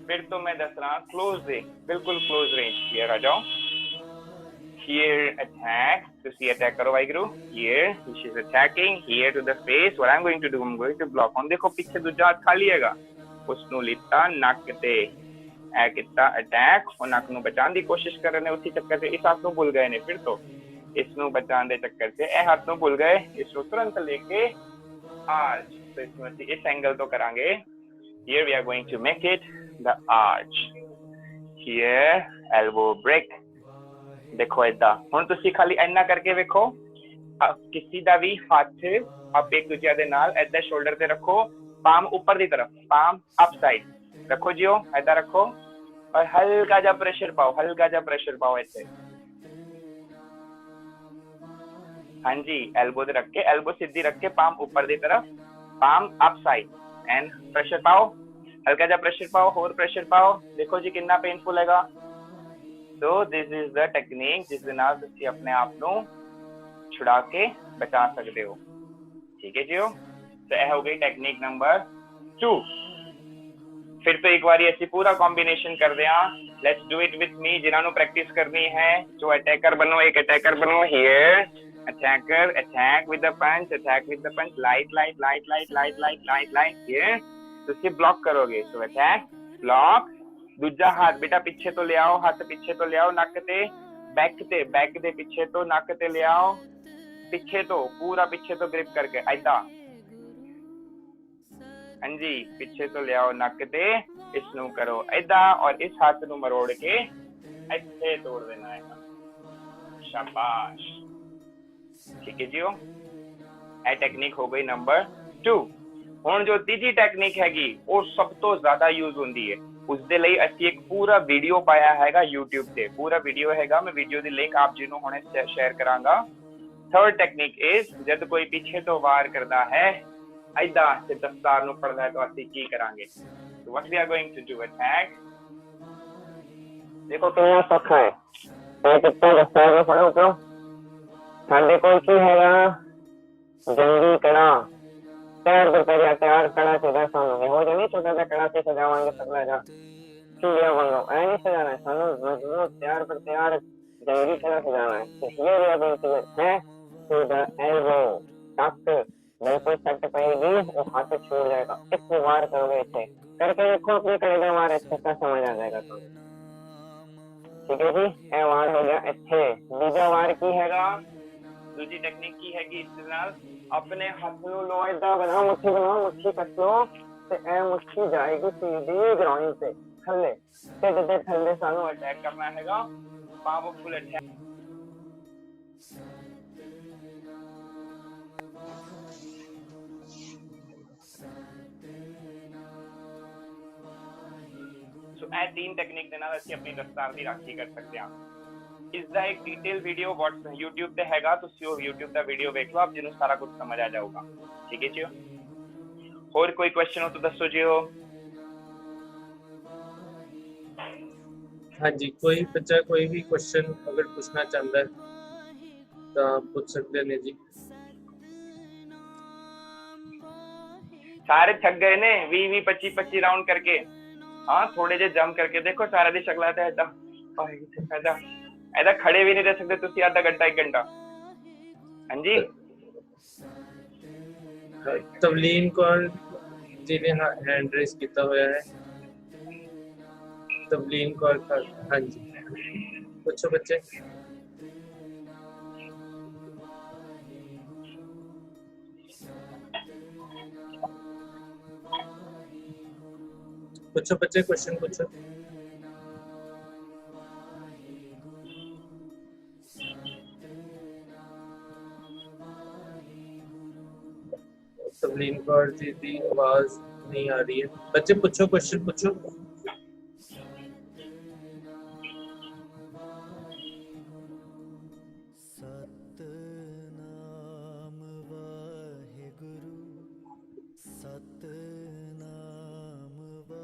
फिर तो मैं दस रहा क्लोज रेंज, बिल्कुल क्लोज रेंज। हियर आ जाओ, here attack, to see attack करो Waheguru. here she is attacking, here to the face। what I'm going to do, I'm going to block। ਹੁਣ ਦੇਖੋ ਪਿੱਛੇ ਦੂਜਾ ਹੱਥ ਖਾਲੀ ਹੈਗਾ, ਉਸ ਨੂੰ ਲਿੱਤਾ ਨੱਕ ਤੇ, ਐ ਕੀਤਾ ਅਟੈਕ। ਉਹ ਨੱਕ ਨੂੰ ਬਚਾਉਣ ਦੀ ਕੋਸ਼ਿਸ਼ ਕਰ ਰਹੇ ਨੇ, ਉਸੇ ਚੱਕਰ 'ਚ ਇਸ ਹੱਥ ਨੂੰ ਭੁੱਲ ਗਏ ਨੇ। ਫਿਰ ਤੋਂ ਇਸ ਨੂੰ ਬਚਾਉਣ ਦੇ ਚੱਕਰ 'ਚ ਇਹ ਹੱਥ ਨੂੰ ਭੁੱਲ ਗਏ, ਇਸ ਨੂੰ ਤੁਰੰਤ ਲੈ ਕੇ ਆਜ ਇਸ ਨੂੰ ਅਸੀਂ ਇਸ ਐਂਗਲ ਤੋਂ ਕਰਾਂਗੇ। Here we are going to make it the arch. Here elbow break. देखो इदा ਹੁਣ ਤੁਸੀਂ ਖਾਲੀ ਇੰਨਾ ਕਰਕੇ ਵੇਖੋ ਕਿਸੇ ਦਾ ਵੀ ਹੱਥ ਆਪ ਇੱਕ ਦੂਜੇ ਦੇ ਨਾਲ ਇਦਾਂ ਸ਼ੋਲਡਰ ਤੇ ਰੱਖੋ ਪਾਮ ਉੱਪਰ ਦੀ ਤਰਫ ਪਾਮ ਅਪ ਸਾਈਡ ਰੱਖੋ ਜਿਓ ਇਦਾਂ ਰੱਖੋ और हल्का जा प्रेशर पाओ ऐसे हाँ जी एल्बो रख के एल्बो सीधी रख के पाम ऊपर की तरफ palm up side and pressure पाओ हल्का जा प्रेशर पाओ और प्रेशर पाओ देखो जी कितना पेनफुल हैगा तो दिस इज द टेक्निक जिस दे नाल तुसी अपने आप नु छुड़ा के बचा सकते हो ठीक है जी तो यह हो गई टेक्निक नंबर 2 फिर तो एक बार ऐसी पूरा कॉम्बिनेशन कर दे let's do it with me जिन्होंने प्रैक्टिस करनी है जो अटैकर बनो एक अटैकर बनो here attacker attack with the punch light here तुसी ब्लॉक करोगे सो अटैक ब्लॉक दूजा हाथ बेटा पीछे तो ले आओ हाथ पीछे तो ले आओ नक ते बैक दे पीछे तो नक ते ले आओ पीछे तो पूरा पीछे तो ग्रिप करके ऐदा हाँ जी पीछे तो ले आओ नक ते इसनू करो ऐदा और इस हाथ नू मरोड़ के ऐसे तोड़ देना है शाबाश ठीक है जी ये टेक्निक हो गई नंबर 2 हुण जो तीजी टेक्निक हैगी वो सब तो ज्यादा यूज होंदी है उस दे लई ਅਸੀਂ एक पूरा वीडियो पाया हैगा YouTube ਤੇ पूरा वीडियो हैगा मैं वीडियो ਦੀ लिंक आप जी ਨੂੰ ਹੁਣੇ शेयर करांगा थर्ड टेक्निक इज जब कोई पीछे तो वार करता है ऐदा से दस्तार नु पड़दा है तो ਅਸੀਂ ਕੀ ਕਰਾਂਗੇ तो what we are going to do attack देखो कितना सौखा है मैं कितना दस्तार में पड़ा तो ਸਾਡੇ ਕੋਲ ਕੀ ਹੈਗਾ जंगी कड़ा तैयार करते जाते तैयार कड़ा सीधा सामने हो जाए छोटा सा कड़ा से सजावांगे सकला जा सीधा बनो ऐ नहीं सजाना है सानू मजबूत तैयार पर तैयार जंगी कड़ा सजाना है इसलिए भी अब इंतजार है टू द एल्बो टक बिल्कुल सेट पाएगी वो हाथ छूट जाएगा एक वार करोगे इसे करके देखो अपने कलेजा वार अच्छे से समझ आ जाएगा तो ठीक है जी ये वार हो गया अच्छे दूसरा वार की हैगा दूसरी टेक्निक की है कि इसके नाल अपने हाथ नु लो इदा बनाओ मुट्ठी कस लो ते ए मुट्ठी जाएगी सीधी ग्राउंड पे थल्ले ते जदे थल्ले सानू अटैक करना हैगा पावरफुल अटैक सो ए तीन टेक्निक दे नाल ਅਸੀਂ ਆਪਣੀ ਦਸਤਾਰ ਦੀ ਰਾਖੀ ਕਰ ਸਕਦੇ ਹਾਂ ਇਸ ਦਾ ਇੱਕ ਡਿਟੇਲ ਵੀਡੀਓ WhatsApp YouTube ਤੇ ਹੈਗਾ ਤੁਸੀਂ ਉਹ YouTube ਦਾ ਵੀਡੀਓ ਵੇਖ ਲਓ ਆਪ ਜੀ ਨੂੰ ਸਾਰਾ ਕੁਝ ਸਮਝ ਆ ਜਾਊਗਾ ਠੀਕ ਹੈ ਜੀ ਹੋਰ ਕੋਈ ਕੁਐਸਚਨ ਹੋ ਤਾਂ ਦੱਸੋ ਜੀ हाँ जी कोई बच्चा कोई भी क्वेश्चन अगर पूछना चाहता है तो पूछ सकते हैं जी सारे थक गए ने 20 25 राउंड करके हाँ थोड़े जे जम करके देखो सारा दी शक्ल है ऐसा ऐसा ऐसा खड़े भी नहीं रह सकते तुसी आधा घंटा 1 घंटा हाँ जी तवलीन कौर जी ने हैंड रेस किया हुआ है तवलीन कौर हाँ जी पूछो बच्चे क्वेश्चन पूछो तवलीन कौर जी की आवाज नहीं आ रही है बच्चे पूछो क्वेश्चन पूछो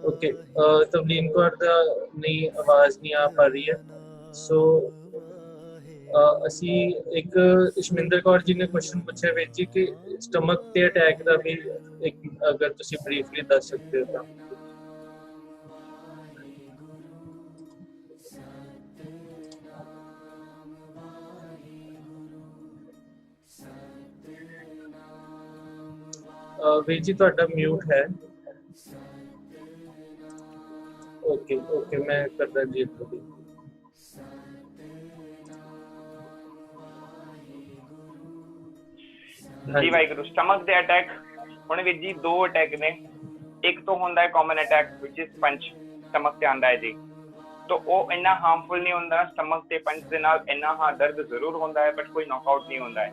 ओके तवलीन कौर दा नहीं आवाज नहीं आ पा रही है सो ਅਸੀਂ ਇੱਕ ਇਸ਼ਮਿੰਦਰ ਕੌਰ ਜੀ ਨੇ ਕੁਐਸਚਨ ਪੁੱਛਿਆ ਵੀਰ ਜੀ ਕਿ ਸਟਮਕ ਤੇ ਅਟੈਕ ਦਾ ਵੀ ਇੱਕ ਅਗਰ ਤੁਸੀਂ ਬਰੀਫਲੀ ਦੱਸ ਸਕਦੇ ਹੋ ਤਾਂ ਵੀਰ ਜੀ ਤੁਹਾਡਾ ਮਿਊਟ ਹੈ ओके मैं करदा जी जी वाहिगुरु स्टमक दे अटैक हुण वीर जी 2 अटैक ने एक तो होंदा है common attack which is punch, stomach ते आंदा है जी, तो वो इन्ना हार्मफुल नहीं होंदा। स्टमक ते पंच दे नाल इन्ना हाँ दर्द जरूर होंदा है बट कोई नॉकआउट नहीं होंदा है,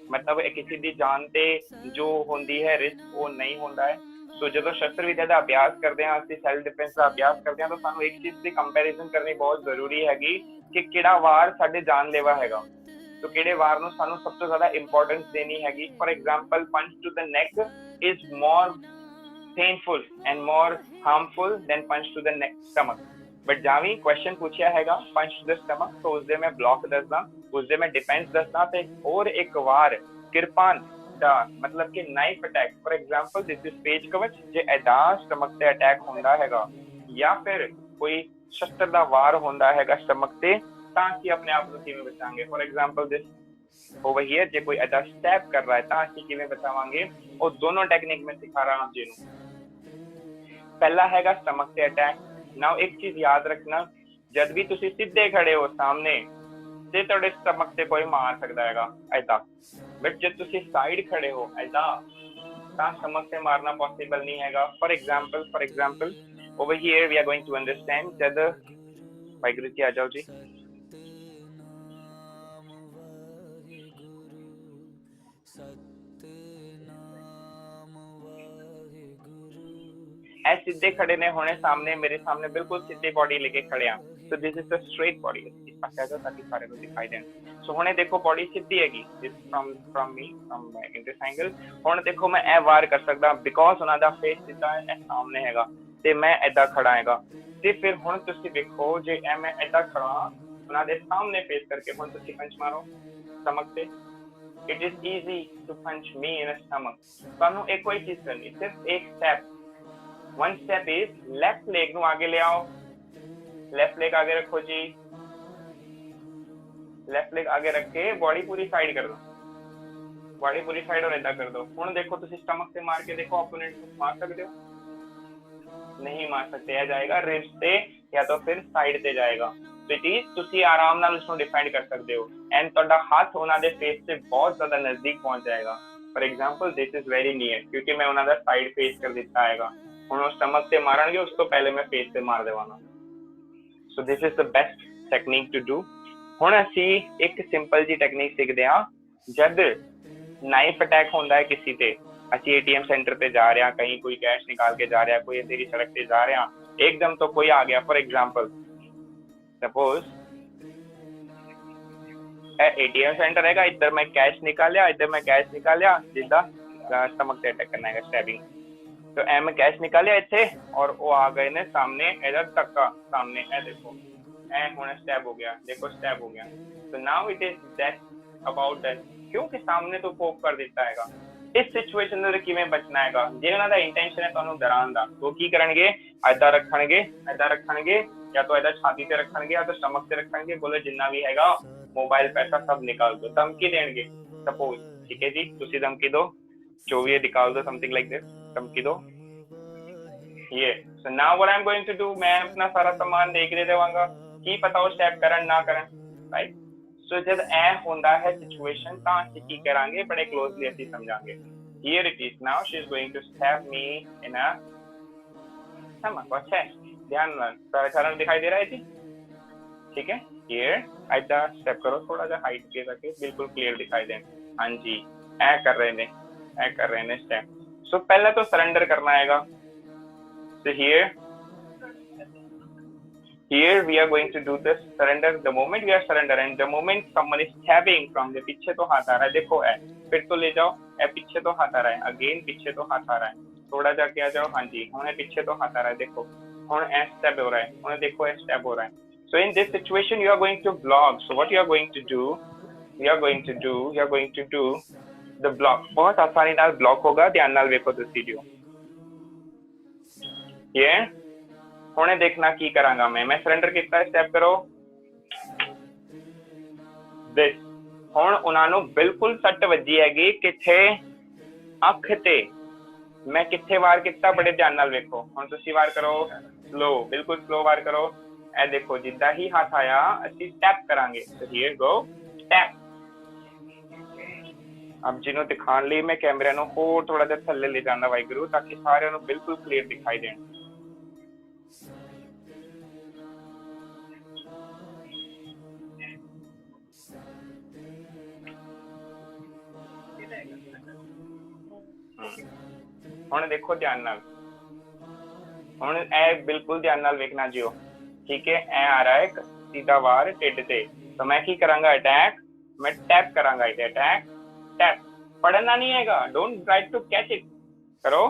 मतलब किसी दी जान ते जो होंदी है रिस्क वो नहीं होंदा है। सो जो शस्त्र विद्या का अभ्यास करते हैं, असं सैल्फ डिफेंस का अभ्यास करते हैं, तो सानू एक चीज की कंपैरिजन करनी बहुत जरूरी हैगी कि किहड़ा वार साडे जानलेवा हैगा, तो किहड़े वार नू सानू सब तो ज्यादा इंपॉर्टेंस देनी हैगी। For example punch to the neck is more painful and more harmful than punch to the neck stomach. But जावी क्वेश्चन पूछया हैगा पंच टू द स्टमक, तो उसदे मैं ब्लॉक दसदा, उसदे मैं डिफेंस दसदा, ते और एक वार किरपान दा मतलब कि knife attack. For example this is page कवच, जे एदा स्टमक ते अटैक होंदा हैगा या फिर कोई शस्त्र दा वार होंदा हैगा स्टमक ते, तां कि अपने आप को किवें बचाएंगे। For example this over here, जे कोई एदा स्टैब कर रहा है तां कि किवें बचावांगे, और दोनों टेक्निक में सिखा रहा हूं जी नू। पहला हैगा स्टमक ते अटैक। नाउ एक चीज याद रखना, जब भी तुसी सीधे खड़े हो सामने ते तुहाडे स्टमक ते कोई मार सकदा हैगा ऐदा, बट जब तुसी साइड खड़े हो ऐदा तां स्टमक से मारना पॉसिबल नहीं हैगा। For example over here we are going to understand, जब वाहिगुरू जी आ जाओ जी, ऐ सीधे खड़े ने होने सामने, मेरे सामने बिल्कुल सीधी बॉडी लेके खड़े हैं, सो this is the straight body. इस पासे आ जाओ ताकि सारे को दिखाई दे। सो हुणे देखो बॉडी सीधी हैगी, this from me from in this angle. हुण देखो मैं ए वार कर सकदा बिकॉज़ उन्हां दा फेस सीधा है, सामने हैगा ते मैं ऐदा खड़ा हैगा। ते फिर हुण तुसीं देखो जे ए मैं ऐदा खड़ा उन्हां दे सामने फेस करके, हुण तुसीं पंच मारो स्टमक ते, it is easy to punch me in a stomach. तुहानू एक कोई चीज करनी, सिर्फ एक step, one step is left leg नू आगे ले आओ, लेफ्ट लेग आगे रखो जी, लेफ्ट लेग आगे रख के बॉडी पूरी साइड कर दो, बॉडी पूरी साइड और ऐदा कर दो। हुण देखो तुसी स्टमक से मार के देखो, ओपोनेंट को मार सकते हो? नहीं मार सकते, आ जाएगा रिब्स से या तो फिर साइड से जाएगा। तो इट इज तुसी आराम नाल उसको डिफेंड कर सकते हो एंड ਤੁਹਾਡਾ हाथ ਉਹਨਾਂ ਦੇ फेस से बहुत ज्यादा नजदीक पहुंच जाएगा। For example this is very near, क्योंकि मैं ਉਹਨਾਂ ਦਾ साइड फेस कर ਦਿੱਤਾ ਹੈਗਾ। ਹੁਣ ਉਹ स्टमक से मारनगे, ਉਸ ਤੋਂ ਪਹਿਲੇ ਮੈਂ फेस से मार देवाना। So this is the best technique to do. ਹੁਣ ਅਸੀਂ ਇੱਕ ਸਿੰਪਲ ਜੀ ਟੈਕਨੀਕ ਸਿੱਖਦੇ ਹਾਂ, ਜਦ ਨਾਈਫ ਅਟੈਕ ਹੁੰਦਾ ਹੈ ਕਿਸੇ ਤੇ, ਅਸੀਂ एटीएम सेंटर पे जा रहे हैं, कहीं कोई कैश निकाल के जा रहा है, कोई तेरी सड़क पे जा रहे हैं, एकदम तो कोई आ गया। For example suppose ATM centre हैगा, इधर मैं कैश निकालिया, इधर मैं कैश निकालिया, जिदा स्टमक से अटैक करना है स्टैबिंग। तो ए मैं कैश निकालिया इथे और वो आ गए ने सामने, इधर तक का सामने है, देखो ए होना स्टैब हो गया, देखो स्टैब हो गया। तो now it is that about that, क्योंकि सामने तो पोक कर देता हैगा। इस सिचुएशन ਦੇ ਕਿਵੇਂ ਬਚਣਾ ਹੈਗਾ, ਜੇ ਉਹਨਾਂ ਦਾ ਇੰਟੈਂਸ਼ਨ ਹੈ ਤੁਹਾਨੂੰ ਡਰਾਉਣ ਦਾ, तो ਕੀ ਕਰਨਗੇ, ਐਦਾਂ ਰੱਖਣਗੇ या तो ऐसा छाती से रखणगे या तो स्टमक से रखणगे, बोले जिन्ना भी हैगा मोबाइल पैसा सब निकाल दो, धमकी देंगे। सपोज ठीक है जी, तुसी धमकी दो 24 निकाल दो, समथिंग लाइक दिस, धमकी दो ये। So now what I am going to do, मैं अपना सारा सामान देख दे देवांगा, की पता वो स्टेप करन ना करन, राइट। सो जब ए होंदा है सिचुएशन तां ਅਸੀਂ ਕੀ ਕਰਾਂਗੇ, बड़े क्लोजली ਅਸੀਂ समझांगे। Here it is, now she is going to stab me in a stomach. अच्छा ध्यान सारा कारण दिखाई दे रहा है जी, ठीक है। हियर ऐसा स्टेप करो, थोड़ा सा हाइट के करके बिल्कुल क्लियर दिखाई दे। हाँ जी ए कर रहे ने स्टेप। सो पहले तो सरेंडर करना हैगा। सो here we are going to do this surrender। the moment we are surrender and the moment someone is stabbing from the पीछे तो हाथ आ रहा है, देखो ए फिर तो ले जाओ, ए पीछे तो हाथ आ रहा है, अगेन पीछे तो हाथ आ रहा है, थोड़ा जाके आ जाओ, हाँ जी हुणे पीछे तो हाथ आ रहा है, देखो हुणे ए स्टेप हो रहा है, हुणे देखो ए स्टेप हो रहा है। so in this situation you are going to block। so what you are going to do, you are going to do the block। बहुत आसानी नाल ब्लॉक होगा, ध्यान नाल देखो this video। ये हुणे देखना की करांगा मैं सरेंडर कितना स्टेप करो दिस। हुण उन्हां नूं बिल्कुल सट वजी हैगी किथे, अख ते। मैं किथे वार किता, बड़े ध्यान नाल देखो। हुण तुसीं वार करो स्लो, बिल्कुल स्लो वार करो। ए देखो जिद्दां ही हाथ आया असीं स्टेप करांगे। सो हियर गो स्टेप, ਆਪ ਜੀ ਨੂੰ ਦਿਖਾਉਣ ਲਈ ਮੈਂ ਕੈਮਰੇ ਨੂੰ ਹੋਰ ਥੋੜਾ ਜਿਹਾ ਥੱਲੇ ਲੈ ਜਾਂਦਾ ਵਾਹਿਗੁਰੂ, ਤਾਂ ਕਿ ਸਾਰਿਆਂ ਨੂੰ ਬਿਲਕੁਲ ਕਲੀਅਰ ਦਿਖਾਈ ਦੇਣ। ਹੁਣ ਦੇਖੋ ਧਿਆਨ ਨਾਲ, ਹੁਣ ਇਹ ਬਿਲਕੁਲ ਧਿਆਨ ਨਾਲ ਵੇਖਣਾ ਜਿਓ, ठीक है। ए आ रहा है सीधा वार टिड से, तो मैं की करांगा अटैक, मैं टैप करांगा इसे, अटैक टैप, पढ़ना नहीं हैगा, don't try to catch it, करो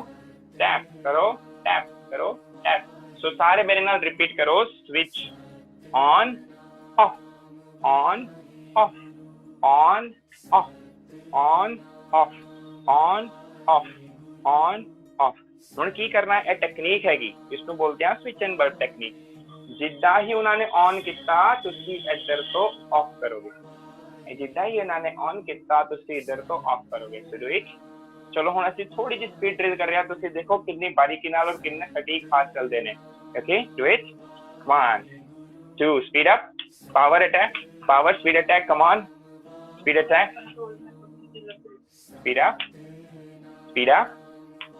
टैप करो टैप करो टैप। सो सारे मेरे नाल रिपीट करो, switch on off on off on off on off on off on off. ਹੁਣ ਕੀ ਕਰਨਾ ਹੈ, ਇਹ ਟੈਕਨੀਕ ਹੈਗੀ, ਇਸਨੂੰ ਬੋਲਦੇ ਆ ਸਵਿਚ ਐਂਡ ਬਰਡ ਟੈਕਨੀਕ। ਜਿੱਦਾਂ ਹੀ ਉਹਨਾਂ ਨੇ ਔਨ ਕੀਤਾ ਤੁਸੀਂ ਇੱਧਰ ਤੋਂ ਆਫ ਕਰੋਗੇ, ਜਿੱਦਾਂ ਹੀ ਇਹਨਾਂ ਨੇ ਔਨ ਕੀਤਾ ਤੁਸੀਂ ਇੱਧਰ ਤੋਂ ਆਫ ਕਰੋਗੇ। ਸੋ ਡੂ ਇਟ। ਚਲੋ ਹੁਣ ਅਸੀਂ ਥੋੜੀ ਜਿਹੀ ਸਪੀਡ ਡਰਿਲ ਕਰ ਰਹੇ ਹਾਂ, ਤੁਸੀਂ ਦੇਖੋ ਕਿੰਨੀ ਬਾਰੀਕੀ ਨਾਲ ਔਰ ਕਿੰਨੇ ਸਟੀਕ ਹਾਥ ਚੱਲਦੇ ਨੇ। Okay, do it. 1 2 speed up, power attack, power speed attack, come on speed attack, speed up speed up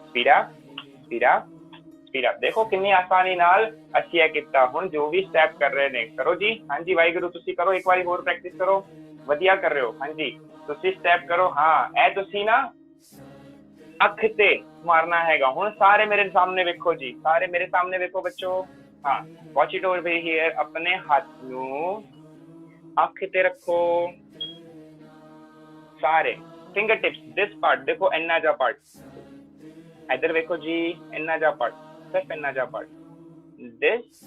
speed up speed up speed up. ਦੇਖੋ ਕਿੰਨੀ ਆਸਾਨੀ ਨਾਲ ਅਸੀਂ ਇਹ ਕੀਤਾ। ਹੁਣ ਜੋ ਵੀ ਸਟੈਪ ਕਰ ਰਹੇ ਨੇ ਕਰੋ ਜੀ। ਹਾਂਜੀ ਵਾਹਿਗੁਰੂ, ਤੁਸੀਂ ਕਰੋ, ਇੱਕ ਵਾਰੀ ਹੋਰ ਪ੍ਰੈਕਟਿਸ ਕਰੋ, ਵਧੀਆ ਕਰ ਰਹੇ ਹੋ। ਹਾਂਜੀ ਤੁਸੀਂ ਸਟੈਪ ਕਰੋ। ਹਾਂ ਇਹ ਤੁਸੀਂ ਨਾ ਅੱਖ ਤੇ ਮਾਰਨਾ ਹੈਗਾ। ਹੁਣ ਸਾਰੇ ਮੇਰੇ ਸਾਹਮਣੇ ਵੇਖੋ ਜੀ, ਸਾਰੇ ਮੇਰੇ ਸਾਹਮਣੇ ਵੇਖੋ ਬੱਚੋ। ਹਾਂ ਵਾਚ ਇਟ ਓਵਰ ਹੇਅਰ। ਆਪਣੇ ਹੱਥ ਨੂੰ ਅੱਖ ਤੇ ਰੱਖੋ, ਸਾਰੇ ਫਿੰਗਰ ਟਿਪਸ ਦਿਸ ਪਾਰਟ ਦੇਖੋ, ਇੰਨਾ ਜਿਹਾ ਪਾਰਟ इधर देखो जी, इन्ना जा पार्ट, सिर्फ इन्ना जा पार्ट, दिस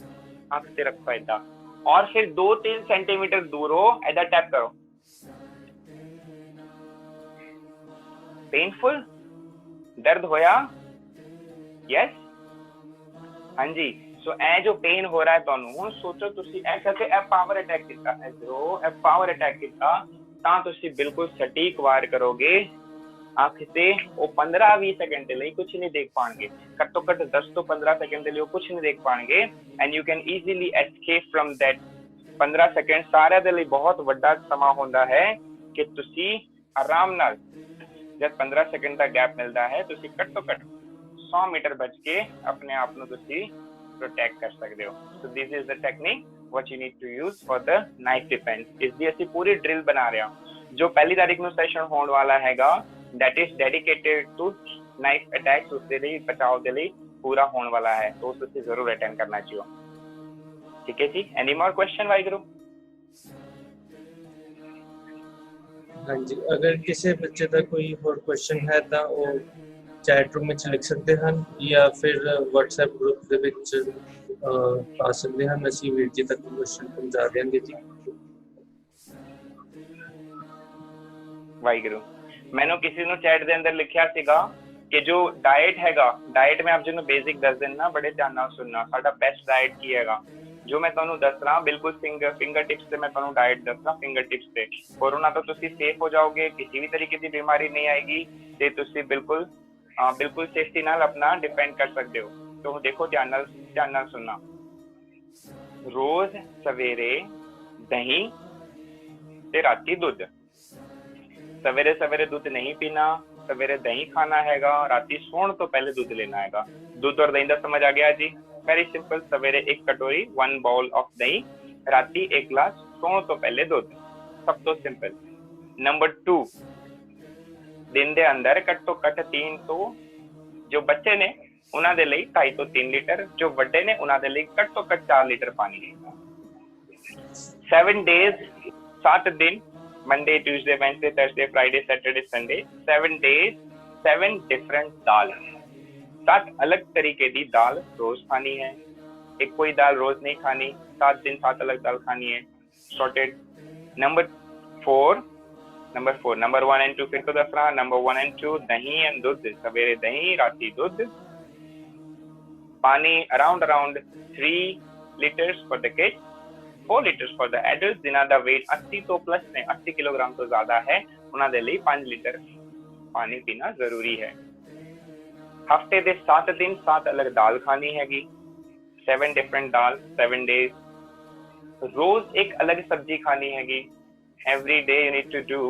आंख से रखो इधर, और फिर 2-3 सेंटीमीटर दूर हो, इधर टैप करो। पेनफुल, दर्द होया? यस, हाँ जी। सो ए जो पेन हो रहा है ਤੁਹਾਨੂੰ, ਹੁਣ ਸੋਚੋ ਤੁਸੀਂ ਇਹ ਕਰਕੇ ਇਹ ਪਾਵਰ ਅਟੈਕ ਕੀਤਾ, ਇਧਰੋਂ ਇਹ ਪਾਵਰ ਅਟੈਕ ਕੀਤਾ, ਤਾਂ ਤੁਸੀਂ ਬਿਲਕੁਲ ਸਟੀਕ ਵਾਰ ਕਰੋਗੇ ਅੱਖ ਤੇ। ਉਹ 15-20 ਸੈਕਿੰਡ ਦੇ ਲਈ ਕੁਝ ਨਹੀਂ ਦੇਖ ਪਾਣਗੇ, ਘੱਟੋ ਘੱਟ 10 ਤੋਂ 15 ਸੈਕਿੰਡ ਦੇ ਲਈ ਉਹ ਕੁਝ ਨਹੀਂ ਦੇਖ ਪਾਣਗੇ। And you can easily escape from that 15 second. ਸਾਰਿਆਂ ਦੇ ਲਈ ਬਹੁਤ ਵੱਡਾ ਸਮਾਂ ਹੁੰਦਾ ਹੈ ਕਿ ਤੁਸੀਂ ਆਰਾਮ ਨਾਲ ਜਦ 15 ਸੈਕਿੰਡ ਦਾ ਗੈਪ ਮਿਲਦਾ ਹੈ, ਤੁਸੀਂ ਘੱਟੋ ਘੱਟ 100 ਮੀਟਰ ਬਚ ਕੇ ਆਪਣੇ ਆਪ ਨੂੰ ਤੁਸੀਂ ਪ੍ਰੋਟੈਕਟ ਕਰ ਸਕਦੇ ਹੋ। So this is the technique what you need to use for the knife defense। ਇਸ ਦੀ ਅਸੀਂ ਪੂਰੀ ਡਰਿਲ ਬਣਾ ਰਹੇ ਹਾਂ। ਜੋ ਪਹਿਲੀ ਤਾਰੀਖ ਨੂੰ ਸੈਸ਼ਨ ਹੋਣ ਵਾਲਾ ਹੈਗਾ, that is dedicated to knife attacks, उसके लिए बचाव के लिए पूरा होने वाला है, तो उसे जरूर अटेंड करना चाहिए। ठीक है जी। Any more question Waheguru? हाँ जी, अगर किसी बच्चे का कोई और क्वेश्चन है तो वो चैट रूम में लिख सकते हैं या फिर WhatsApp ग्रुप ਦੇ ਵਿੱਚ ਪਾ ਸਕਦੇ ਹਨ। ਅਸੀਂ ਵੀਰ ਜੀ ਤੱਕ ਕੁਐਸਚਨ ਪਹੁੰਚਾ ਦੇਵਾਂਗੇ ਜੀ। ਵਾਹਿਗੁਰੂ, ਮੈਨੂੰ ਕਿਸੇ ਨੂੰ ਚੈਟ ਦੇ ਅੰਦਰ ਲਿਖਿਆ ਸੀਗਾ ਕਿ ਜੋ ਡਾਈਟ ਹੈਗਾ, ਡਾਈਟ ਮੈਂ ਆਪ ਜੀ ਨੂੰ ਬੇਸਿਕ ਦੱਸ ਦਿੰਦਾ, ਬੜੇ ਧਿਆਨ ਨਾਲ ਸੁਣਨਾ। ਸਾਡਾ ਬੈਸਟ ਡਾਈਟ ਕੀ ਹੈਗਾ ਜੋ ਮੈਂ ਤੁਹਾਨੂੰ ਦੱਸ ਰਹਾ, ਬਿਲਕੁਲ ਫਿੰਗਰ ਟਿਪਸ ਤੇ ਮੈਂ ਤੁਹਾਨੂੰ ਡਾਈਟ ਦੱਸਦਾ। ਫਿੰਗਰ ਟਿਪਸ ਤੇ ਕੋਰੋਨਾ ਤੋਂ ਤੁਸੀਂ ਸੇਫ ਹੋ ਜਾਓਗੇ, ਕਿਸੇ ਵੀ ਤਰੀਕੇ ਦੀ ਬਿਮਾਰੀ ਨਹੀਂ ਆਏਗੀ ਤੇ ਤੁਸੀਂ ਬਿਲਕੁਲ ਸੇਫਟੀ ਨਾਲ ਆਪਣਾ ਡਿਫੈਂਡ ਕਰ ਸਕਦੇ ਹੋ। तो देखो ध्यान नाल सुनना। रोज सवेरे दही ते राती दुध। सवेरे सवेरे दुध नहीं पीना, सवेरे दही खाना हैगा, राती सोने तो पहले दुध लेना हैगा। दुध और दही का समझ आ गया जी? Very simple. सवेरे 1 कटोरी 1 बाउल ऑफ दही, राती 1 गिलास, सोने तो पहले दुध। सब तो सिंपल। नंबर 2, दिन दे अंदर घट्टो घट 3 तो जो बच्चे ने ਉਹਨਾਂ ਦੇ ਲਈ 2.5 ਤੋਂ 3 ਲੀਟਰ, ਜੋ ਵੱਡੇ ਨੇ ਉਹਨਾਂ ਦੇ ਲਈ ਘੱਟੋ ਘੱਟ 4 ਲੀਟਰ ਪਾਣੀ ਹੈ। 7 days 7 दिन, Monday, Tuesday, Wednesday, Thursday, Friday, Saturday, Sunday, 7 days 7 different दाल, 7 अलग तरीके की दाल रोज खानी है। एक कोई दाल रोज नहीं खानी, 7 दिन 7 अलग दाल खानी है। सॉर्टेड। नंबर 4 नंबर 1 and 2 फिर तो दस रहा। नंबर 1 and 2 दही एंड दूध। सवेरे दही, राती दूध। पानी around 3 litres for the kids, 4 litres for the adults. जिन्हां दा वेट 80 तो प्लस ने, 80 किलोग्राम तो ज्यादा है, उन्हां दे लई 5 लीटर पानी पीना जरूरी है। हफ्ते दे 7 दिन 7 अलग दाल खानी हैगी, 7 डिफरेंट दाल, 7 डेज। रोज एक अलग सब्जी खानी हैगी। Every day you need to do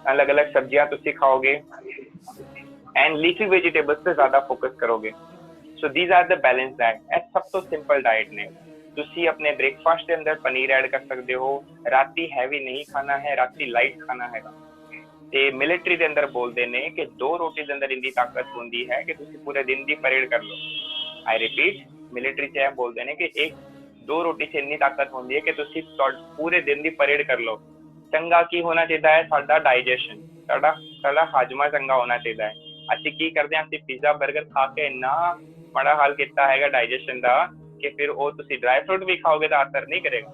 अलग अलग सब्जियां तुसी खाओगे एंड लीफी वेजिटेबल्स पे ज्यादा फोकस करोगे। So these are the balance diet. ਇਹ ਸਭ ਤੋਂ ਸਿੰਪਲ ਡਾਈਟ ਨੇ। ਤੁਸੀਂ ਆਪਣੇ ਬ੍ਰੇਕਫਾਸਟ ਦੇ ਅੰਦਰ ਪਨੀਰ ਐਡ ਕਰ ਸਕਦੇ ਹੋ, ਰਾਤੀ ਹੈਵੀ ਨਹੀਂ ਖਾਣਾ ਹੈ, ਰਾਤੀ ਲਾਈਟ ਖਾਣਾ ਹੈਗਾ। ਤੇ ਮਿਲਟਰੀ ਦੇ ਅੰਦਰ ਬੋਲਦੇ ਨੇ ਕਿ 2 ਰੋਟੀ ਦੇ ਅੰਦਰ ਇੰਨੀ ਤਾਕਤ ਹੁੰਦੀ ਹੈ ਕਿ ਤੁਸੀਂ ਪੂਰੇ ਦਿਨ ਦੀ ਪਰੇਡ ਕਰ ਲਓ। ਆਈ ਰਿਪੀਟ, ਮਿਲਟਰੀ ਚ ਇਹ ਬੋਲਦੇ ਨੇ ਕਿ 2 ਰੋਟੀ ਚ ਇੰਨੀ ਤਾਕਤ ਹੁੰਦੀ ਹੈ ਕਿ ਤੁਸੀਂ ਪੂਰੇ ਦਿਨ ਦੀ ਪਰੇਡ ਕਰ ਲਓ। ਚੰਗਾ ਕੀ ਹੋਣਾ ਚਾਹੀਦਾ ਹੈ? ਸਾਡਾ ਡਾਈਜੈਸ਼ਨ, ਸਾਡਾ ਹਾਜਮਾ ਚੰਗਾ ਹੋਣਾ ਚਾਹੀਦਾ ਹੈ। ਅਸੀਂ ਕੀ ਕਰਦੇ ਹਾਂ? ਅਸੀਂ ਪੀਜ਼ਾ 버ਗਰ ਖਾ ਕੇ ਇੰਨਾ ਮਾੜਾ ਹਾਲ ਕੀਤਾ ਹੈਗਾ ਡਾਈਜੈਸ਼ਨ ਦਾ ਕਿ ਫਿਰ ਉਹ ਤੁਸੀਂ ਡਰਾਈ ਫਰੂਟ ਵੀ ਖਾਓਗੇ ਤਾਂ ਅਸਰ ਨਹੀਂ ਕਰੇਗਾ।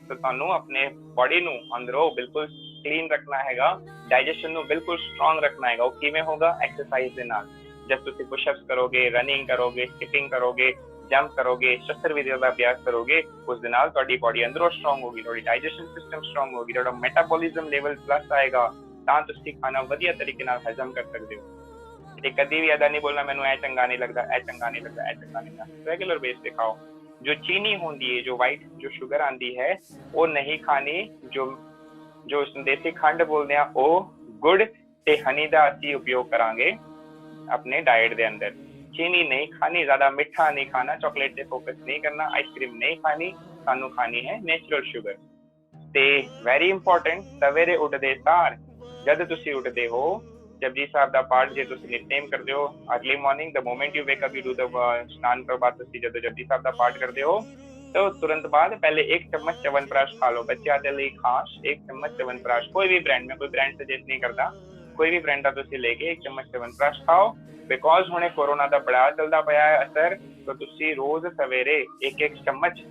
ਤਾਂ ਤੁਹਾਨੂੰ ਆਪਣੇ ਬੋਡੀ ਨੂੰ ਅੰਦਰੋਂ ਬਿਲਕੁਲ ਕਲੀਨ ਰੱਖਣਾ ਹੈਗਾ, ਡਾਈਜੈਸ਼ਨ ਨੂੰ ਬਿਲਕੁਲ ਸਟਰੋਂਗ ਰੱਖਣਾ ਹੈਗਾ। ਉਹ ਕਿਵੇਂ ਹੋਗਾ? ਐਕਸਰਸਾਈਜ਼ ਦੇ ਨਾਲ। ਜਦ ਤੁਸੀਂ ਪੁਸ਼ਅਪਸ ਕਰੋਗੇ, ਰਨਿੰਗ ਕਰੋਗੇ, ਸਕਿਪਿੰਗ ਕਰੋਗੇ, ਜੰਪ ਕਰੋਗੇ, ਸ਼ਸਤਰ ਵਿਦਿਆ ਦਾ ਅਭਿਆਸ ਕਰੋਗੇ, ਉਸ ਦੇ ਨਾਲ ਤੁਹਾਡੀ ਬੋਡੀ ਅੰਦਰੋਂ ਸਟਰੋਂਗ ਹੋਗੀ, ਤੁਹਾਡੀ ਡਾਈਜੈਸ਼ਨ ਸਿਸਟਮ ਸਟਰੋਂਗ ਹੋਗੀ, ਤੁਹਾਡਾ ਮੈਟਾਬੋਲਿਜ਼ਮ ਲੈਵਲ ਪਲੱਸ ਆਏਗਾ, ਤਾਂ ਤੁਸੀਂ ਖਾਣਾ ਵਧੀਆ ਤਰੀਕੇ ਨਾਲ ਹਜ਼ਮ ਕਰ ਸਕਦੇ ਹੋ। ਤੇ ਕਦੀ ਵੀ ਏਦਾਂ ਨਹੀਂ ਬੋਲਣਾ ਮੈਨੂੰ ਇਹ ਚੰਗਾ ਨਹੀਂ ਲੱਗਦਾ, ਇਹ ਚੰਗਾ ਨਹੀਂ ਲੱਗਦਾ, ਇਹ ਚੰਗਾ ਨਹੀਂ ਲੱਗਦਾ। ਰੈਗੂਲਰ ਬੇਸ ਤੇ ਖਾਓ। ਜੋ ਚੀਨੀ ਹੁੰਦੀ ਹੈ, ਜੋ ਵਾਈਟ ਜੋ ਸ਼ੂਗਰ ਆਂਦੀ ਹੈ, ਉਹ ਨਹੀਂ ਖਾਣੀ। ਜੋ ਦੇਸੀ ਖੰਡ ਬੋਲਦੇ ਆ, ਉਹ ਗੁੜ ਤੇ ਹਨੀ ਦਾ ਅਸੀਂ ਉਪਯੋਗ ਕਰਾਂਗੇ ਆਪਣੇ ਡਾਈਟ ਦੇ ਅੰਦਰ। ਚੀਨੀ ਨਹੀਂ ਖਾਣੀ, ਜ਼ਿਆਦਾ ਮਿੱਠਾ ਨਹੀਂ ਖਾਣਾ, ਚਾਕਲੇਟ ਤੇ ਫੋਕਸ ਨਹੀਂ ਕਰਨਾ, ਆਈਸਕ੍ਰੀਮ ਨਹੀਂ ਖਾਣੀ, ਸਾਨੂੰ ਖਾਣੀ ਹੈ ਨੈਚੁਰਲ ਸ਼ੂਗਰ। ਤੇ ਵੈਰੀ ਇੰਪੋਰਟੈਂਟ, ਸਵੇਰੇ ਉੱਠਦੇ ਸਾਰ ਜਦ ਤੁਸੀਂ ਉੱਠਦੇ ਹੋ, ਜਪਜੀ ਸਾਹਿਬ ਦਾ ਪਾਠ ਜੇ ਤੁਸੀਂ ਨਿਤਨੇਮ ਕਰਦੇ ਹੋ, early morning the moment you ਵੇਕ up you do the ਇਸ਼ਨਾਨ ਤੋਂ ਬਾਅਦ ਤੁਸੀਂ ਜਦੋਂ ਜਪਜੀ ਸਾਹਿਬ ਦਾ ਪਾਠ ਕਰਦੇ ਹੋ तो तुरंत बाद पहले 1 चम्मच च्यवनप्राश खा लो। बच्चों के लिए खास 1 चम्मच च्यवनप्राश, कोई भी ब्रांड, में कोई ब्रांड सजेस्ट नहीं करता, कोई भी ब्रांड का तुसी लेके 1 चम्मच च्यवनप्राश खाओ। बिकॉज हुणे कोरोना का बड़ा चलता पाया है असर, तो तुसी रोज सवेरे 1-1 चम्मच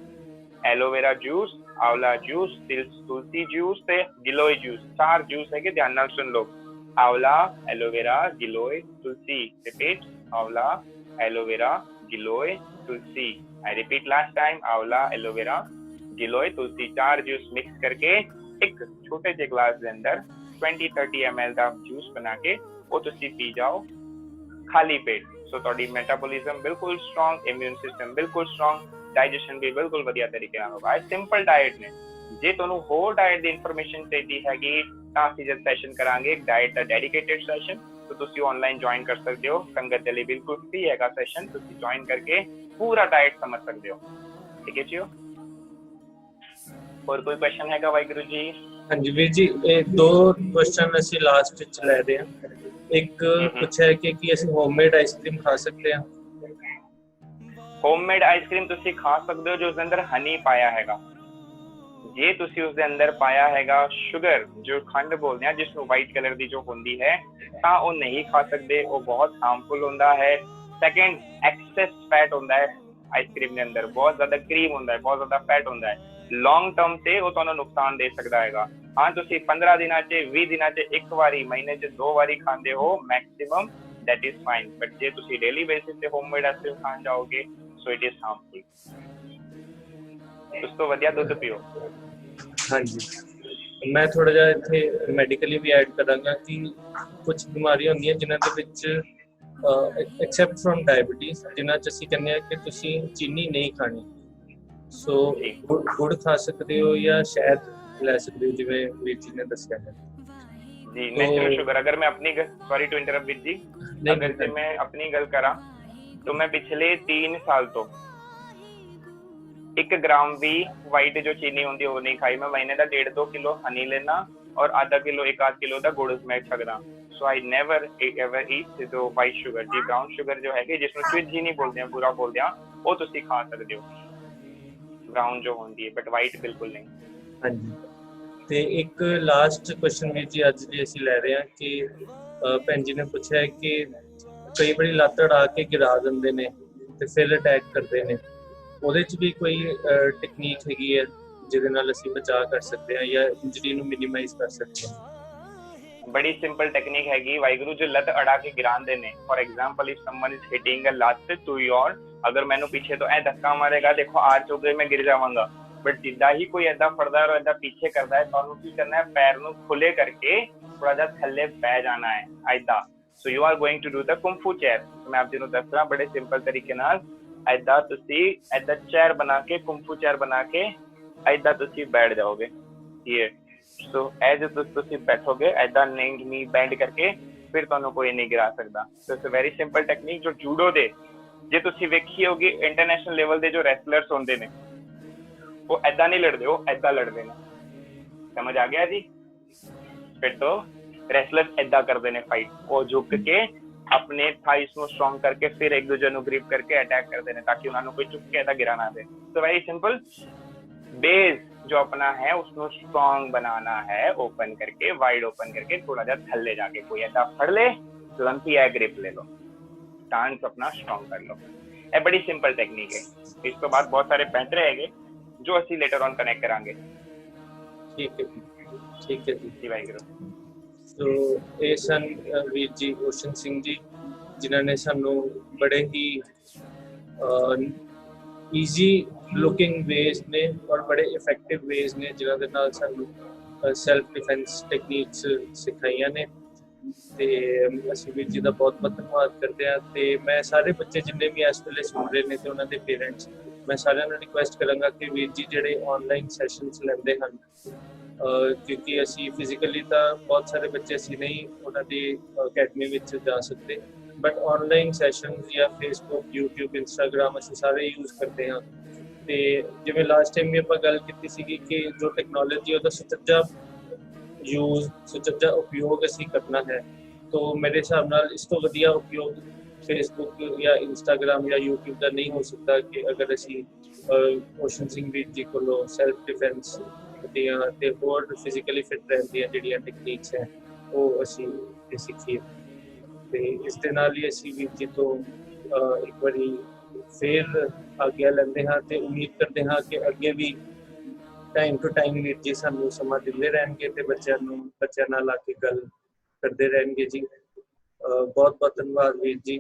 एलोवेरा जूस, आंवला जूस, तुलसी जूस ते गिलोय जूस, 4 जूस है कि ध्यान नाल सुन लो। आंवला, एलोवेरा, गिलोय, तुलसी। रिपीट, आंवला, aloe vera, giloy, Tulsi. I repeat last time, आंवला, एलोवेरा, गिलोय, तुलसी, 4 जूस मिक्स करके एक छोटे जे ग्लास के अंदर 20-30 ml का जूस बना के वो तुसी पी जाओ खाली पेट। सो ਤੁਹਾਡੀ ਮੈਟਾਬੋਲਿਜ਼ਮ ਬਿਲਕੁਲ ਸਟਰੋਂਗ, ਇਮਿਊਨ ਸਿਸਟਮ ਬਿਲਕੁਲ ਸਟਰੋਂਗ, ਡਾਈਜੈਸ਼ਨ ਵੀ ਬਿਲਕੁਲ ਵਧੀਆ ਤਰੀਕੇ ਨਾਲ ਹੋਗਾ। ਇਹ ਸਿੰਪਲ ਡਾਈਟ ਨੇ। ਜੇ ਤੁਹਾਨੂੰ ਹੋਰ ਡਾਈਟ ਦੀ ਇਨਫੋਰਮੇਸ਼ਨ ਚਾਹੀਦੀ ਹੈਗੀ ਤਾਂ ਅਸੀਂ ਜਦ ਸੈਸ਼ਨ ਕਰਾਂਗੇ ਇੱਕ ਡਾਈਟ ਦਾ ਡੈਡੀਕੇਟਿਡ ਸੈਸ਼ਨ, तो ਤੁਸੀਂ ਆਨਲਾਈਨ ਜੁਆਇਨ ਕਰ ਸਕਦੇ ਹੋ। ਸੰਗਤ ਦੇ ਲਈ ਬਿਲਕੁਲ ਫ੍ਰੀ ਹੈਗਾ ਸੈਸ਼ਨ, ਤੁਸੀਂ ਜੁਆਇਨ ਕਰਕੇ ਪੂਰਾ ਡਾਈਟ ਸਮਝ ਸਕਦੇ ਹੋ। ਠੀਕ ਹੈ ਜੀ। ਹੋਰ ਕੋਈ ਕੁਐਸਚਨ ਹੈਗਾ ਵਾਹਿਗੁਰੂ ਜੀ? ਹਾਂਜੀ ਵੀਰ ਜੀ, ਇਹ 2 ਕੁਐਸਚਨ ਅਸੀਂ ਲਾਸਟ ਵਿੱਚ ਲੈ ਰਹੇ ਹਾਂ। ਇੱਕ ਪੁੱਛਿਆ ਕਿ ਕੀ ਅਸੀਂ ਹੋਮਮੇਡ ਆਈਸਕ੍ਰੀਮ ਖਾ ਸਕਦੇ ਹਾਂ? ਹੋਮਮੇਡ ਆਈਸਕ੍ਰੀਮ ਤੁਸੀਂ ਖਾ ਸਕਦੇ ਹੋ ਜੋ ਉਸ ਅੰਦਰ ਹਨੀ ਪਾਇਆ ਹੈਗਾ। ਜੇ ਤੁਸੀਂ ਉਸ ਦੇ ਅੰਦਰ ਪਾਇਆ ਹੈਗਾ ਸ਼ੂਗਰ, ਜੋ ਖੰਡ ਬੋਲਦੇ ਆ, ਜਿਸ ਨੂੰ ਵਾਈਟ ਕਲਰ ਦੀ ਜੋ ਹੁੰਦੀ ਹੈ, ਤਾਂ ਉਹ ਨਹੀਂ ਖਾ ਸਕਦੇ, ਉਹ ਬਹੁਤ ਹਾਰਮਫੁਲ ਹੁੰਦਾ ਹੈ। ਸੈਕੰਡ, ਐਕਸੈਸ ਫੈਟ ਹੁੰਦਾ ਹੈ ਆਈਸਕ੍ਰੀਮ ਦੇ ਅੰਦਰ, ਬਹੁਤ ਜ਼ਿਆਦਾ ਕਰੀਮ ਹੁੰਦਾ ਹੈ, ਬਹੁਤ ਜ਼ਿਆਦਾ ਫੈਟ ਹੁੰਦਾ ਹੈ। ਲੌਂਗ ਟਰਮ ਤੇ ਉਹ ਤੁਹਾਨੂੰ ਨੁਕਸਾਨ ਦੇ ਸਕਦਾ ਹੈਗਾ। ਹਾਂ, ਤੁਸੀਂ 15 ਦਿਨਾਂ 'ਚ 20 ਦਿਨਾਂ 'ਚ ਇੱਕ ਵਾਰੀ, ਮਹੀਨੇ 'ਚ 2 ਵਾਰੀ ਖਾਂਦੇ ਹੋ maximum, that is fine, but ਜੇ ਤੁਸੀਂ ਡੇਲੀ ਬੇਸਿਸ ਤੇ ਹੋਮਮੇਡ ਆਈਸਕ੍ਰੀਮ ਖਾਣ ਜਾਓਗੇ so it is harmful। ਉਸ ਤੋਂ ਵਧੀਆ ਦੁੱਧ ਪੀਓ। ਹਾਂਜੀ, ਮੈਂ ਥੋੜਾ ਜਿਹਾ ਇੱਥੇ ਮੈਡੀਕਲੀ ਵੀ ਐਡ ਕਰਾਂਗਾ ਕਿ ਕੁਝ ਬਿਮਾਰੀਆਂ ਹੁੰਦੀਆਂ ਜਿਨ੍ਹਾਂ ਦੇ ਵਿੱਚ ਐਕਸੈਪਟ ਫਰੋਮ ਡਾਇਬੀਟੀਜ਼, ਜਿਨ੍ਹਾਂ 'ਚ ਅਸੀਂ ਕਹਿੰਦੇ ਹਾਂ ਕਿ ਤੁਸੀਂ ਚੀਨੀ ਨਹੀਂ ਖਾਣੀ। ਸੋ ਗੁੜ ਖਾ ਸਕਦੇ ਹੋ ਜਾਂ ਸ਼ਹਿਦ ਲੈ ਸਕਦੇ ਹੋ, ਜਿਵੇਂ ਵੀਰ ਜੀ ਨੇ ਦੱਸਿਆ ਹੈ ਜੀ। नेचुरल शुगर, अगर मैं अपनी सॉरी टू इंटरप्ट विद जी, अगर से मैं अपनी गल करा तो मैं पिछले 3 साल तो 1 ग्राम भी वाइट जो चीनी होंगी वो नहीं खाई। मैं महीने का 1.5-2 किलो हनी लेना और आधा किलो 1-8 किलो का गुड़ मैं सकदा। सो आई नेवर एवर ईट जो वाइट शुगर जी। ब्राउन शुगर जो है जिसमें स्वीट चीनी बोलते हैं, बुरा बोलते हैं, वो तुसी खा सकते हो, ब्राउन जो होंगी है, बट वाइट बिल्कुल नहीं। हाँ जी। ਤੇ ਇੱਕ ਲਾਸਟ ਕੁਐਸਚਨ ਵੀ ਜੀ ਅੱਜ ਦੀ ਅਸੀਂ ਲੈ ਰਹੇ ਹਾਂ ਕਿ ਭੈਣ ਜੀ ਨੇ ਪੁੱਛਿਆ ਕਿ ਕਈ ਵਾਰੀ ਲੱਤ ਅੜਾ ਕੇ ਗਿਰਾ ਦਿੰਦੇ ਨੇ ਤੇ ਫਿਰ ਅਟੈਕ ਕਰਦੇ ਨੇ, ਉਹਦੇ 'ਚ ਵੀ ਕੋਈ ਟੈਕਨੀਕ ਹੈਗੀ ਹੈ ਜਿਹਦੇ ਨਾਲ ਅਸੀਂ ਬਚਾਅ ਕਰ ਸਕਦੇ ਹਾਂ ਜਾਂ ਇੰਜਰੀ ਨੂੰ ਮਿਨੀਮਾਈਜ਼ ਕਰ ਸਕਦੇ ਹਾਂ? बड़ी सिंपल टेक्निक हैगी वाहिगुरु, जो लत अड़ा के गिरांदे ने। For example if someone is hitting a lot to your, अगर मैनू पीछे तो ऐ धक्का मारेगा, देखो आर चुके मैं गिर जावांगा, बट जिदा ही कोई ऐसा फड़दा है और ऐसा पीछे करता है, तो की करना है, पैर नू खुले करके थोड़ा जा थल्ले बह जाना है ऐदा। So you are going to do the kung fu chair. मैं आप जिन्हों दस रहा बड़े सिंपल तरीके नाल, ऐदा तुसी ऐदा चेयर बना के, कुंफू चेयर बना के ऐदा तुसी बैठ जाओगे। ये ਸੋ ਐਜ ਤੁਸੀਂ ਬੈਠੋਗੇ ਐਦਾਂ ਨੀ ਬੈਂਡ ਕਰਕੇ ਫਿਰ ਤੁਹਾਨੂੰ ਕੋਈ ਨਹੀਂ ਗਿਰਾ ਸਕਦਾ। So it's a very simple technique ਜੋ ਜੂਡੋ ਦੇ ਜੇ ਤੁਸੀਂ ਵੇਖੀ ਹੋਗੀ ਇੰਟਰਨੈਸ਼ਨਲ ਲੈਵਲ ਦੇ ਜੋ ਰੈਸਲਰਸ ਹੁੰਦੇ ਨੇ ਉਹ ਐਦਾਂ ਨਹੀਂ ਲੜਦੇ, ਉਹ ਐਦਾਂ ਲੜਦੇ ਨੇ। ਸਮਝ ਆ ਗਿਆ ਜੀ? ਫਿਰ ਤੋਂ ਰੈਸਲਰਸ ਐਦਾਂ ਕਰਦੇ ਨੇ फाइट, ਉਹ ਝੁਕ ਕੇ ਆਪਣੇ ਥਾਈਸ ਨੂੰ ਸਟਰੋਂਗ ਕਰਕੇ ਫਿਰ ਇੱਕ ਦੂਜੇ ਨੂੰ ਗ੍ਰਿਪ ਕਰਕੇ ਅਟੈਕ ਕਰਦੇ ਨੇ ਤਾਂ ਕਿ ਉਹਨਾਂ ਨੂੰ ਕੋਈ ਚੁੱਕ ਕੇ ਐਦਾਂ ਗਿਰਾ ਨਾ ਦੇ। ਸੋ ਵੈਰੀ ਸਿੰਪਲ बेस जो अपना है उसको स्ट्रॉन्ग बनाना है, ओपन करके वाइड ओपन करके थोड़ा जा थल्ले जाके कोई ऐसा फड़ ले तुरंत ही है ग्रिप ले लो, स्टांस अपना स्ट्रॉन्ग कर लो। ये बड़ी सिंपल टेक्निक है। इस तो बाद बहुत सारे पैंतरे हैगे जो ਅਸੀਂ लेटर ऑन कनेक्ट करांगे। ठीक है जी भाई गुरु। ਸੋ ਇਹ ਸਨ ਵੀਰ ਜੀ ਓਸ਼ਨ ਸਿੰਘ ਜੀ ਜਿਨ੍ਹਾਂ ਨੇ ਸਾਨੂੰ ਬੜੇ ਹੀ ਈਜ਼ੀ ਲੁਕਿੰਗ ਵੇਜ਼ ਨੇ ਔਰ ਬੜੇ ਇਫੈਕਟਿਵ ਵੇਜ਼ ਨੇ ਜਿਨ੍ਹਾਂ ਦੇ ਨਾਲ ਸਾਨੂੰ ਸੈਲਫ ਡਿਫੈਂਸ ਟੈਕਨੀਕਸ ਸਿਖਾਈਆਂ ਨੇ ਤੇ ਅਸੀਂ ਵੀਰ ਜੀ ਦਾ ਬਹੁਤ ਬਹੁਤ ਧੰਨਵਾਦ ਕਰਦੇ ਹਾਂ। ਤੇ ਮੈਂ ਸਾਰੇ ਬੱਚੇ ਜਿੰਨੇ ਵੀ ਇਸ ਵੇਲੇ ਸੁਣ ਰਹੇ ਨੇ ਤੇ ਉਹਨਾਂ ਦੇ ਪੇਰੈਂਟਸ ਮੈਂ ਸਾਰਿਆਂ ਨੂੰ ਰਿਕੁਐਸਟ ਕਰਾਂਗਾ ਕਿ ਵੀਰ ਜੀ ਜਿਹੜੇ ਆਨਲਾਈਨ ਸੈਸ਼ਨਸ ਲੈਂਦੇ ਹਨ ਕਿਉਂਕਿ ਅਸੀਂ ਫਿਜ਼ੀਕਲੀ ਤਾਂ ਬਹੁਤ ਸਾਰੇ ਬੱਚੇ ਅਸੀਂ ਨਹੀਂ ਉਹਨਾਂ ਦੀ ਅਕੈਡਮੀ ਵਿੱਚ ਜਾ ਸਕਦੇ ਬਟ ਆਨਲਾਈਨ ਸੈਸ਼ਨਸ ਜਾਂ ਫੇਸਬੁੱਕ YouTube ਇੰਸਟਾਗ੍ਰਾਮ ਅਸੀਂ ਸਾਰੇ ਯੂਜ਼ ਕਰਦੇ ਹਾਂ। ਤੇ ਜਿਵੇਂ ਲਾਸਟ ਟਾਈਮ ਵੀ ਆਪਾਂ ਗੱਲ ਕੀਤੀ ਸੀਗੀ ਕਿ ਜੋ ਟੈਕਨੋਲੋਜੀ ਉਹਦਾ ਸੁਚੱਜਾ ਉਪਯੋਗ ਅਸੀਂ ਕਰਨਾ ਹੈ। तो मेरे हिसाब नाल इस तो वधिया उपयोग फेसबुक या इंस्टाग्राम या यूट्यूब का नहीं हो सकता कि अगर असी ओशन सिंह ਵੀਰ जी ਕੋਲੋਂ ਸੈਲਫ ਡਿਫੈਂਸ ਦੀਆਂ ਤੇ ਹੋਰ ਫਿਜ਼ੀਕਲੀ ਫਿਟ ਰਹਿਣ ਦੀਆਂ ਜਿਹੜੀਆਂ ਟੈਕਨੀਕਸ ਹੈ ਉਹ ਅਸੀਂ ਸਿੱਖੀਏ। ਤੇ ਇਸ ਦੇ ਨਾਲ ਹੀ ਅਸੀਂ ਵੀਰ ਜੀ ਤੋਂ ਇੱਕ ਵਾਰੀ ਫਿਰ ਆਗਿਆ ਲੈਂਦੇ ਹਾਂ ਤੇ ਉਮੀਦ ਕਰਦੇ ਹਾਂ ਕਿ ਅੱਗੇ ਵੀ ਟਾਈਮ ਟੂ ਟਾਈਮ ਵੀਰ ਜੀ ਸਾਨੂੰ ਸਮਾਂ ਦਿੰਦੇ ਰਹਿਣਗੇ ਤੇ ਬੱਚਿਆਂ ਨਾਲ ਆ ਕੇ ਗੱਲ ਕਰਦੇ रहेंगे जी। बहुत बहुत धन्यवाद वीर जी।